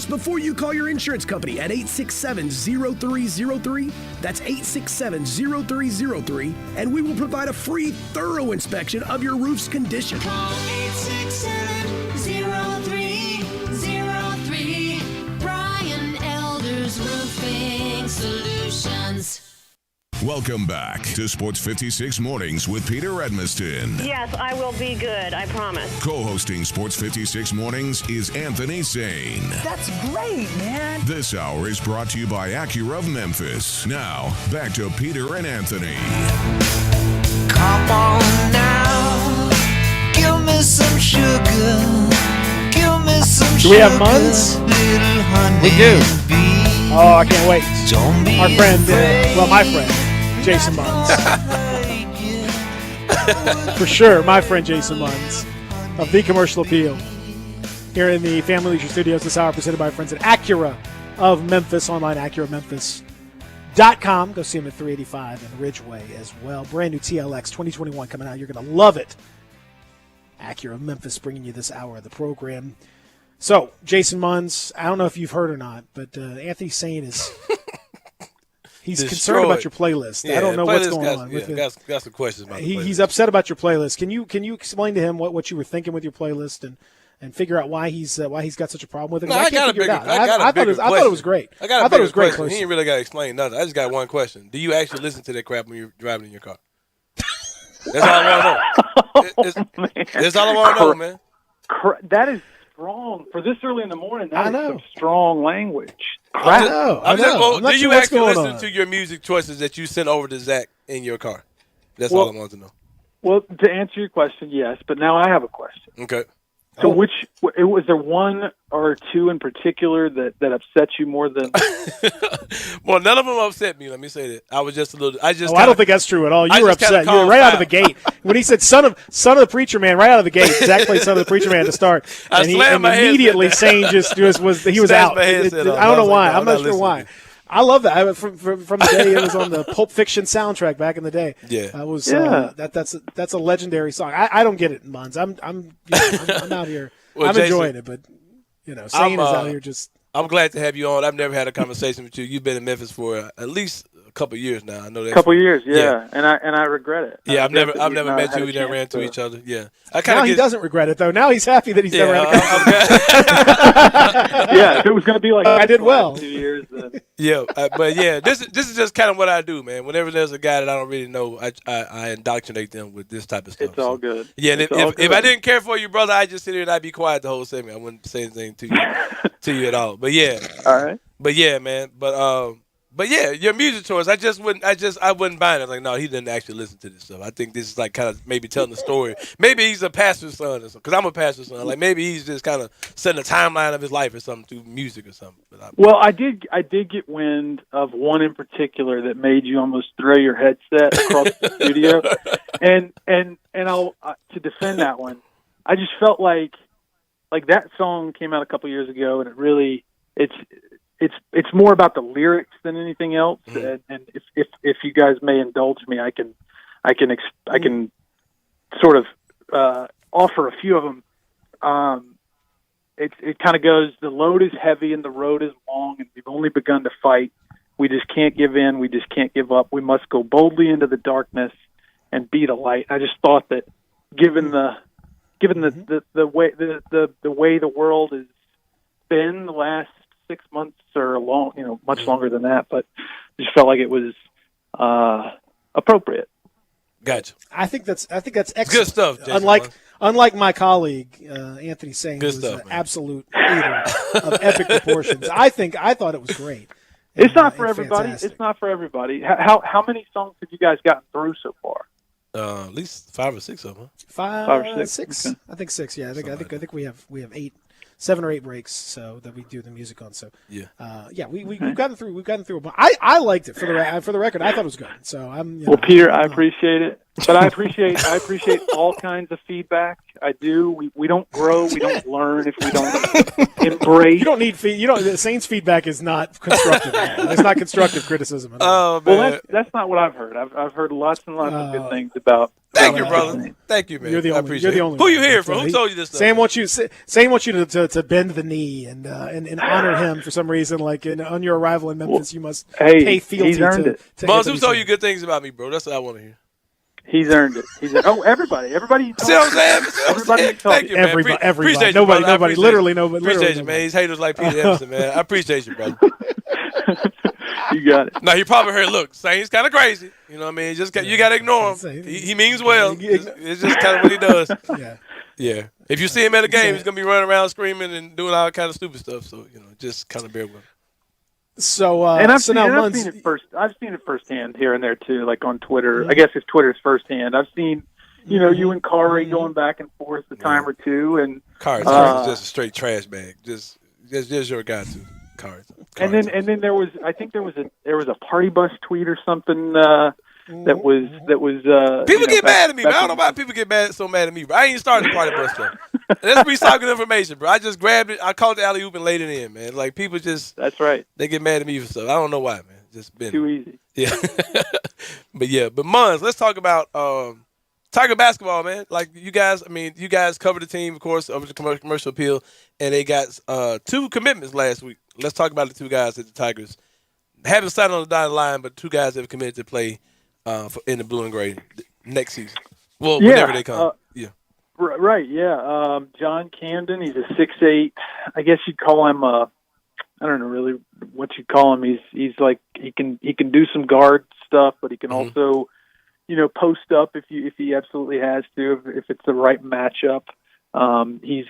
[SPEAKER 25] before you call your insurance company at 867-0303. That's 867-0303, and we will provide a free, thorough inspection of your roof's condition.
[SPEAKER 24] Call 867-0303. Brian Elders Roofing Solutions.
[SPEAKER 2] Welcome back to Sports 56 Mornings with Peter Edmiston.
[SPEAKER 18] Yes, I will be good. I promise.
[SPEAKER 2] Co-hosting Sports 56 Mornings is Anthony Sane.
[SPEAKER 14] That's great, man.
[SPEAKER 2] This hour is brought to you by Acura of Memphis. Now, back to Peter and Anthony.
[SPEAKER 15] Come on now, give me some sugar. Give me some
[SPEAKER 3] Do we have Munns?
[SPEAKER 15] We
[SPEAKER 3] do. Oh, I can't wait. Our friend, my friend, Jason Munns. For sure, my friend Jason Munns of The Commercial Appeal. Here in the Family Leisure Studios this hour, presented by our friends at Acura of Memphis, online AcuraMemphis.com. Go see them at 385 and Ridgeway as well. Brand new TLX 2021 coming out. You're going to love it. Acura of Memphis bringing you this hour of the program. So, Jason Munns, I don't know if you've heard or not, but Anthony Sane is he's concerned about your playlist.
[SPEAKER 4] Yeah,
[SPEAKER 3] I don't know what's going on. With it.
[SPEAKER 4] Got some questions about the playlist.
[SPEAKER 3] He's upset about your playlist. Can you explain to him what you were thinking with your playlist and figure out why he's got such a problem with it?
[SPEAKER 4] No,
[SPEAKER 3] I thought it was great.
[SPEAKER 4] I thought it was great. He ain't really got to explain nothing. I just got one question. Do you actually listen to that crap when you're driving in your car? That's all I want to know. That's all I want to know, man.
[SPEAKER 16] That is strong for this early in the morning. That is some strong language.
[SPEAKER 3] I know.
[SPEAKER 4] Do you actually listen to your music choices that you sent over to Zach in your car? That's all I want to know.
[SPEAKER 16] Well, to answer your question, yes. But now I have a question.
[SPEAKER 4] Okay.
[SPEAKER 16] So, was there one or two in particular that upset you more than?
[SPEAKER 4] Well, none of them upset me. Let me say that. I was just a little. I
[SPEAKER 3] don't think that's true at all. You were upset. You were right out of the gate when he said "son of the preacher man." Right out of the gate, Zach played "Son of the Preacher Man" to start, and immediately Sane was out. I don't know why. I'm not sure why. I love that. From the day it was on the Pulp Fiction soundtrack back in the day.
[SPEAKER 4] Yeah,
[SPEAKER 3] that's a legendary song. I don't get it, Munns. I'm out here.
[SPEAKER 4] Well,
[SPEAKER 3] I'm
[SPEAKER 4] Jason,
[SPEAKER 3] enjoying it, but Sane is out here just.
[SPEAKER 4] I'm glad to have you on. I've never had a conversation with you. You've been in Memphis for at least a couple of years now. I know that.
[SPEAKER 16] A couple of years, yeah. And I regret it.
[SPEAKER 4] Yeah, I've never met you. We never ran into each other. Yeah,
[SPEAKER 3] he doesn't regret it though. Now he's happy that he's never had a conversation.
[SPEAKER 16] Yeah, if it was going to be like
[SPEAKER 3] I did well.
[SPEAKER 16] 2 years, then.
[SPEAKER 4] Yeah, but yeah, this is just kind of what I do, man. Whenever there's a guy that I don't really know, I indoctrinate them with this type of stuff.
[SPEAKER 16] It's all good.
[SPEAKER 4] Yeah, and if I didn't care for you, brother, I'd just sit here and I'd be quiet the whole segment. I wouldn't say anything to you at all. But yeah,
[SPEAKER 16] all right.
[SPEAKER 4] But yeah, man. But yeah, your music choice, I wouldn't buy it. I was like, no, he didn't actually listen to this stuff. I think this is like kind of maybe telling the story. Maybe he's a pastor's son or something, because I'm a pastor's son. Like maybe he's just kind of setting a timeline of his life or something through music or something.
[SPEAKER 16] Well, I did get wind of one in particular that made you almost throw your headset across the studio, and I'll to defend that one. I just felt like that song came out a couple years ago, and it really it's more about the lyrics than anything else. Mm-hmm. And if you guys may indulge me, I can sort of offer a few of them. It kind of goes, the load is heavy and the road is long, and we've only begun to fight. We just can't give in. We just can't give up. We must go boldly into the darkness and be the light. I just thought that given the way the world has been the last 6 months or much longer than that, but just felt like it was appropriate.
[SPEAKER 4] Gotcha.
[SPEAKER 3] I think that's excellent.
[SPEAKER 4] Good stuff, Jason.
[SPEAKER 3] Unlike my colleague Anthony Sane, who's an absolute hater of epic proportions. I thought it was great.
[SPEAKER 16] It's not for everybody. Fantastic. It's not for everybody. How many songs have you guys gotten through so far?
[SPEAKER 4] At least 5 or 6 of them.
[SPEAKER 3] 5 or 6. Okay. I think 6. Yeah, I think we have 7 or 8 breaks so that we do the music on. So we've gotten through. We've gotten through. I liked it for the record. I thought it was good. So
[SPEAKER 16] Peter, I appreciate it, but I appreciate all kinds of feedback. I do. We don't grow. We don't learn if we don't embrace.
[SPEAKER 3] You don't need the Saints' feedback is not constructive. It's not constructive criticism.
[SPEAKER 4] Oh man,
[SPEAKER 16] well, that's not what I've heard. I've heard lots and lots of good things about.
[SPEAKER 4] Thank you, brother. Thank you, man.
[SPEAKER 3] You're the only.
[SPEAKER 4] Who you hear from? Who told you this stuff?
[SPEAKER 3] Sam wants you to to bend the knee and honor him for some reason. Like on your arrival in Memphis, you must
[SPEAKER 16] Hey,
[SPEAKER 3] pay fealty
[SPEAKER 16] he's earned
[SPEAKER 3] to.
[SPEAKER 16] it.
[SPEAKER 3] to
[SPEAKER 4] Mons,
[SPEAKER 3] Anthony
[SPEAKER 4] who told
[SPEAKER 3] Sanders.
[SPEAKER 4] you good things about me, bro? That's what I want to hear.
[SPEAKER 16] He's earned it. Everybody.
[SPEAKER 4] See what I'm saying?
[SPEAKER 16] Everybody
[SPEAKER 4] Thank you, man.
[SPEAKER 3] Everybody,
[SPEAKER 4] Appreciate you,
[SPEAKER 3] nobody,
[SPEAKER 4] brother. I
[SPEAKER 3] nobody,
[SPEAKER 4] appreciate
[SPEAKER 3] literally
[SPEAKER 4] you.
[SPEAKER 3] nobody.
[SPEAKER 4] Appreciate
[SPEAKER 3] literally
[SPEAKER 4] you, man. He's haters like Peter Emerson, man. I appreciate you, brother.
[SPEAKER 16] You got it.
[SPEAKER 4] Now, he probably heard, look, Saint's kind of crazy. You know what I mean? You got to ignore him. He means well. It's just kind of what he does. Yeah. If you see him at a game, he's going to be running around screaming and doing all kind of stupid stuff. So, just kind of bear with him.
[SPEAKER 3] So,
[SPEAKER 16] and I've
[SPEAKER 3] seen
[SPEAKER 16] it firsthand here and there too, like on Twitter. I guess if Twitter's firsthand, I've seen, you and Kari going back and forth a time or two, and
[SPEAKER 4] Kari's just a straight trash bag. Just your guy too, Kari.
[SPEAKER 16] And then there was a party bus tweet or something that was
[SPEAKER 4] people get mad at me, man. I don't know why people get so mad at me, bro. I ain't even started the party bus stuff. That's recycled information, bro. I just grabbed it. I called the alley-oop and laid it in, man. Like, people just...
[SPEAKER 16] That's right.
[SPEAKER 4] They get mad at me for stuff. I don't know why, man. Just been...
[SPEAKER 16] Too easy.
[SPEAKER 4] Yeah. But Mons, let's talk about Tiger basketball, man. Like, you guys covered the team, of course, over the commercial appeal, and they got 2 commitments last week. Let's talk about the 2 guys at the Tigers. Haven't signed on the dotted line, but 2 guys have committed to play in the blue and gray next season. Well, whenever they come.
[SPEAKER 16] Right, yeah. John Camden, he's a 6'8". I guess you'd call him I don't know really what you'd call him. He's like he can do some guard stuff, but he can also, post up if he absolutely has to, if it's the right matchup. He's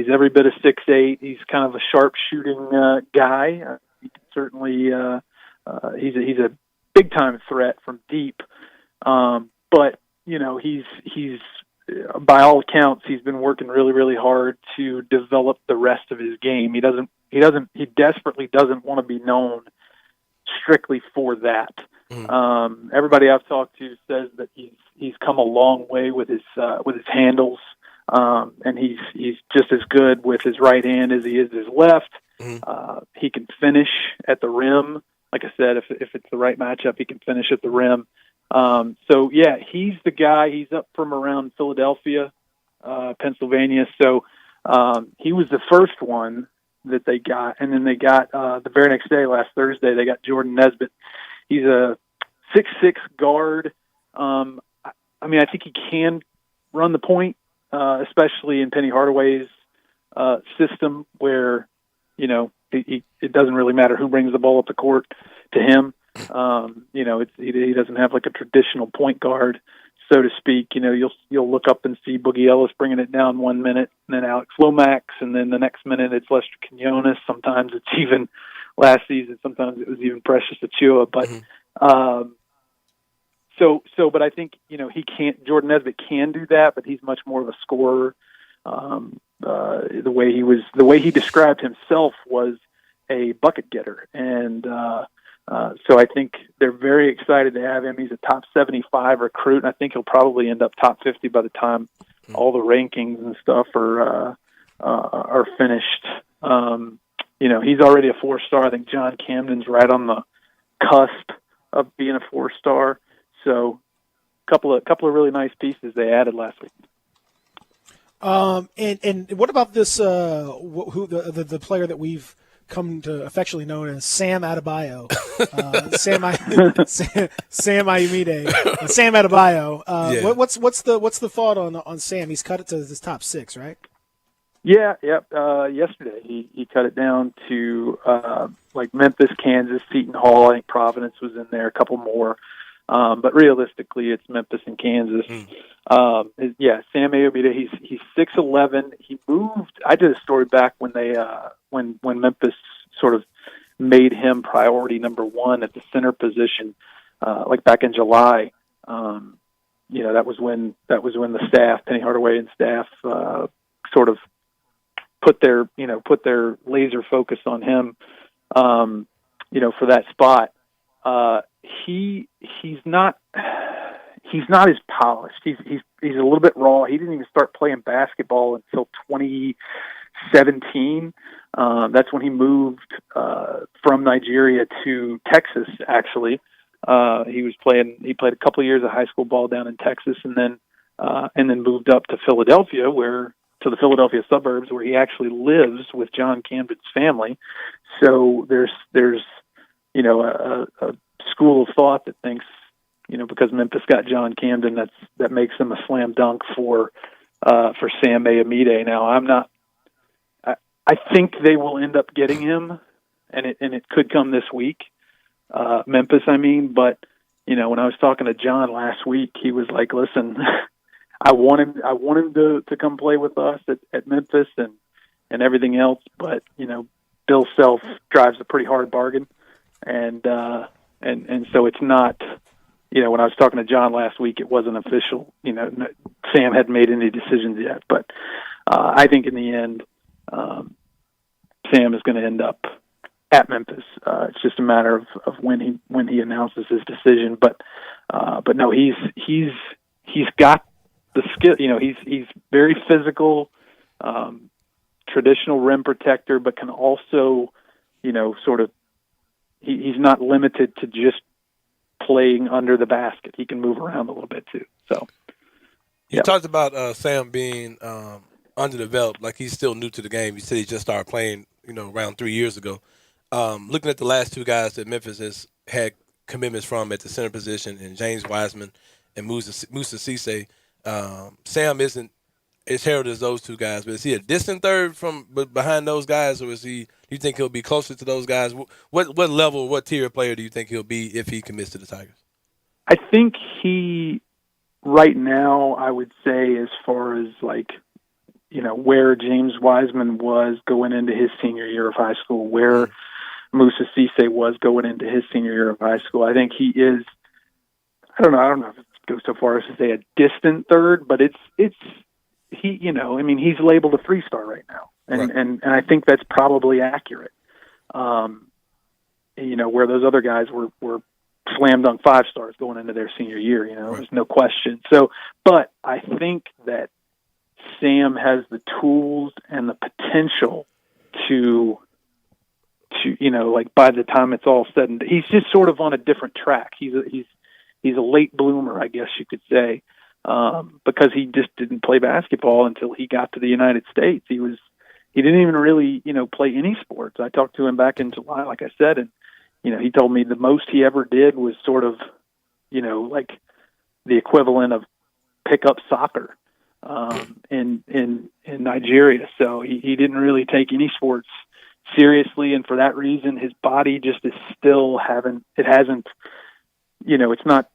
[SPEAKER 16] every bit of 6'8". He's kind of a sharp shooting guy. He can certainly he's a big time threat from deep. But he's by all accounts, he's been working really, really hard to develop the rest of his game. He desperately doesn't want to be known strictly for that. Everybody I've talked to says that he's come a long way with his handles, and he's just as good with his right hand as he is his left. He can finish at the rim. Like I said, if it's the right matchup, he can finish at the rim. So yeah, he's the guy. He's up from around Philadelphia, Pennsylvania. So he was the first one that they got, and then they got the very next day, last Thursday, they got Jordan Nesbitt. He's a 6'6" guard. I think he can run the point, especially in Penny Hardaway's system, where it doesn't really matter who brings the ball up the court to him. He doesn't have like a traditional point guard, so to speak. You'll look up and see Boogie Ellis bringing it down 1 minute, and then Alex Lomax, and then the next minute it's Lester Quinones. Sometimes it's even last season. Sometimes it was even Precious Achiuwa. But but I think he can't. Jordan Nesbitt can do that, but he's much more of a scorer. The way he described himself was a bucket getter, and so I think they're very excited to have him. He's a top 75 recruit, and I think he'll probably end up top 50 by the time all the rankings and stuff are finished. He's already a 4-star. I think John Camden's right on the cusp of being a 4-star. So, a couple of really nice pieces they added last week.
[SPEAKER 3] And what about this? Who the player that we've come to affectionately known as Sam Adebayo, Sam Ayumide, Sam Adebayo. What's the thought on Sam? He's cut it to his top 6, right?
[SPEAKER 16] Yeah, yep. Yesterday he cut it down to like Memphis, Kansas, Seton Hall. I think Providence was in there, a couple more. But realistically, it's Memphis and Kansas. Sam Ayumide. He's 6'11". He moved. I did a story back when they when Memphis sort of made him priority number 1 at the center position, like back in July. That was when the staff, Penny Hardaway and staff, sort of put their laser focus on him, for that spot. He's not as polished. He's a little bit raw. He didn't even start playing basketball until 2017. That's when he moved from Nigeria to Texas. Actually, he played a couple of years of high school ball down in Texas, and then moved up to Philadelphia, where to the Philadelphia suburbs where he actually lives with John Camden's family. So there's a school of thought that thinks, because Memphis got John Camden, that makes them a slam dunk for Sam Maomide. Now I think they will end up getting him, and it could come this week. Memphis, I mean, but when I was talking to John last week, he was like, "Listen, I want him to come play with us at Memphis and everything else, but Bill Self drives a pretty hard bargain, and so it's not." When I was talking to John last week, it wasn't official. Sam hadn't made any decisions yet, but I think in the end, Sam is going to end up at Memphis. It's just a matter of when he announces his decision. But no, he's got the skill. He's very physical, traditional rim protector, but can also, he's not limited to just playing under the basket. He can move around a little bit too. So
[SPEAKER 4] you talked about Sam being underdeveloped, like he's still new to the game. You said he just started playing, around 3 years ago. Looking at the last two guys that Memphis has had commitments from at the center position, and James Wiseman and Musa Cisse, Sam isn't as heralded as those two guys, but is he a distant third from behind those guys, or do you think he'll be closer to those guys? What level, what tier player do you think he'll be if he commits to the Tigers?
[SPEAKER 16] I think he, right now, I would say as far as where James Wiseman was going into his senior year of high school, where Musa Cisse was going into his senior year of high school, I think he is, I don't know if it goes so far as to say a distant third, but it's he, he's labeled a 3-star right now. And I think that's probably accurate. Where those other guys were slam dunk 5-stars going into their senior year, there's no question. So, but I think that Sam has the tools and the potential to by the time it's all said and he's just sort of on a different track. He's a late bloomer, I guess you could say, because he just didn't play basketball until he got to the United States. He didn't even really, play any sports. I talked to him back in July, like I said, and he told me the most he ever did was sort of, like the equivalent of pickup soccer in Nigeria. So he didn't really take any sports seriously, and for that reason, his body just is still it's not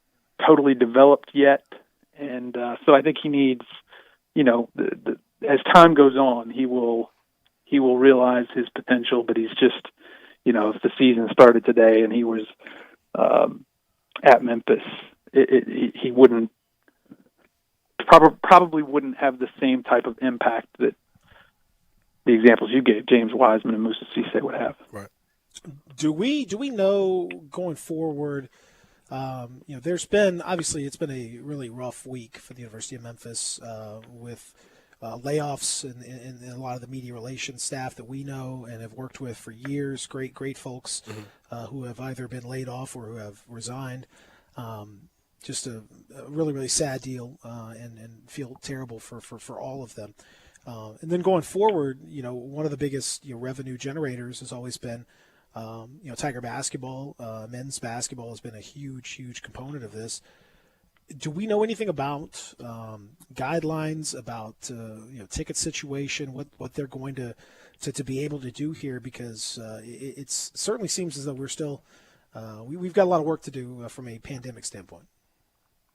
[SPEAKER 16] totally developed yet, and so I think he needs, as time goes on, he will realize his potential. But he's just, if the season started today and he was at Memphis, he wouldn't probably wouldn't have the same type of impact that the examples you gave, James Wiseman and Musa Cisse, would have.
[SPEAKER 4] Right.
[SPEAKER 3] Do we know going forward? There's been, obviously, it's been a really rough week for the University of Memphis with layoffs and a lot of the media relations staff that we know and have worked with for years. Great folks who have either been laid off or who have resigned. Just a really, really sad deal and feel terrible for all of them. And then going forward, one of the biggest revenue generators has always been Tiger basketball. Men's basketball has been a huge component of this. Do we know anything about guidelines, about ticket situation, what they're going to be able to do here? Because it certainly seems as though we're still we've got a lot of work to do from a pandemic standpoint.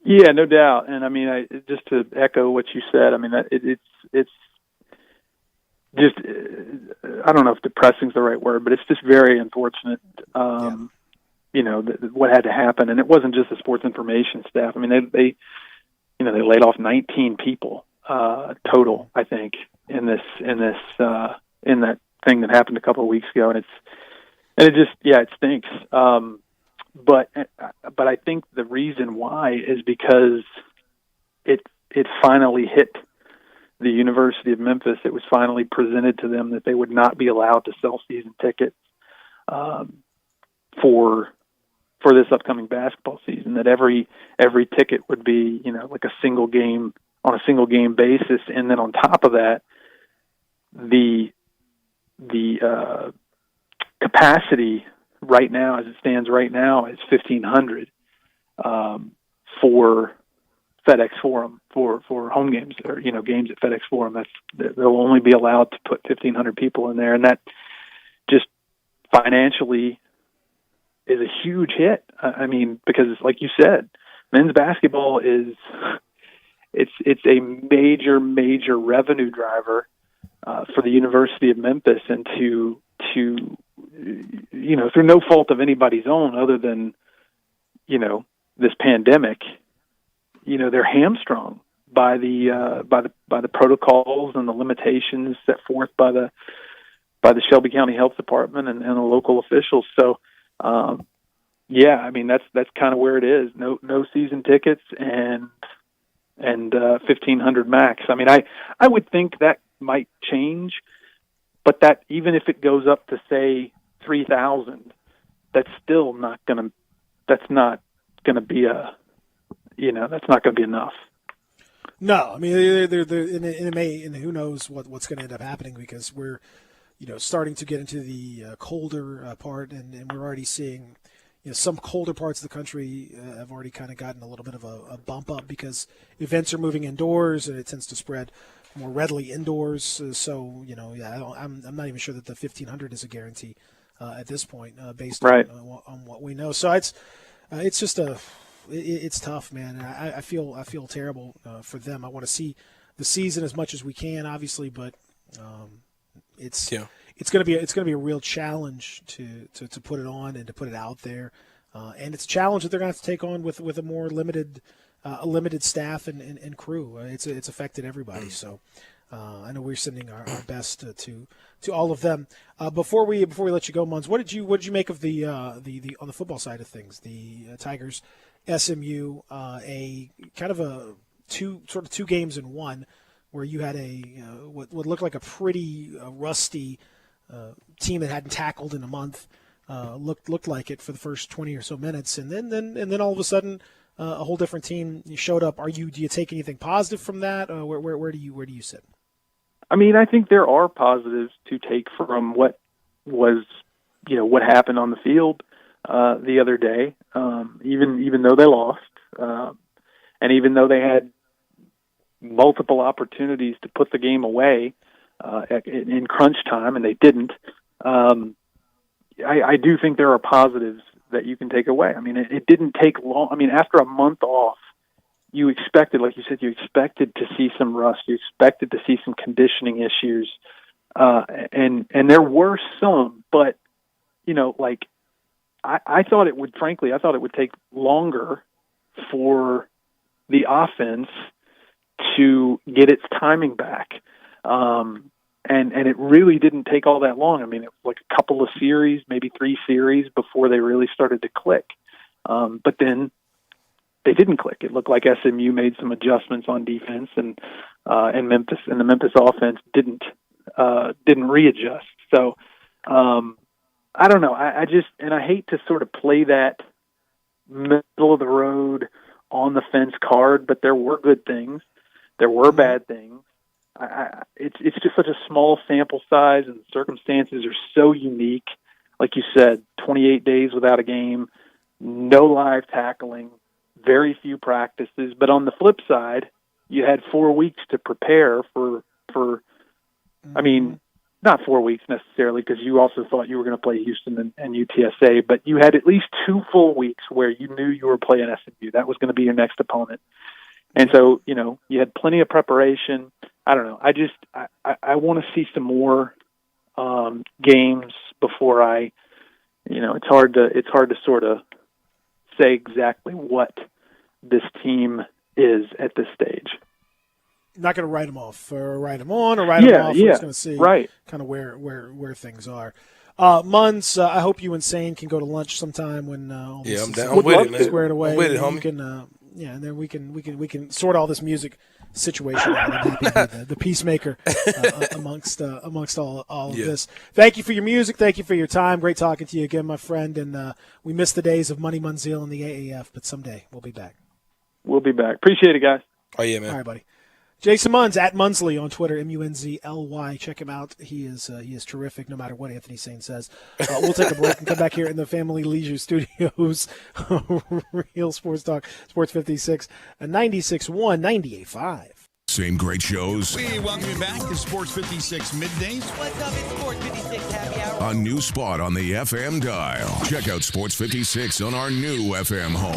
[SPEAKER 16] Yeah, no doubt. And I mean, just to echo what you said, I mean, it's just, I don't know if depressing is the right word, but it's just very unfortunate, what had to happen. And it wasn't just the sports information staff. I mean, they laid off 19 people total, I think, in that thing that happened a couple of weeks ago. And it just, it stinks. But I think the reason why is because it finally hit the University of Memphis. It was finally presented to them that they would not be allowed to sell season tickets for this upcoming basketball season. That every ticket would be like a single game on a single game basis, and then on top of that, the capacity right now, as it stands right now, is 1,500 for FedEx Forum for home games, or games at FedEx Forum. They'll only be allowed to put 1,500 people in there, and that just financially is a huge hit. I mean, because like you said, men's basketball is it's a major revenue driver for the University of Memphis, and to through no fault of anybody's own other than this pandemic, they're hamstrung by the protocols and the limitations set forth by the Shelby County Health Department and the local officials. So I mean that's kind of where it is. No season tickets and 1,500 max. I mean I would think that might change, but that even if it goes up to say 3,000, that's still not gonna be enough.
[SPEAKER 3] No, I mean, and who knows what's going to end up happening, because we're, starting to get into the colder part, and we're already seeing, some colder parts of the country have already kind of gotten a little bit of a bump up because events are moving indoors, and it tends to spread more readily indoors. So, I'm not even sure that the 1,500 is a guarantee at this point, based on what we know. So it's just it's tough, man. I feel terrible for them. I want to see the season as much as we can, obviously, but it's going to be a real challenge to put it on and to put it out there, and it's a challenge that they're going to have to take on with a more limited staff and crew. It's affected everybody. So I know we're sending our best to all of them. Before we let you go, Munz, what did you make of the on the football side of things, the Tigers SMU, a kind of a two games in one, where you had what looked like a pretty rusty team that hadn't tackled in a month, looked like it for the first 20 or so minutes, and then all of a sudden a whole different team showed up. Do you take anything positive from that? Where do you sit?
[SPEAKER 16] I mean, I think there are positives to take from what was, what happened on the field the other day. Even though they lost, and even though they had multiple opportunities to put the game away in crunch time, and they didn't, I do think there are positives that you can take away. I mean, it didn't take long. I mean, after a month off, you expected, like you said, to see some rust. You expected to see some conditioning issues, and there were some, but I thought it would take longer for the offense to get its timing back. And it really didn't take all that long. I mean, it was like a couple of series, maybe 3 series before they really started to click. But then they didn't click. It looked like SMU made some adjustments on defense, and the Memphis offense didn't readjust. So, I don't know. I hate to sort of play that middle of the road on the fence card, but there were good things. There were bad things. It's just such a small sample size, and the circumstances are so unique. Like you said, 28 days without a game, no live tackling, very few practices. But on the flip side, you had 4 weeks to prepare for I mean, not 4 weeks necessarily, because you also thought you were going to play Houston and UTSA, but you had at least 2 full weeks where you knew you were playing SMU. That was going to be your next opponent. And so, you had plenty of preparation. I don't know. I want to see some more games before it's hard to sort of say exactly what this team is at this stage.
[SPEAKER 3] Not going to write them off, or write them on, or write them off. We're just going to see kind of where things are. Munz, I hope you and Sane can go to lunch sometime when all this
[SPEAKER 4] I'm down with it, man.
[SPEAKER 3] Squared away.
[SPEAKER 4] I'm with it, homie.
[SPEAKER 3] And then we can sort all this music situation out and be the peacemaker amongst all of this. Thank you for your music. Thank you for your time. Great talking to you again, my friend. And we missed the days of Money Munzil and the AAF, but someday we'll be back.
[SPEAKER 16] We'll be back. Appreciate it, guys.
[SPEAKER 4] Oh yeah, man.
[SPEAKER 3] All right, buddy. Jason Munz at Munsley on Twitter, MUNZLY. Check him out. He is terrific no matter what Anthony Sane says. We'll take a break and come back here in the Family Leisure Studios. Real Sports Talk, Sports 56, 96.1, 98.5.
[SPEAKER 2] Same great shows.
[SPEAKER 1] We welcome you back to Sports 56 Middays.
[SPEAKER 19] What's up? It's Sports 56 Happy Hour.
[SPEAKER 2] A new spot on the FM dial. Check out Sports 56 on our new FM home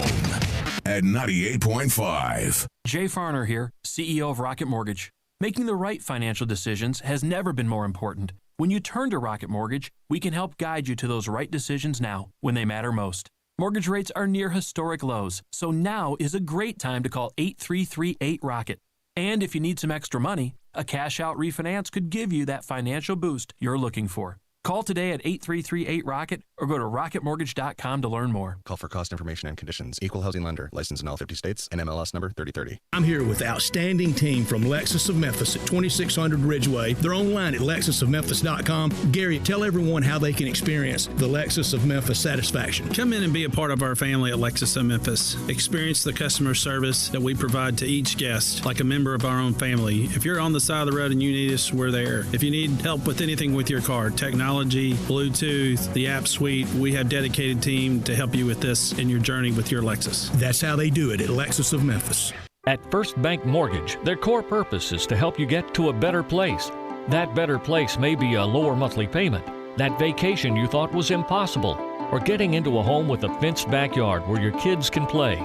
[SPEAKER 2] at 98.5.
[SPEAKER 20] Jay Farner here, CEO of Rocket Mortgage. Making the right financial decisions has never been more important. When you turn to Rocket Mortgage, we can help guide you to those right decisions now, when they matter most. Mortgage rates are near historic lows, so now is a great time to call 8338-ROCKET. And if you need some extra money, a cash-out refinance could give you that financial boost you're looking for. Call today at 8338-ROCKET or go to rocketmortgage.com to learn more.
[SPEAKER 21] Call for cost information and conditions. Equal housing lender. Licensed in all 50 states. NMLS number 3030.
[SPEAKER 7] I'm here with the outstanding team from Lexus of Memphis at 2600 Ridgeway. They're online at lexusofmemphis.com. Gary, tell everyone how they can experience the Lexus of Memphis satisfaction.
[SPEAKER 23] Come in and be a part of our family at Lexus of Memphis. Experience the customer service that we provide to each guest like a member of our own family. If you're on the side of the road and you need us, we're there. If you need help with anything with your car, technology, Bluetooth, the app suite, we have dedicated team to help you with this in your journey with your Lexus.
[SPEAKER 7] That's how they do it at Lexus of Memphis.
[SPEAKER 26] At First Bank Mortgage, their core purpose is to help you get to a better place. That better place may be a lower monthly payment, that vacation you thought was impossible, or getting into a home with a fenced backyard where your kids can play.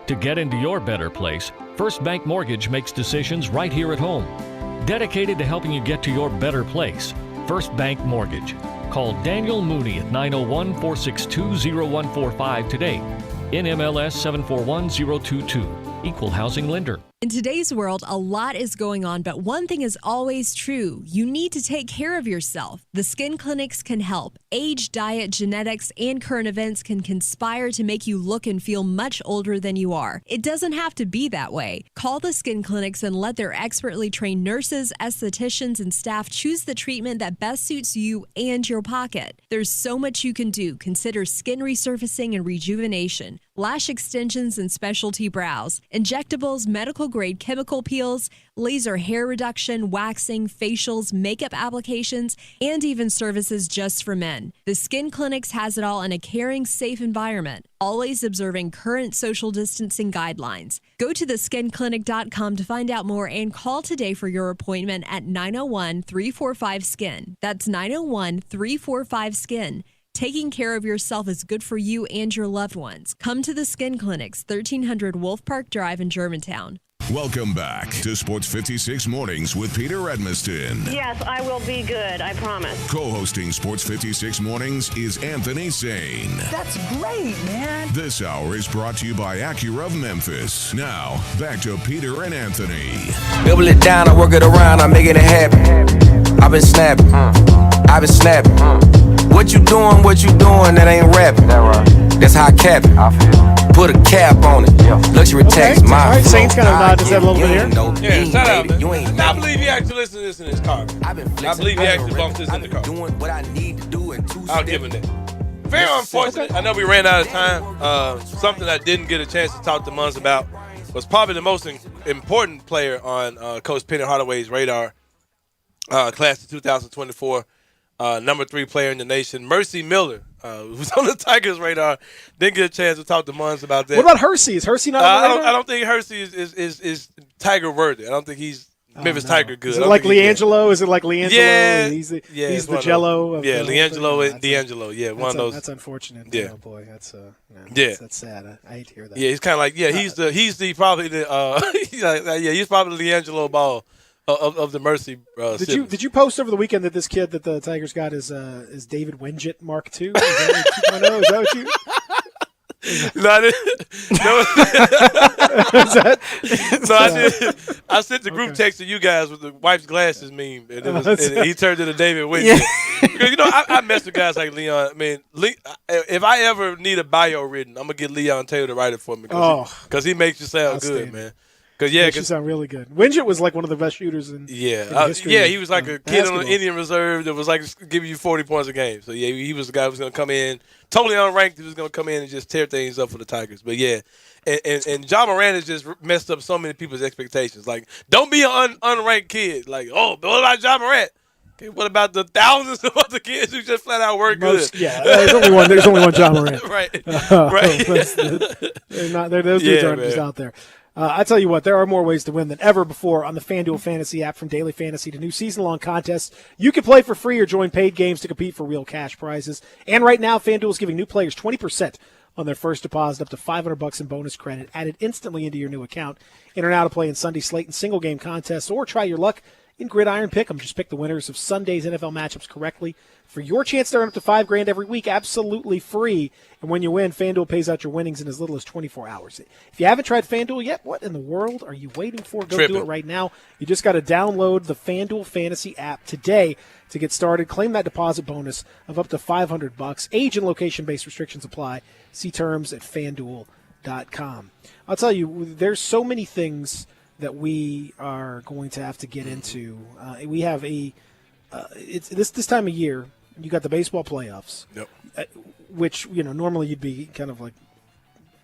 [SPEAKER 26] To get into your better place, First Bank Mortgage makes decisions right here at home. Dedicated to helping you get to your better place, First Bank Mortgage. Call Daniel Mooney at 901-462-0145 today. NMLS 741022. Equal housing lender.
[SPEAKER 27] In today's world, a lot is going on, but one thing is always true. You need to take care of yourself. The skin clinics can help. Age, diet, genetics, and current events can conspire to make you look and feel much older than you are. It doesn't have to be that way. Call the skin clinics and let their expertly trained nurses, estheticians, and staff choose the treatment that best suits you and your pocket. There's so much you can do. Consider skin resurfacing and rejuvenation, lash extensions and specialty brows, injectables, medical grade chemical peels, laser hair reduction, waxing, facials, makeup applications, and even services just for men. The Skin Clinics has it all in a caring, safe environment, always observing current social distancing guidelines. Go to theskinclinic.com to find out more and call today for your appointment at 901-345-SKIN. That's 901-345-SKIN. Taking care of yourself is good for you and your loved ones. Come to the Skin Clinics, 1300 Wolf Park Drive in Germantown.
[SPEAKER 2] Welcome back to Sports 56 Mornings with Peter Edmiston.
[SPEAKER 18] Yes, I will be good, I promise.
[SPEAKER 2] Co-hosting Sports 56 Mornings is Anthony Sane.
[SPEAKER 14] That's great, man.
[SPEAKER 2] This hour is brought to you by Acura of Memphis. Now, back to Peter and Anthony.
[SPEAKER 28] Double it down, I work it around, I'm making it happen. I've been snapping, I've been snapping. What you doing, that ain't rapping. That's how I cap it. Put a cap on it. Luxury tax, my
[SPEAKER 3] all right, Saints kind of nod his head a little bit here.
[SPEAKER 4] Yeah, shout out, man. I believe he actually listened to this in his car. I believe he actually bumped this in the car.
[SPEAKER 28] Doing what I need to do in 2 steps.
[SPEAKER 4] I'll give him that. Very unfortunate. I know we ran out of time. Something I didn't get a chance to talk to Munz about was probably the most important player on Coach Penny Hardaway's radar, class of 2024. Number 3 player in the nation, Mercy Miller, who's on the Tigers' radar. Didn't get a chance to talk to Munz about that.
[SPEAKER 3] What about Hersey? Is Hersey not on the radar?
[SPEAKER 4] I don't think Hersey is Tiger worthy. I don't think he's Memphis Tiger good.
[SPEAKER 3] Is it like LiAngelo? Is it like LiAngelo?
[SPEAKER 4] Yeah,
[SPEAKER 3] he's the Jello. Of
[SPEAKER 4] LiAngelo and D'Angelo. Yeah, one of those.
[SPEAKER 3] That's unfortunate.
[SPEAKER 4] Yeah,
[SPEAKER 3] oh boy, that's sad. I hate to hear that.
[SPEAKER 4] Yeah, he's kind of like he's probably the he's probably LiAngelo Ball of the Mercy.
[SPEAKER 3] Did you post over the weekend that this kid that the Tigers got is David Winget Mark II? Is that 2.0? Is that what you?
[SPEAKER 4] I sent the group text to you guys with the wife's glasses meme, and he turned into David Winget. Yeah. Because I mess with guys like Leon. I mean, if I ever need a bio written, I'm gonna get Leon Taylor to write it for me because he makes you sound good, man.
[SPEAKER 3] Makes you sound really good. Wingett was like one of the best shooters in history.
[SPEAKER 4] Yeah, he was like a kid on
[SPEAKER 3] basketball.
[SPEAKER 4] the Indian Reserve that was like giving you 40 points a game. So, yeah, he was the guy who was going to come in, totally unranked. He was going to come in and just tear things up for the Tigers. But, yeah, and John Moran has just messed up so many people's expectations. Like, don't be an unranked kid. Like, oh, but what about John Moran? Okay, what about the thousands of other kids who just flat out work good?
[SPEAKER 3] Yeah, there's only one John Moran.
[SPEAKER 4] Right.
[SPEAKER 3] Those dudes aren't just out there. I tell you what, there are more ways to win than ever before on the FanDuel Fantasy app. From daily fantasy to new season-long contests, you can play for free or join paid games to compete for real cash prizes. And right now, FanDuel is giving new players 20% on their first deposit, up to $500 in bonus credit added instantly into your new account. Enter now to play in Sunday slate and single-game contests, or try your luck in Gridiron Pick'em. Just pick the winners of Sunday's NFL matchups correctly for your chance to earn up to $5,000 every week, absolutely free. And when you win, FanDuel pays out your winnings in as little as 24 hours. If you haven't tried FanDuel yet, what in the world are you waiting for? Go do it right now. You just got to download the FanDuel Fantasy app today to get started. Claim that deposit bonus of up to $500. Age and location-based restrictions apply. See terms at FanDuel.com. I'll tell you, there's so many things that we are going to have to get into. We have it's this time of year. You got the baseball playoffs, which normally you'd be kind of like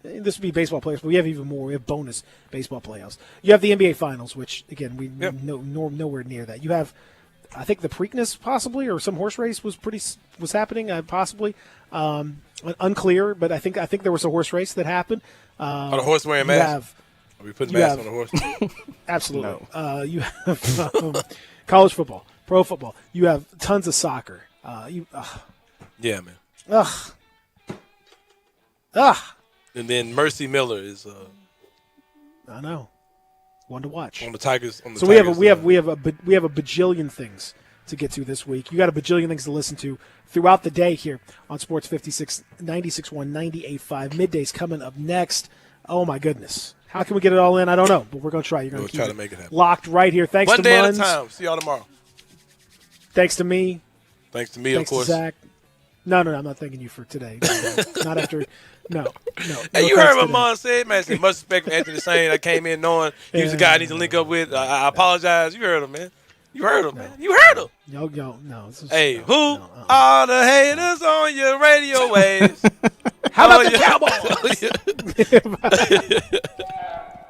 [SPEAKER 3] this would be baseball playoffs, but we have even more. We have bonus baseball playoffs. You have the NBA Finals, which again we nowhere near that. You have, I think the Preakness possibly or some horse race was happening possibly, unclear, but I think there was a horse race that happened.
[SPEAKER 4] On a horse wearing mask. Are we putting masks on the horse?
[SPEAKER 3] Absolutely.
[SPEAKER 4] No.
[SPEAKER 3] You have college football, pro football. You have tons of soccer.
[SPEAKER 4] Yeah, man. And then Mercy Miller is.
[SPEAKER 3] I know. One to watch.
[SPEAKER 4] On the Tigers.
[SPEAKER 3] So we have a bajillion things to get to this week. You got a bajillion things to listen to throughout the day here on Sports 56, 96.1, 98.5. Middays coming up next. Oh my goodness. How can we get it all in? I don't know, but we're going to try. You're going to try to
[SPEAKER 4] make it happen.
[SPEAKER 3] Locked right here. Thanks
[SPEAKER 4] One
[SPEAKER 3] to
[SPEAKER 4] day
[SPEAKER 3] Munz.
[SPEAKER 4] at a time. See y'all tomorrow.
[SPEAKER 3] Thanks to me.
[SPEAKER 4] Thanks to me,
[SPEAKER 3] Thanks
[SPEAKER 4] of course.
[SPEAKER 3] To Zach. No, I'm not thanking you for today. No, not after. No.
[SPEAKER 4] Hey, you heard what Mon said, man. Much respect for Anthony Sane. I came in knowing he was the guy I need to link up with. I apologize. You heard him, man. You heard him, man. You heard him.
[SPEAKER 3] No.
[SPEAKER 4] Hey, who are the haters on your radio waves?
[SPEAKER 3] How about the Cowboys?